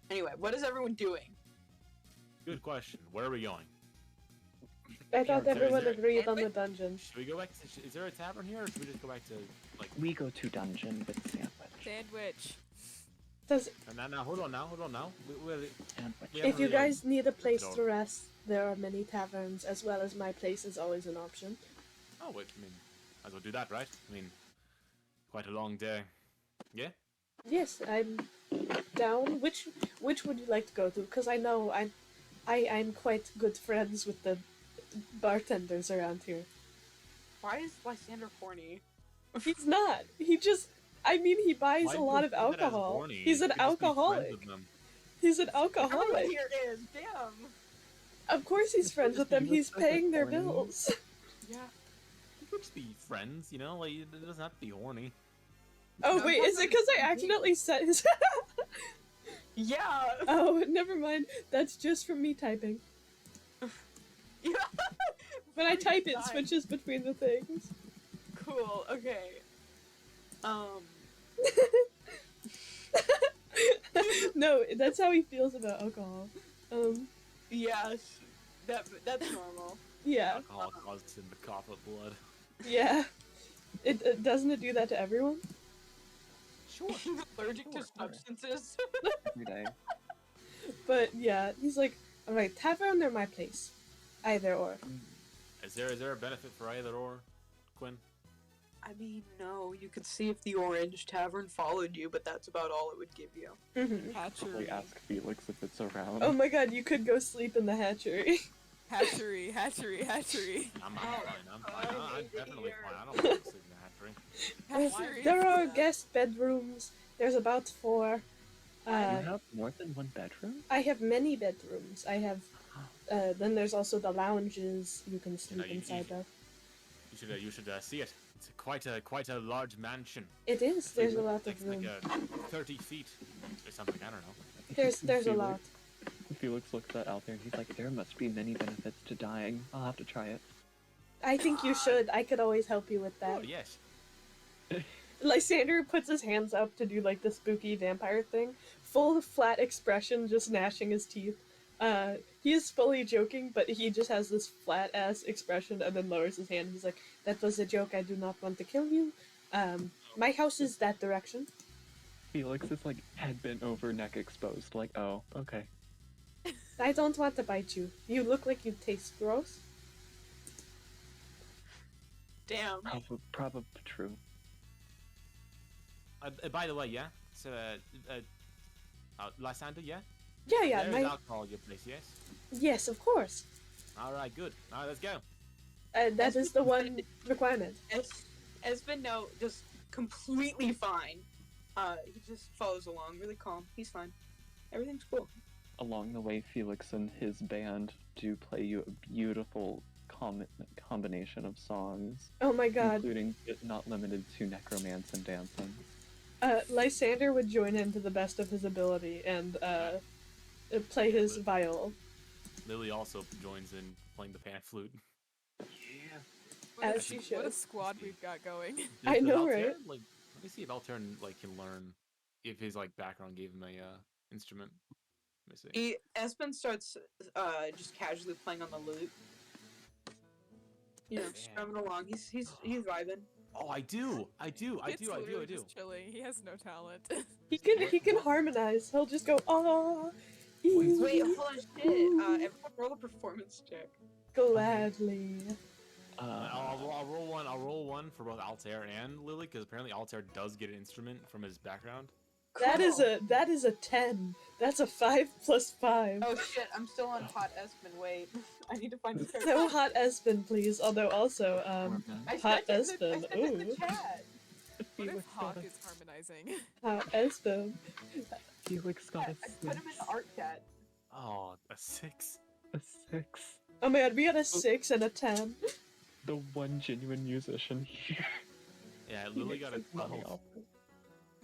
Anyway, what is everyone doing? Good question. Where are we going? I thought everyone there- agreed on the dungeon. Should we go back to... Is there a tavern here, or should we just go back to, like... We go to dungeon with sandwich. Sandwich. Does Now, hold on now. Sandwich. We if haven't you really, guys need a place Go. to rest, there are many taverns, as well as my place is always an option. Oh, wait, I mean... Might as well do that, right? I mean... Quite a long day. Yeah? Yes, I'm down. Which would you like to go to? Because I know I'm quite good friends with the bartenders around here. Why is Lysander horny? He's not. He just. I mean, he buys Why a do you lot of think that as alcohol. horny? He's You an could just be friends alcoholic. with them. He's an Everyone alcoholic. here is. Damn. Of course, he's friends with them. You look He's so good, paying their horny. bills. Yeah. You could just be friends, you know? Like, it doesn't have to be horny. Oh No, wait, is it because I accidentally said his? Yeah. Oh, never mind. That's just from me typing. Yeah. When I type, it Nice. switches between the things. Cool. Okay. No, that's how he feels about alcohol. Yes. That's normal. Yeah, Alcohol causes him to cough up blood. yeah. It doesn't it do that to everyone? Sure. He's allergic to Sure. substances. Every day. But yeah, he's like, alright, tavern or my place? Either or. Is there a benefit for either or, Quinn? I mean, no. You could see if the Orange Tavern followed you, but that's about all it would give you. Mhm. Hatchery. Probably ask Felix if it's around. Oh my god, you could go sleep in the hatchery. Hatchery. Hatchery. Hatchery. I'm Oh, fine. I'm fine. I I'm hate to definitely hear. fine. I don't want to sleep in the hatchery. Hatchery. There are guest bedrooms. There's about 4. You have more than one bedroom? I have many bedrooms. I have. Then there's also the lounges you can sleep you- inside of. You should see it. It's quite a large mansion. It is. There's a lot Like, of room. like 30 feet or something. I don't know. There's a Felix- lot. Felix looks that out there and he's like, there must be many benefits to dying. I'll have to try it. I think you should. I could always help you with Oh that. yes. Lysander puts his hands up to do like the spooky vampire thing. Full flat expression, just gnashing his teeth. He is fully joking, but he just has this flat ass expression and then lowers his hand. He's like, "That was a joke. I do not want to kill you. My house is that direction." Felix is like head bent over, neck exposed. Like, oh, okay. I don't want to bite you. You look like you taste gross. Damn. Probably true. By the way, yeah. So, Lysander, yeah. Yeah, There is my alcohol at your place, yes. yes, of course. All right, good. All right, let's go. That is the one requirement. Espen, no, just completely fine. He just follows along, really calm. He's fine. Everything's cool. Along the way, Felix and his band do play you a beautiful combination of songs, Oh my god. including but not limited to necromance and dancing. Lysander would join in to the best of his ability and play his viol. Lily also joins in playing the pan flute. Yeah. What As a, you what a should. squad we've got going. I know, Altair, right? Like, let me see if Altair like can learn if his like background gave him a instrument. Let me see. Espen starts just casually playing on the lute. You know, strumming along. He's vibing. Oh, I do. It's literally just chilling. He has no talent. He can harmonize. He'll just go ah. Wait, holy shit! Everyone roll a performance check. Gladly. I'll roll one for both Altair and Lily because apparently Altair does get an instrument from his background. That is Cool. a 10. That's a 5 plus 5. Oh shit! I'm still on hot Espen. Wait, I need to find the character. No hot Espen, please. Although also, I hot sent it in Espen. the, I sent it in the Ooh. chat. What if Felix Hawk got is harmonizing? hot Espen. Felix got I a put him in the art chat. Oh, a 6. a 6. Oh my god, we got a 6 and a 10. The one genuine musician here. Yeah, He Lily makes got a his money 12. off it.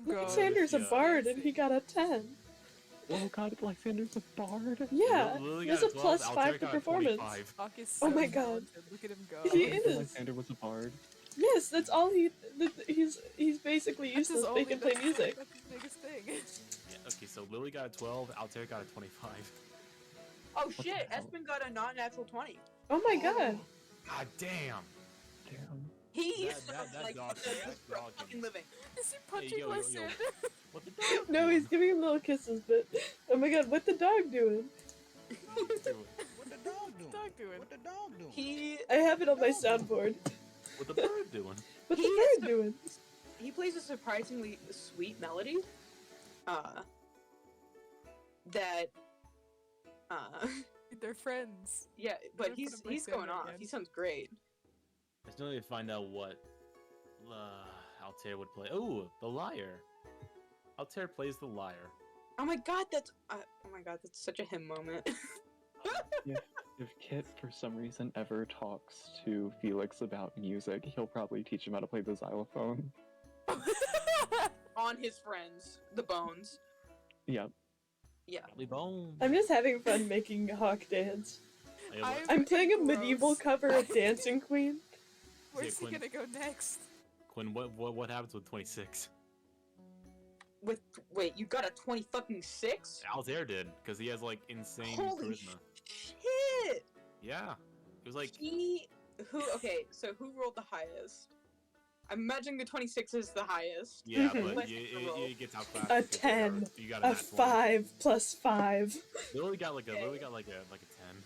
Go. Lysander's a yeah. bard and he got a 10. Oh god, Lysander's a bard. Yeah, Lily there's got a 12, +5 Altair to got a performance. 25. Hawk is Oh so my God. talented. Look at him go. He I didn't know is. Lysander was a bard. Yes, that's all he's basically That's his useless, but he can play that's music. That's his biggest thing. Yeah, okay, so Lily got a 12, Altair got a 25. Oh the shit, hell? Espen got a non-natural 20. Oh my god. God damn. Damn. He That- sounds that like dog- he does that this for a dog can- fucking living. Is he punching yo, yo, yo. Lysander? What the dog No, doing? he's giving him little kisses, but oh my god, what the dog doing? What the dog What the dog doing? Dog doing. What the dog doing? He I have it on my soundboard. What the bird doing? What He the is bird doing? he plays a surprisingly sweet melody. That They're friends. yeah, but Gonna put he's him going Lysander off. again. He sounds great. I still need to find out what Altair would play. Oh, the lyre. Altair plays the lyre. Oh my god, that's such a him moment. If Kit for some reason ever talks to Felix about music, he'll probably teach him how to play the xylophone. On his friends, the Bones. Yeah. Belly bone. I'm just having fun making Hawk dance. Hey, I'm playing a gross. medieval cover of Dancing Queen. Where's he Quinn. gonna go next? Quinn, what happens with 26? Wait, you got a 20 fucking 6? Altair did, because he has like insane Holy charisma. shit! Yeah. It was like Okay, so who rolled the highest? I'm imagining the 26 is the highest. yeah, Mhm. but Let's roll. it gets outclassed. A because 10, You got A nat 20. 5 plus 5. Lily got like a Okay. 10.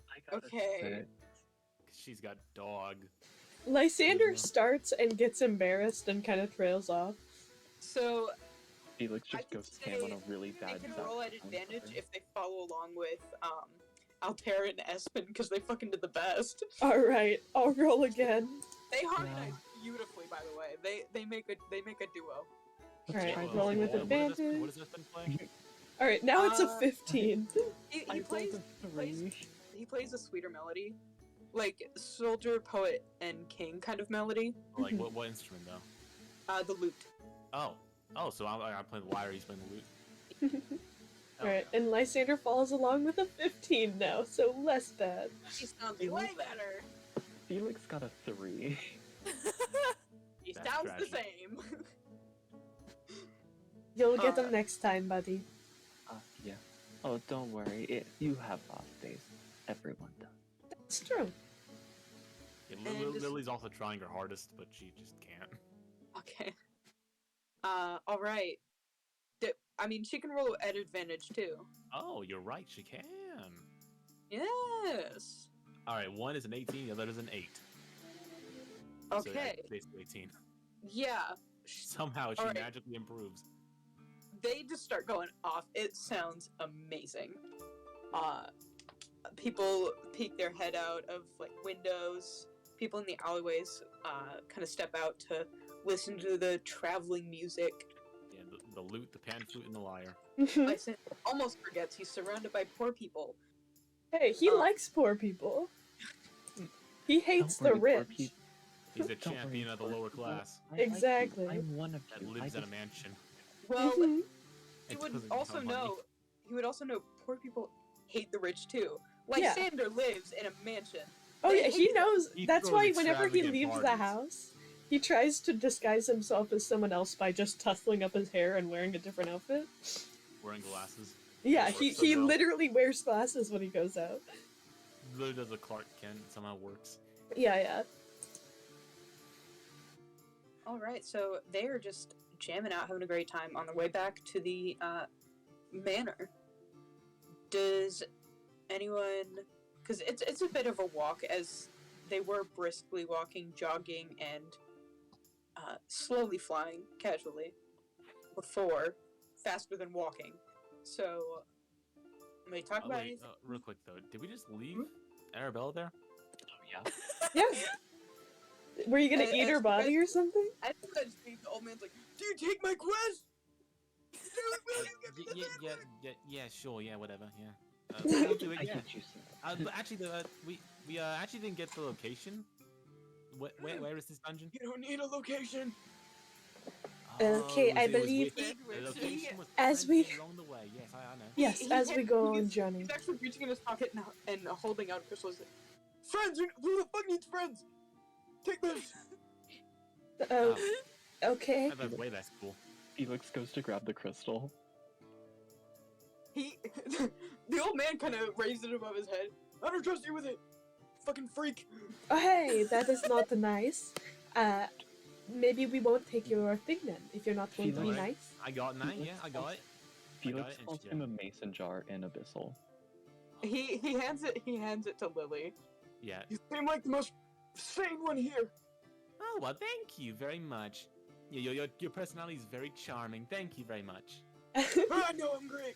I got a Okay. 6. 'Cause she's got dog. Lysander Mhm. starts and gets embarrassed and kind of trails off. So Felix I just can goes ham on a say really they bad can roll at saxophone advantage player. if they follow along with Altair and Espen because they fucking did the best. Alright, I'll roll again. They harmonize beautifully, by the way. They make a duo. Let's Alright, try Well, this rolling with again. advantage. What is this been playing? Alright, now it's a Uh, 15. He I plays rolled a 3. he plays a sweeter melody, like soldier, poet, and king kind of melody. Like what instrument though? The lute. Oh, so I'm playing the lyre. He's playing the lute. Alright, and Lysander follows along with a 15 now, so less bad. He sounds He way looks- better. Felix got a 3. He That's sounds the tragic. same. You'll get Uh, them next time, buddy. Yeah. Oh, don't worry. You have off days. Everyone does. That's true. Yeah, And just- Lily's also trying her hardest, but she just can't. Okay. All right. I mean, she can roll at advantage too. Oh, you're right. She can. Yes. All right, one is an 18, the other is an 8. So, yeah, Okay. basically 18. Yeah. Somehow she All right. magically improves. They just start going off. It sounds amazing. People peek their head out of like windows. People in the alleyways kind of step out to listen to the traveling music. Yeah, the lute, the pan flute, and the lyre. Lysander almost forgets he's surrounded by poor people. Hey, he Uh, likes poor people. He hates the Don't worry, poor rich. people. He's a Don't worry, champion of the poor lower people. class I like you. Exactly. I'm one of that you. lives I in a just- mansion. Well, Mhm. he and would doesn't also have money. know. He would also know poor people hate the rich too. Yeah. Lysander lives in a mansion. Oh They yeah, he hate it. knows. He That's throws why whenever he extravagant leaves the parties. house, he tries to disguise himself as someone else by just tussling up his hair and wearing a different outfit. Wearing glasses. Yeah, Works he so well. literally wears glasses when he goes out. Literally does a Clark Kent, somehow works. Yeah. All right, so they are just jamming out, having a great time on their way back to the manor. Does anyone? Because it's a bit of a walk, as they were briskly walking, jogging, and slowly flying casually before, faster than walking. So, may talk Oh, about wait, anything? real quick though, did we just leave Arabella there? Oh, yeah. Yeah. Were you gonna And- eat her and- body or something? I think that's the old man's like, "Do you take my quest? Do you really give me the Yeah, sure, yeah, whatever, yeah. We'll do it, I yeah. hate you so much. But actually, we actually didn't get the location. Where is this dungeon? You don't need a location. Okay, Oh, I it was believe with- he- the location was as plenty we- along the way. Yes, I know. Yes, He as we can't- go he's- on journey. He's actually reaching in his pocket and holding out a crystal. He's like, Friends! Who the fuck needs friends? Take this! Oh, okay. By the way, that's cool. Felix goes to grab the crystal. he, the old man kind of raised it above his head. I don't trust you with it! Fucking freak! Oh, hey, that is not nice. Maybe we won't take your thing then, if you're not going to be Felix. nice. I got that. Yeah, I got it. Felix it, and calls she- him a mason jar in Abyssal. He hands it to Lily. Yeah. You seem like the most sane one here! Oh well, thank you very much. Yeah, your personality is very charming. Thank you very much. I know I'm great!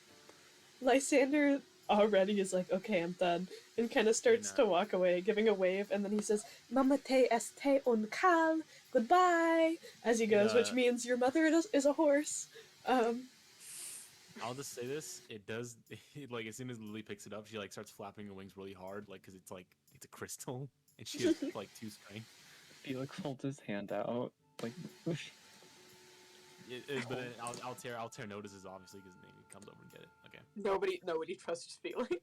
Lysander already is like, okay, I'm done, and kind of starts know. to walk away, giving a wave, and then he says, Mama te este un cal, goodbye, as he goes, which means your mother is a horse. I'll just say this: it does. Like as soon as Lily picks it up, she like starts flapping her wings really hard, like because it's a crystal, and she has like 2 strength. Felix holds his hand out, like, But I'll tear notices obviously because he comes over and get it. Okay. Nobody trusts Felix.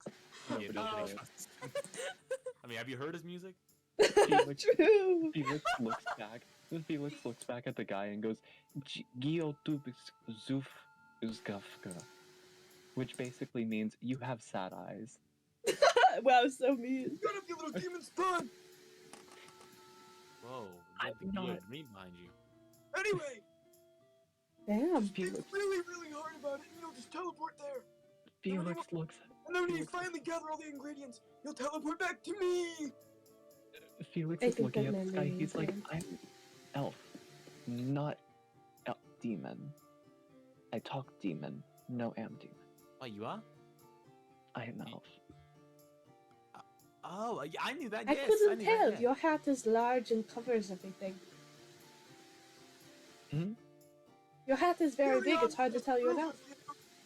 Yeah, nobody trusts him. I mean, have you heard his music? Felix, True. Felix looks back at the guy and goes, Gio tubis zuf uzgafka, which basically means you have sad eyes. Wow, so mean. Shut up, you little demon spawn! Whoa, I'm get the not- gear meat behind you. Anyway, Damn. think Felix, really, really hard about it and you'll just teleport there. Felix looks And then when you Felix- finally gather all the ingredients, you'll teleport back to me! Felix I is think looking that at the sky. memory He's is like, good. I'm elf, not demon. I talk demon, no am demon. Wait, you are? I am elf. Oh, I knew that. I Yes, couldn't knew tell. That, yeah. Your hat is large and covers everything. Hmm? Your hat is very big. It's hard to tell you're an elf.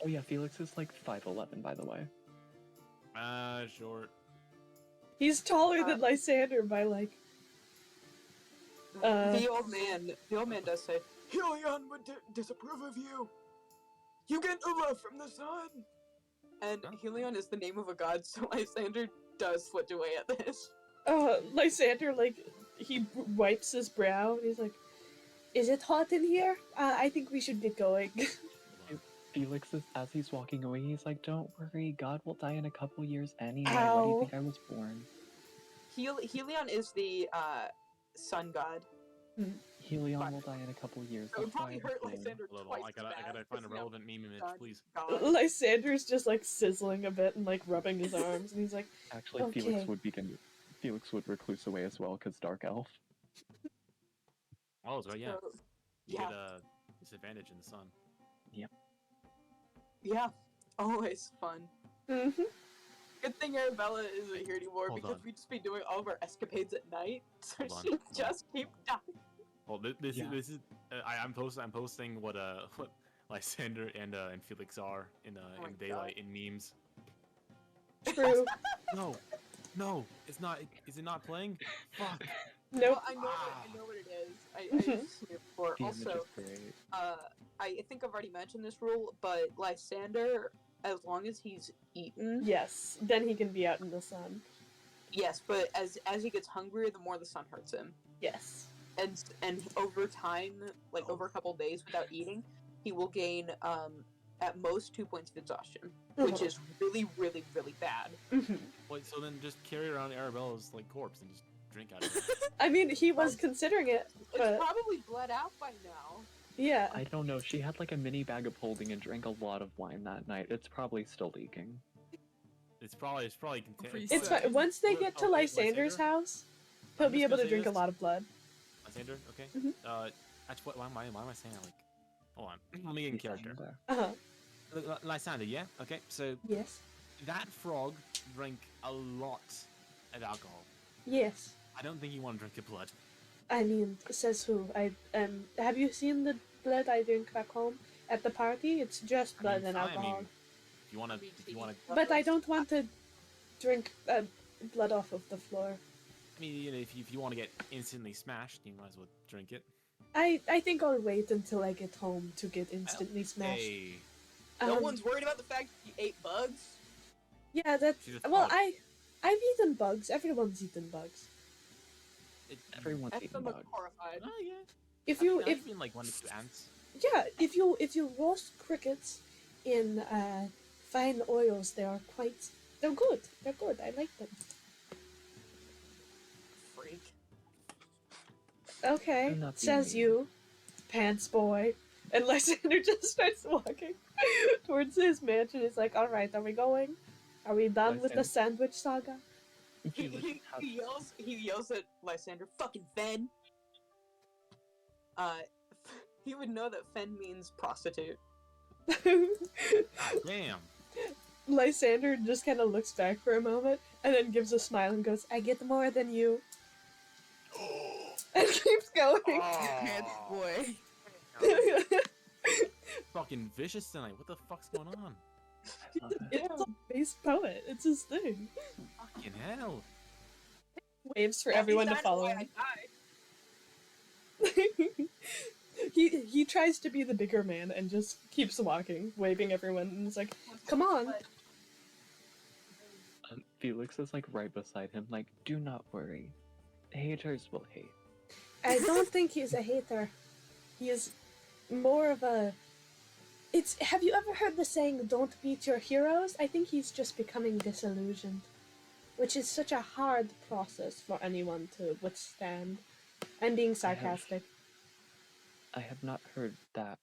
Oh yeah, Felix is like 5'11", by the way. Short. He's taller than Lysander by like. The old man does say, Helion would disapprove of you! You get no love from the sun! and Huh? Helion is the name of a god, so Lysander does flit away at this. Lysander like he wipes his brow and he's like, "Is it hot in here? I think we should get going." Felix is, as he's walking away, he's like, "Don't worry, God will die in a couple years anyway. Why do Ow. you think I was born?" Helion is the sun god. Helion will die in a couple years. It would That's why probably I was hurt born. Lysander Hold on, twice I as gotta bad, find a 'cause, relevant meme image, God- please. God. Lysander's just like sizzling a bit and like rubbing his arms, and he's like, Actually, Okay. Felix would recluse away as well, because Dark Elf. Oh, so yeah. So, You yeah. get a disadvantage in the sun. yeah, always fun. mm-hmm. Good thing Arabella isn't here anymore Hold because on. we'd just be doing all of our escapades at night, so Hold on, she'd hold on. just keep dying. Well, this Yeah. is I'm posting what what Lysander and Felix are in my in daylight in memes. True. No, it's not. Is it not playing? Fuck. Nope. Well, I know what it is. I've seen it before. The image Also, is great. I think I've already mentioned this rule, but Lysander, as long as he's eaten, Yes. Then he can be out in the sun. yes, but as he gets hungrier, the more the sun hurts him. Yes. And over time, like over a couple days without eating, he will gain at most 2 points of exhaustion, which is really, really, really bad. Mhm. Wait, so then just carry around Arabella's like corpse and just drink out of it. I mean, he was considering it, It's but probably bled out by now. yeah. I don't know. She had like a mini bag of holding and drank a lot of wine that night. It's probably still leaking. It's probably Reset. It's fine. Once they get to Lysander's house, he'll I'm be just able gonna to say drink a this. lot of blood. Lysander, okay. Mhm. Actually, why am I saying that like? Hold on, let me get in character. Uh-huh. Lysander, yeah, okay. So Yes. that frog drank a lot of alcohol. Yes. I don't think you want to drink your blood. I mean, says who? Have you seen the blood I drink back home at the party? It's just I blood mean, and fine, I alcohol. mean, if you wanna, But I don't want to drink blood off of the floor. I mean, you know, if you want to get instantly smashed, you might as well drink it. I think I'll wait until I get home to get instantly smashed. Hey, No Um, one's worried about the fact that you ate bugs. Yeah, that's She's a well. frog. I've eaten bugs. Everyone's eaten bugs. Everyone's That's eating look bugs. horrified. Oh yeah. If you I've if been like 1 to 2 ants. yeah, if you roast crickets in fine oils, they're good. They're good. I like them. Freak. Okay, Do not be says mean. you, pants boy. And Lysander just starts walking towards his mansion. He's like, "All right, are we going? Are we done with the Lysander- sandwich saga?" He, Felix, he, how- he yells at Lysander, "Fucking Fen!" Uh, he would know that Fen means prostitute. God damn. Lysander just kind of looks back for a moment and then gives a smile and goes, "I get more than you," and keeps going. Pants boy. Fucking vicious tonight. What the fuck's going on? I love it. It's a bass poet. It's his thing. Fucking hell. Waves for At everyone least to I know follow why him. I died. he tries to be the bigger man and just keeps walking, waving everyone, and is like, "Come on." Felix is like right beside him, like, do not worry. Haters will hate. I don't think he's a hater. He is more of a. It's. Have you ever heard the saying, "Don't beat your heroes"? I think he's just becoming disillusioned, which is such a hard process for anyone to withstand. I'm being sarcastic. I have not heard that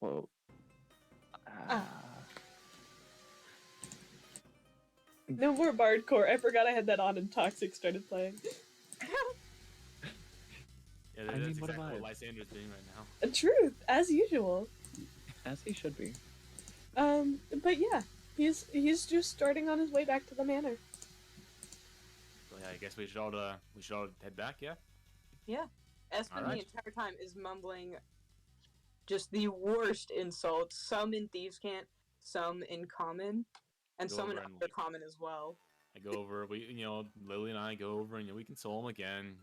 quote. Ah. No more Bardcore. I forgot I had that on and Toxic started playing. Yeah, I that's mean, what exactly am I? what Lysander's doing right now. Truth, as usual. As he should be. But yeah, he's just starting on his way back to the manor. So yeah, I guess we should all head back, yeah? Espen Alright. the entire time is mumbling just the worst insults, some in Thieves' Cant, some in Common, and Go some in over and- other Common as well. I go over, Lily and I go over and we console him again,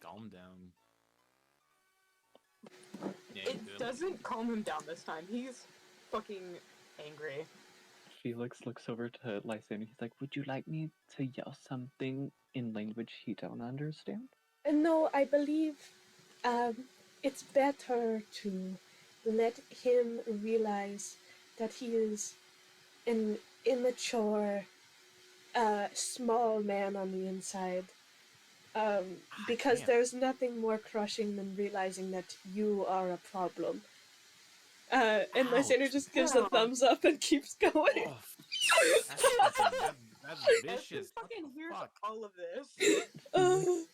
calm him down. Yeah, It doesn't calm him down this time. He's fucking angry. Felix looks over to Lysander. He's like, would you like me to yell something in language he don't understand? And no, I believe it's better to let him realize that he is an immature, small man on the inside. Because damn. there's nothing more crushing than realizing that you are a problem. And Lysander Ouch. just gives a Wow. thumbs up and keeps going. Oh, that's vicious. Espen fucking What the hears fuck? all of this.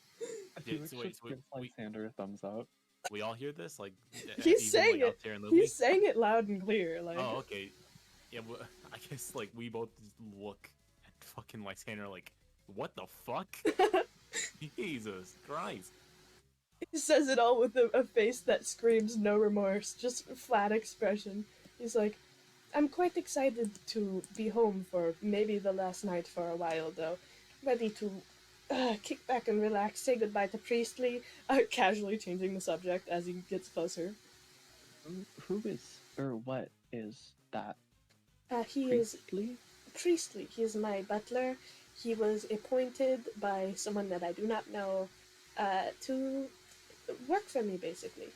Felix so wait, just so gives we- Lysander a thumbs up. We all hear this? Like, He's even, saying out it. there in Lily? He's saying it loud and clear. Like, Oh, okay. Yeah, well, I guess, we both just look at fucking Lysander like, what the fuck? Jesus Christ. he says it all with a face that screams no remorse, just flat expression. He's like, "I'm quite excited to be home for maybe the last night for a while, though. Ready to kick back and relax, say goodbye to Priestley," casually changing the subject as he gets closer. Who is, or what is that? He is Priestley? Priestley. He is my butler. He was appointed by someone that I do not know to work for me, basically.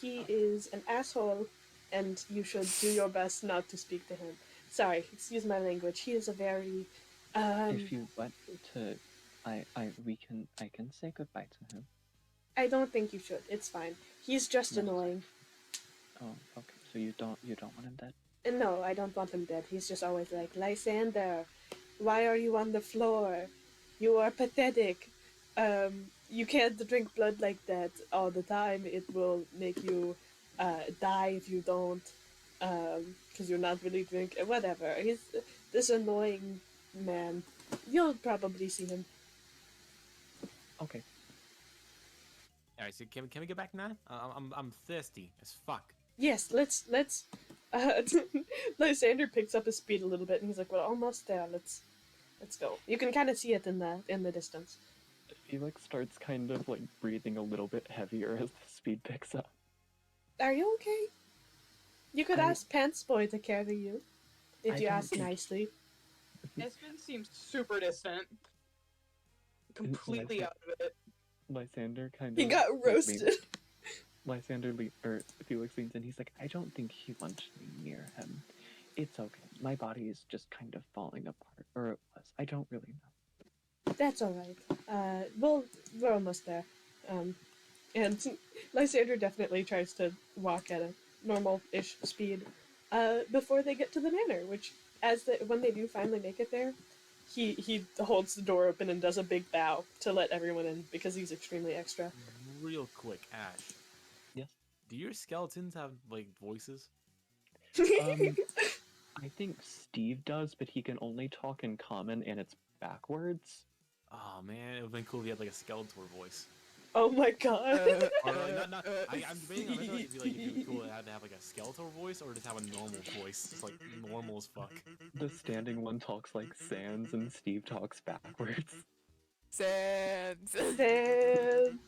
He is an asshole, and you should do your best not to speak to him. Sorry, excuse my language. He is a very If you want to, I can say goodbye to him. I don't think you should. It's fine. He's just No. annoying. Oh, okay. So you don't want him dead? And no, I don't want him dead. He's just always like, "Lysander, why are you on the floor? You are pathetic. You can't drink blood like that all the time. It will make you die if you don't. Because you're not really drinking. Whatever. He's this annoying man. You'll probably see him. Okay. Alright, so can we get back now? I'm thirsty as fuck. Yes, let's. Lysander picks up his speed a little bit, and he's like, "We're almost there. Let's go." You can kind of see it in the distance. Felix starts kind of like breathing a little bit heavier as the speed picks up. Are you okay? You could I- ask Pants Boy to carry you. If I you don't ask think- nicely. Espen seems super distant. Completely Lysa- out of it. Lysander kind of. He got roasted. Lysander or Felix leans in. He's like, I don't think he wants me near him. It's okay. My body is just kind of falling apart, or it was. I don't really know. That's alright. We're almost there. And Lysander definitely tries to walk at a normal-ish speed before they get to the manor, which, when they do finally make it there, he holds the door open and does a big bow to let everyone in because he's extremely extra. Real quick, Ash. Yes? Do your skeletons have like voices? I think Steve does, but he can only talk in common, and it's backwards. Oh man, it would've been cool if he had like a Skeletor voice. Oh my god. Or like, I'm debating on whether it'd be cool to have like a Skeletor voice or just have a normal voice, just like normal as fuck. The standing one talks like Sans, and Steve talks backwards. Sans. Sans.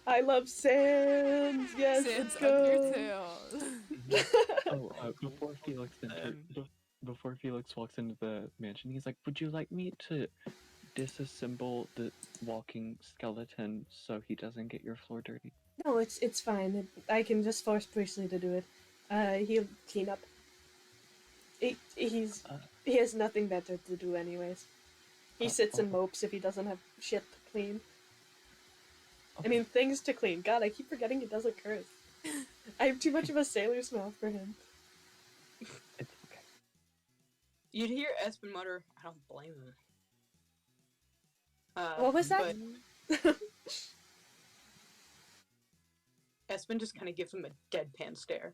I love Sans. Yes, Sans let's go. Undertale. Oh, before Felix walks into the mansion, he's like, "Would you like me to disassemble the walking skeleton so he doesn't get your floor dirty?" No, it's fine. I can just force Priestley to do it. He'll clean up. He has nothing better to do anyways. He sits and mopes if he doesn't have shit to clean. I mean, things to clean. God, I keep forgetting he doesn't curse. I have too much of a sailor's mouth for him. It's okay. You'd hear Espen mutter, I don't blame him. What was that? But Espen just kind of gives him a deadpan stare.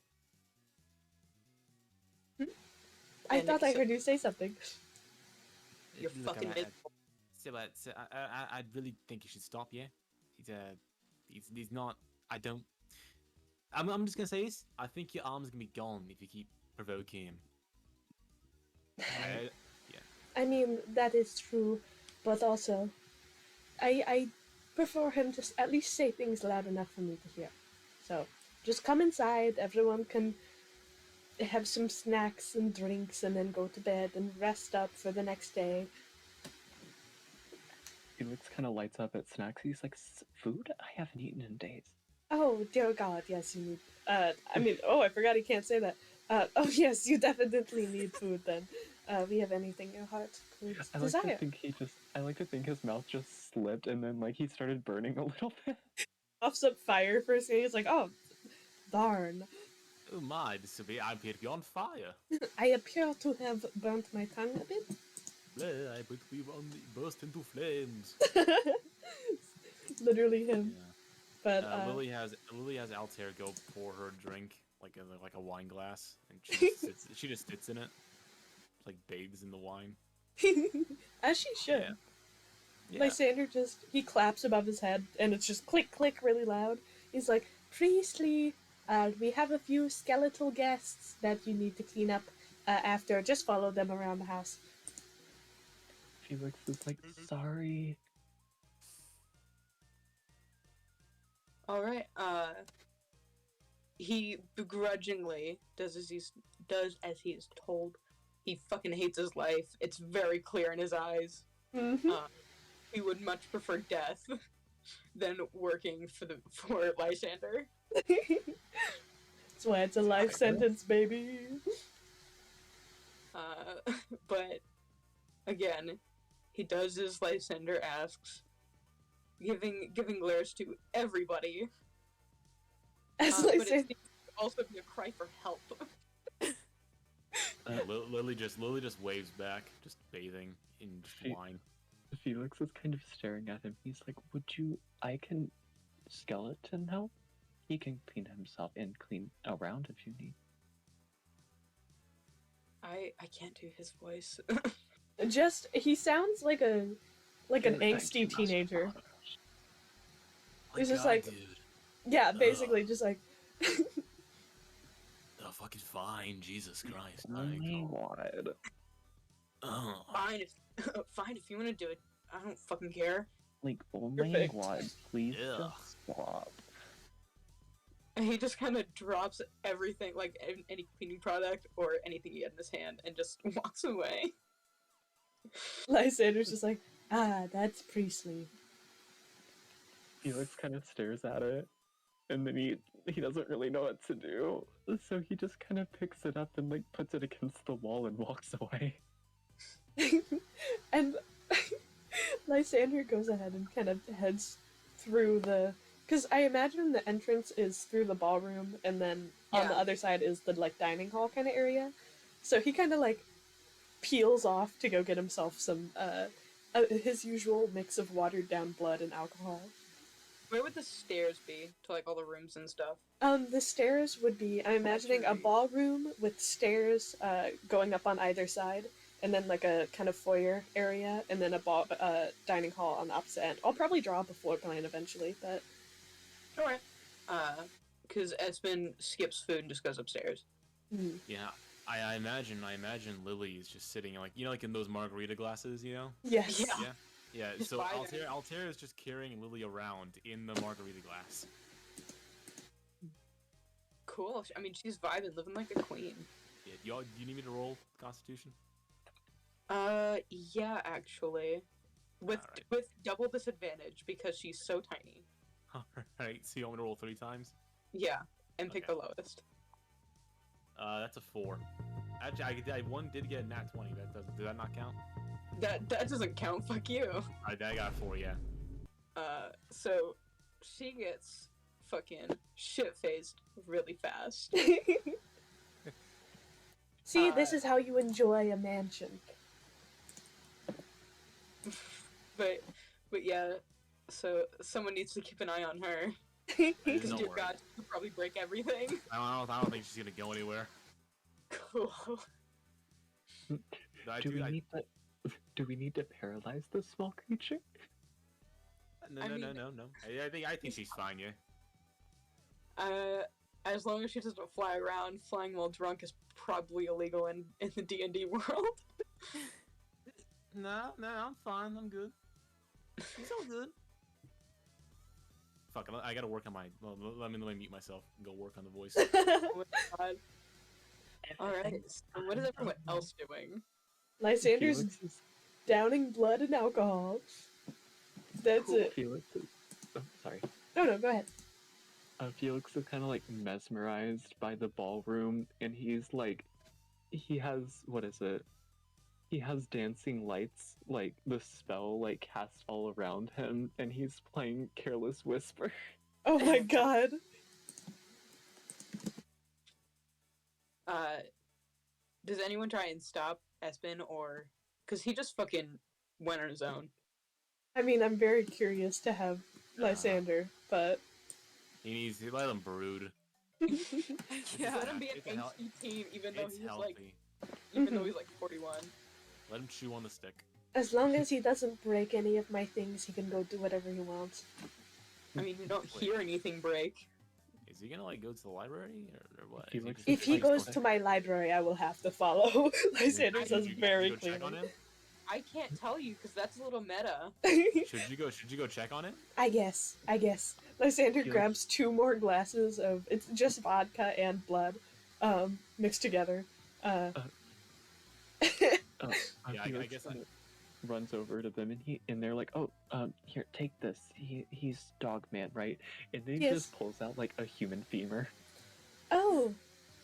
I And thought I so- heard you say something. You're Look, fucking miserable. I really think you should stop. Yeah, he's not. I don't. I'm just gonna say this. I think your arm's gonna be gone if you keep provoking him. I mean, that is true, but also, I prefer him to at least say things loud enough for me to hear. So, just come inside, everyone can have some snacks and drinks and then go to bed and rest up for the next day. Felix kind of lights up at snacks. He's like, "Food? I haven't eaten in days." Oh, dear God, yes, you need. I forgot he can't say that. Oh, yes, you definitely need food then. We have anything your heart could I like desire. to think I like to think his mouth just slipped and then like he started burning a little bit. Puffs up fire for a second. He's like, oh, darn. Oh my, I appear to be on fire. I appear to have burnt my tongue a bit. I but we burst into flames. Literally him. Yeah. But, Lily has Altair go pour her a drink like a wine glass, and she just sits in it, like bathes in the wine. as she should. Yeah. Yeah. Lysander he claps above his head, and it's just click, click really loud. He's like, Priestley, we have a few skeletal guests that you need to clean up after. Just follow them around the house. Felix is like, "Sorry." Alright, he begrudgingly does as he's told. He fucking hates his life. It's very clear in his eyes. Mm-hmm. He would much prefer death than working for Lysander. That's why it's a life sentence, baby. But again, he does as Lysander asks, giving glares to everybody. As But it Lysander. seems to also be a cry for help. Lily just waves back, just bathing in She- wine. Felix is kind of staring at him. He's like, I can skeleton help? He can clean himself and clean around if you need." I can't do his voice. He sounds like an Thank you, angsty Master teenager. Potter. He's just God, like- dude. Yeah, basically, just like, Oh, fucking fine, Jesus Christ. Oh my god. Oh. Fine if you want to do it. I don't fucking care. Like, oh You're my faked. god, please Ugh. just stop. And he just kind of drops everything, like any cleaning product or anything he had in his hand, and just walks away. Lysander's just like, that's Priestley. Felix kind of stares at it, and then he doesn't really know what to do, so he just kind of picks it up and like puts it against the wall and walks away. And Lysander goes ahead and kind of heads through the... Because I imagine the entrance is through the ballroom, and then on the Yeah. other side is the, like, dining hall kind of area. So he kind of, like, peels off to go get himself some, his usual mix of watered-down blood and alcohol. Where would the stairs be to like all the rooms and stuff? The stairs would be, I'm imagining a right. ballroom with stairs going up on either side, and then like a kind of foyer area, and then a dining hall on the opposite end. I'll probably draw up a floor plan eventually, but Alright. Because Espen skips food and just goes upstairs. Yeah, I imagine Lily is just sitting like like in those margarita glasses, yes. Yeah. Yeah. Just So vibing. Altair is just carrying Lily around in the margarita glass. Cool. I mean, she's vibing, living like a queen. Yeah. Do you need me to roll Constitution? Yeah, actually. With Alright. with double disadvantage because she's so tiny. All right. So you want me to roll 3 times? Yeah, and pick Okay. the lowest. That's a 4. Actually, one did get a nat 20. Did that not count? That doesn't count. Fuck you. I got 4. Yeah. So she gets fucking shit faced really fast. See, this is how you enjoy a mansion. But yeah, so someone needs to keep an eye on her. There's Because no dear worry. God, she'll probably break everything. I don't think she's gonna go anywhere. Cool. Do we need to paralyze this small creature? No. I mean- No. I think she's fine. Yeah. As long as she doesn't fly around, flying while drunk is probably illegal in the D&D world. No, I'm fine. I'm good. She's all good. Fuck, I gotta work on my. Well, let me mute myself and go work on the voice. Oh my God. Alright, so what is everyone else doing? Lysander's Felix is, downing blood and alcohol. That's Cool. it. Felix is, oh, sorry. No, go ahead. Felix is kind of like mesmerized by the ballroom, and he's like, he has, what is it? He has dancing lights, like the spell, like cast all around him, and he's playing Careless Whisper. Oh my god. Does anyone try and stop Espen, or... Because he just fucking went on his own. I mean, I'm very curious to have Uh, Lysander, but He needs to let him brood. Yeah. Let him be an It's hel- angsty teen, even though It's he's healthy. like, even though he's like 41. Let him chew on the stick. as long as he doesn't break any of my things, he can go do whatever he wants. I mean, you don't Wait. hear anything break. Is he gonna like go to the library or what? He Is looks- just If he like, goes to my library, I will have to follow. Lysander Should says you- very should you go check on clearly. him? I can't tell you because that's a little meta. Should you go check on him? I guess. Lysander Felix- grabs 2 more glasses of, it's just vodka and blood, mixed together. Oh, Yeah, I Felix guess kinda runs over to them, and they're like, "Oh, here, take this. He's Dogman, right?" And then he Yes. just pulls out like a human femur. Oh,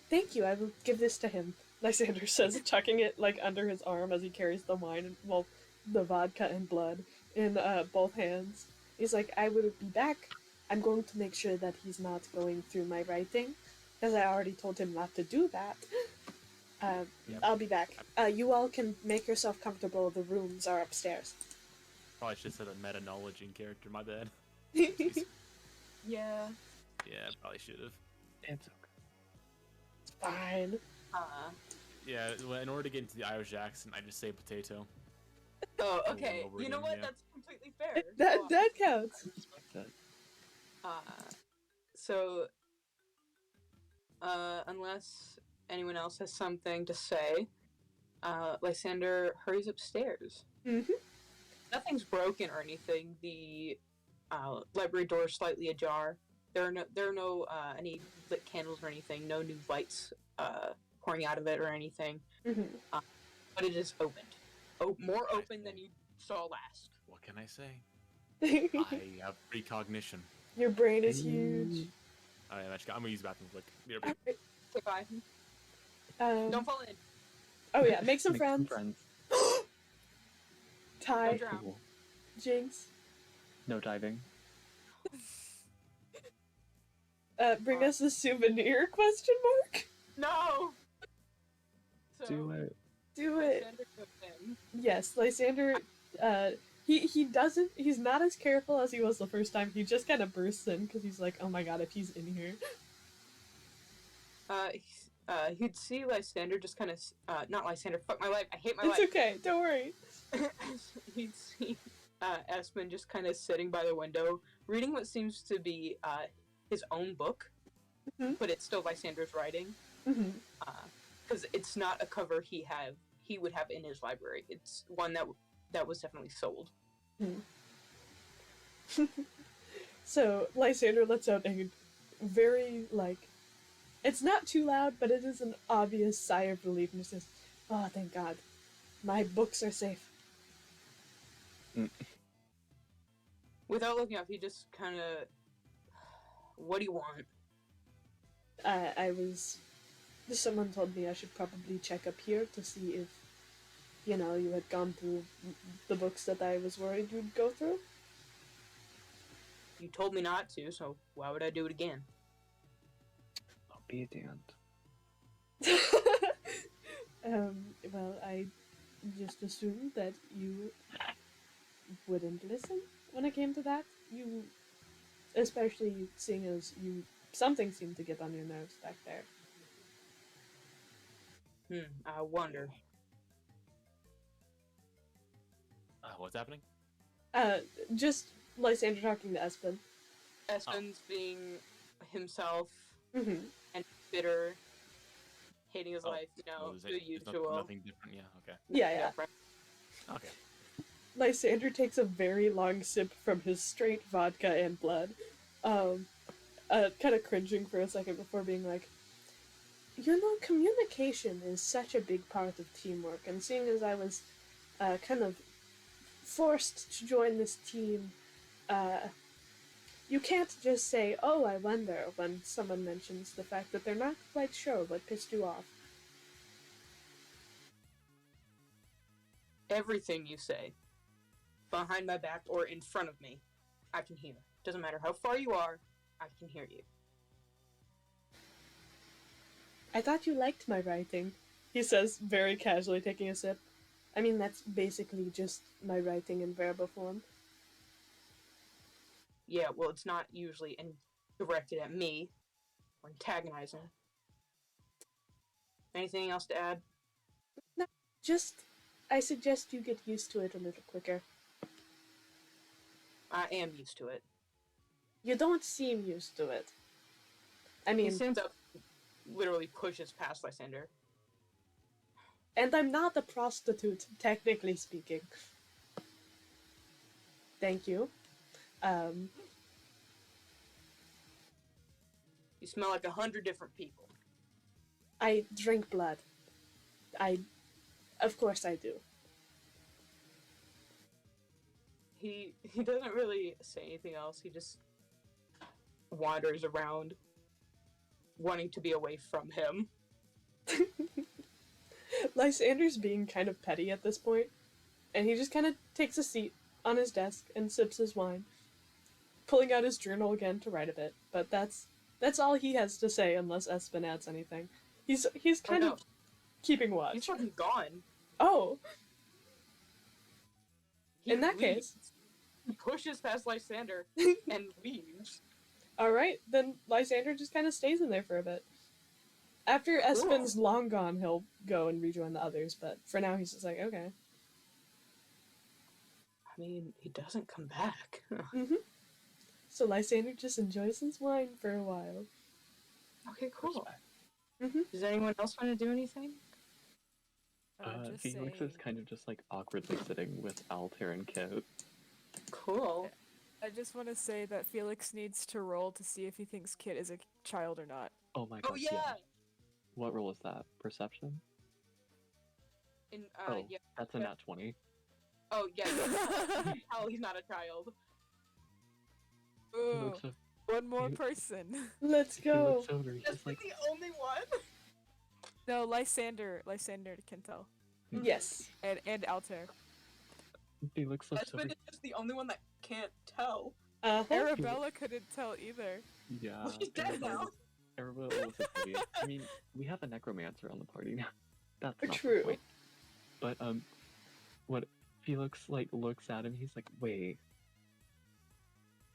thank you. I will give this to him. Lysander says, tucking it like under his arm as he carries the wine and the vodka and blood in both hands. He's like, I will be back. I'm going to make sure that he's not going through my writing, because I already told him not to do that. Yep. I'll be back. You all can make yourself comfortable. The rooms are upstairs. Probably should have said a meta knowledge in character. My bad. Yeah. Yeah, probably should have. It's okay. It's fine. Yeah, well, in order to get into the Irish accent, I just say potato. Oh, Over okay. and over You know again, what? yeah. That's completely fair. That Go on. that counts. I respect that. So, unless anyone else has something to say, Lysander hurries upstairs. Mhm. Nothing's broken or anything. The library door is slightly ajar, There are no any lit candles or anything. No new lights pouring out of it or anything. Mhm. But it is opened. More I open than see. you saw last. What can I say? I have precognition. Your brain is huge. Alright, I'm gonna use the bathroom quick. Be right back. Okay, bye. Um, Don't fall in. oh yeah, make some Make friends. Ty, Don't drown. Cool. Jinx, No diving. bring us a souvenir? Question mark. No. So, Do it. Do it. Lysander goes in. Yes, Lysander. He doesn't. He's not as careful as he was the first time. He just kind of bursts in because he's like, oh my god, if he's in here. He'd see Lysander just kind of, not Lysander, fuck my life, I hate my It's life. okay. Don't worry. He'd see, Espen just kind of sitting by the window, reading what seems to be, his own book, Mhm. but it's still Lysander's writing, Hmm. because it's not a cover he would have in his library. It's one that was definitely sold. So Lysander lets out a very it's not too loud, but it is an obvious sigh of relief and just says, "Oh, thank God, my books are safe." Without looking up, he just kind of, what do you want? Someone told me I should probably check up here to see if, you had gone through the books that I was worried you'd go through. You told me not to, so why would I do it again? Obedient. Well, I just assumed that you wouldn't listen when it came to that. You, especially seeing as something seemed to get on your nerves back there. I wonder. What's happening? Just Lysander talking to Espen. Espen's being himself, Mm-hmm. and bitter, hating his Oh, life, the There's usual. nothing different. Yeah. Okay. Yeah. right. Okay. Lysander takes a very long sip from his straight vodka and blood, kind of cringing for a second before being like, communication is such a big part of teamwork, and seeing as I was kind of forced to join this team, you can't just say, "Oh, I wonder," when someone mentions the fact that they're not quite sure what pissed you off. Everything you say, behind my back or in front of me, I can hear. Doesn't matter how far you are, I can hear you. I thought you liked my writing, he says, very casually taking a sip. I mean, that's basically just my writing in verbal form. Yeah, well, it's not usually directed at me or antagonizing. Anything else to add? I suggest you get used to it a little quicker. I am used to it. You don't seem used to it. I He mean, stands up, literally pushes past Lysander. and I'm not a prostitute, technically speaking. Thank you. You smell like 100 different people. I drink blood. Of course I do. He doesn't really say anything else. He just wanders around, wanting to be away from him. Lysander's being kind of petty at this point, and he just kind of takes a seat on his desk and sips his wine, pulling out his journal again to write a bit. But that's all he has to say unless Espen adds anything. He's kind of keeping watch. He's fucking gone. Oh, He in that leaves. case, He pushes past Lysander and leaves. all right, then Lysander just kind of stays in there for a bit. After Espen's long gone, he'll go and rejoin the others, but for now he's just like, okay. I mean, he doesn't come back. Mm-hmm. So Lysander just enjoys his wine for a while. Okay, cool. Mm-hmm. Does anyone else want to do anything? Just Felix saying, is kind of just like awkwardly sitting with Altair and Kit. Cool. I just want to say that Felix needs to roll to see if he thinks Kit is a child or not. Oh my Oh god, yeah. What roll is that? Perception? In Oh, yeah. that's a nat 20. Oh yeah. Hell, he's not a child. He Ooh, looks, one more you- person. Let's he go. looks over, he's That's just like, the only one. No, Lysander can tell, Yes. and Altair. Felix looks over. Espen is just the only one that can't tell. Uh-huh. Arabella couldn't tell either. Yeah. Well, she's dead now. Arabella was a idiot. I mean, we have a necromancer on the party now. That's not True. the point. But what Felix like looks at him, he's like, "Wait,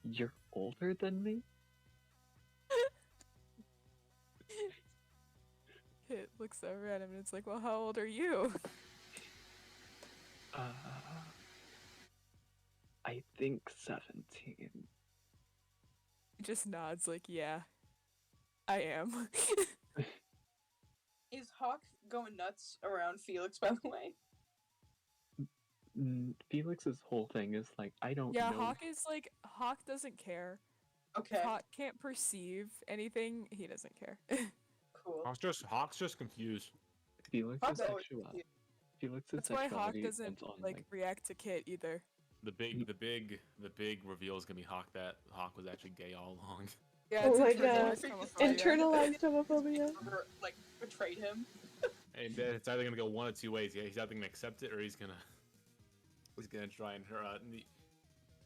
you're older than me?" Kit looks over at him and it's like, well, how old are you? Uh, I think 17. He just nods like, yeah, I am. Is Hawk going nuts around Felix, by the way? Felix's whole thing is like, I don't Yeah, know. Hawk doesn't care. Okay, Hawk can't perceive anything. He doesn't care. cool. Hawk's just confused. Felix's Hawk's always sexuality. confused. Felix's That's why Hawk sexuality doesn't depends on like react to Kit either. The big reveal is gonna be Hawk that Hawk was actually gay all along. Yeah, Oh it's my internalized God. homophobia. Internalized homophobia. Or, like, betrayed him. And then it's either gonna go one of two ways. Yeah, he's either gonna accept it or he's gonna try and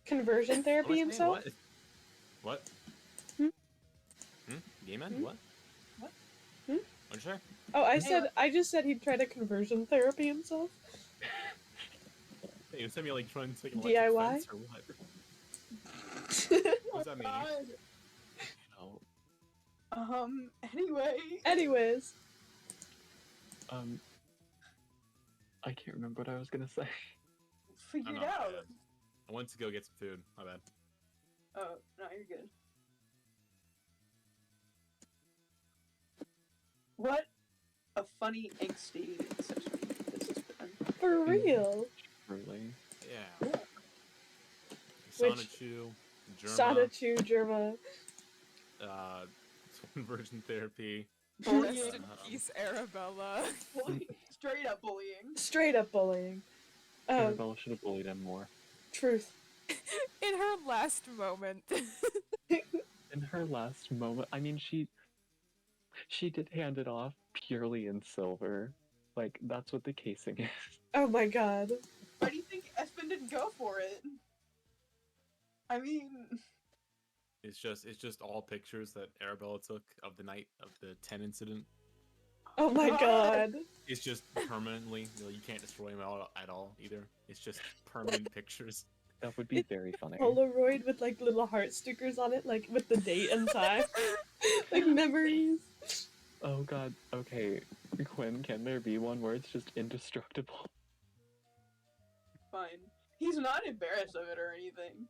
Conversion what therapy was I saying? himself? What? Hmm? Gay man? Hmm? What? What? Hmm? What'd you say? Oh, I just said he'd try to conversion therapy himself. Hey, you sent me like trying to take an DIY? electric fence or what? What does that mean? God. You know, Anyway. Anyways. I can't remember what I was gonna say. Figure I'm it not out. bad. I went to go get some food. My bad. Oh, no, you're good. What a funny, angsty session this has been. For real. Really. Yeah. Which- Sonichu, Germa, Sonichu, Germa. conversion therapy. Rest Bullying. in peace, Arabella. Bullying. Straight up bullying. Straight up bullying. Arabella should have bullied him more. Truth. In her last moment. In her last moment, I mean, she did hand it off purely in silver. Like, that's what the casing is. Oh my god. Why do you think Espen didn't go for it? I mean, It's just all pictures that Arabella took of the night of the 10 incident. Oh my god. It's just permanently. You can't destroy them at all either. It's just permanent pictures. That would be very funny. Polaroid with like little heart stickers on it, like with the date and time. Like memories. Oh god, okay. Quinn, can there be one where it's just indestructible? fine. He's not embarrassed of it or anything.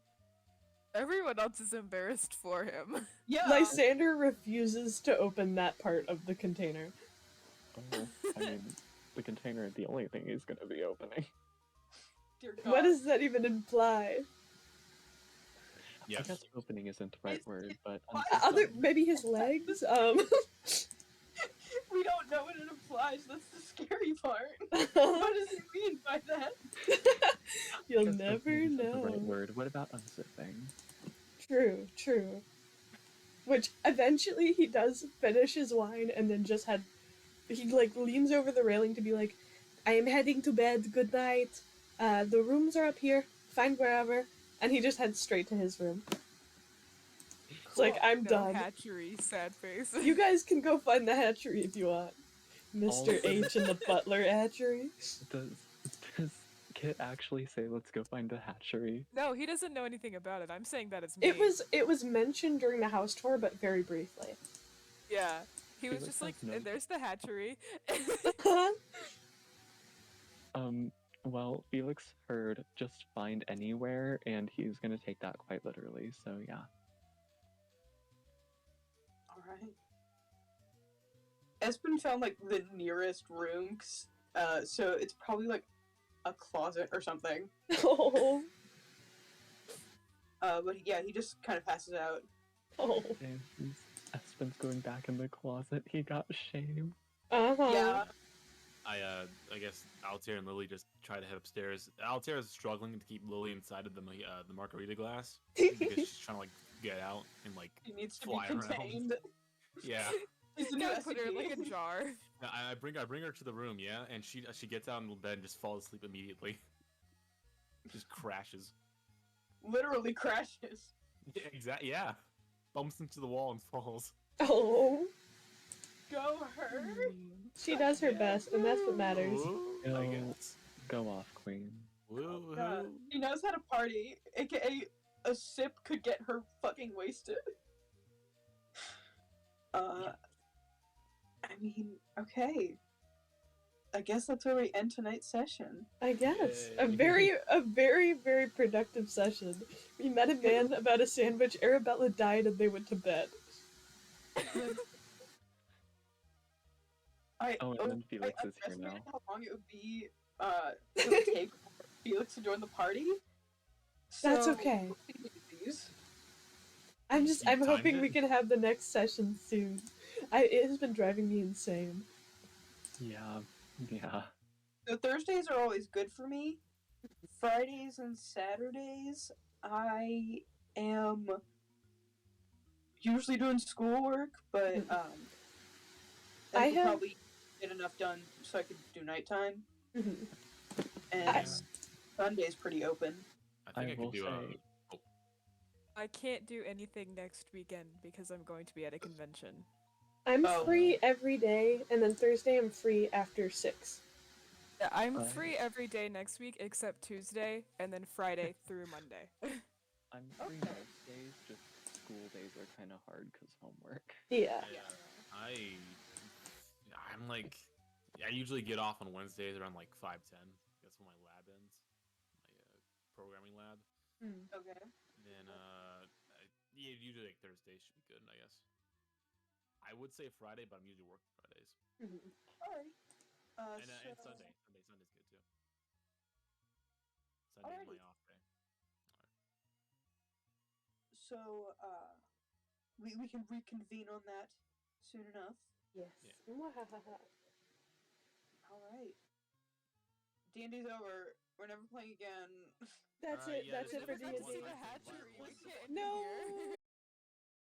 Everyone else is embarrassed for him. Yeah. Lysander refuses to open that part of the container. Oh, I mean, the container, the only thing he's gonna be opening. Dear God. What does that even imply? Yes. I guess opening isn't the right It's- word, but Other, maybe his legs? We don't know what it implies. That's the scary part. What does it mean by that? You'll guess never opening isn't the right know. word. What about unzipping? True, true. Which eventually he does finish his wine and then just he like leans over the railing to be like, I am heading to bed, good night. The rooms are up here, find wherever. And he just heads straight to his room. It's like, I'm No done. hatchery, sad face. You guys can go find the hatchery if you want. Mr. Also- H and the butler hatchery. Does Kit actually say, let's go find the hatchery? No, he doesn't know anything about it. I'm saying that it's me. It was mentioned during the house tour, but very briefly. Yeah. He was Felix just like, has no- and there's the hatchery. Well, Felix heard just find anywhere, and he's gonna take that quite literally, so yeah. Alright. Espen found like the nearest room, so it's probably like a closet or something. Oh. But yeah, he just kind of passes out. Oh. Espen's going back in the closet. He got shame. Uh-huh. Yeah. I guess Altair and Lily just try to head upstairs. Altair is struggling to keep Lily inside of the margarita glass because she's trying to like get out and like He needs to fly be around. contained. Yeah. He's the new Gotta put her in like a SCP. jar. I bring her to the room, yeah, and she gets out in the bed and just falls asleep immediately. Just crashes. Literally crashes. Yeah, exactly. Yeah. Bumps into the wall and falls. Oh. Go her. She does her best, and that's what matters. I Go. guess. Go off, Queen. Woo-hoo. She knows how to party, aka a sip could get her fucking wasted. I mean, okay. I guess that's where we end tonight's session. I guess. Yay. A very, very productive session. We met a man about a sandwich, Arabella died, and they went to bed. Oh, and then Felix is here now. How long it would be it would take for Felix to join the party. That's So, okay. please. I'm You hoping timed we it? can have the next session soon. It has been driving me insane. Yeah. Yeah. So Thursdays are always good for me. Fridays and Saturdays, I am usually doing schoolwork, but I I could have- probably get enough done so I could do nighttime. Mhm. And I- Sunday's pretty open. I think I, will could do say, I can't do anything next weekend because I'm going to be at a convention. I'm Oh. free every day, and then Thursday I'm free after 6. Yeah, I'm Uh, free every day next week except Tuesday, and then Friday through Monday. I'm free most days, just school days are kind of hard because homework. Yeah. I'm like, I usually get off on Wednesdays around like 5:10. That's when my lab ends, my programming lab. Okay. And then yeah, usually like Thursdays should be good, I guess. I would say Friday, but I'm usually working Fridays. Alright. And So, Sunday. Sunday's good too. Sunday's my Alrighty. off day. so we can reconvene on that soon enough. Yes. Alright. D&D's over. We're never playing again. That's Alright, it. yeah, That's it this for episode D&D. was- hatchery. We can't end it No. here.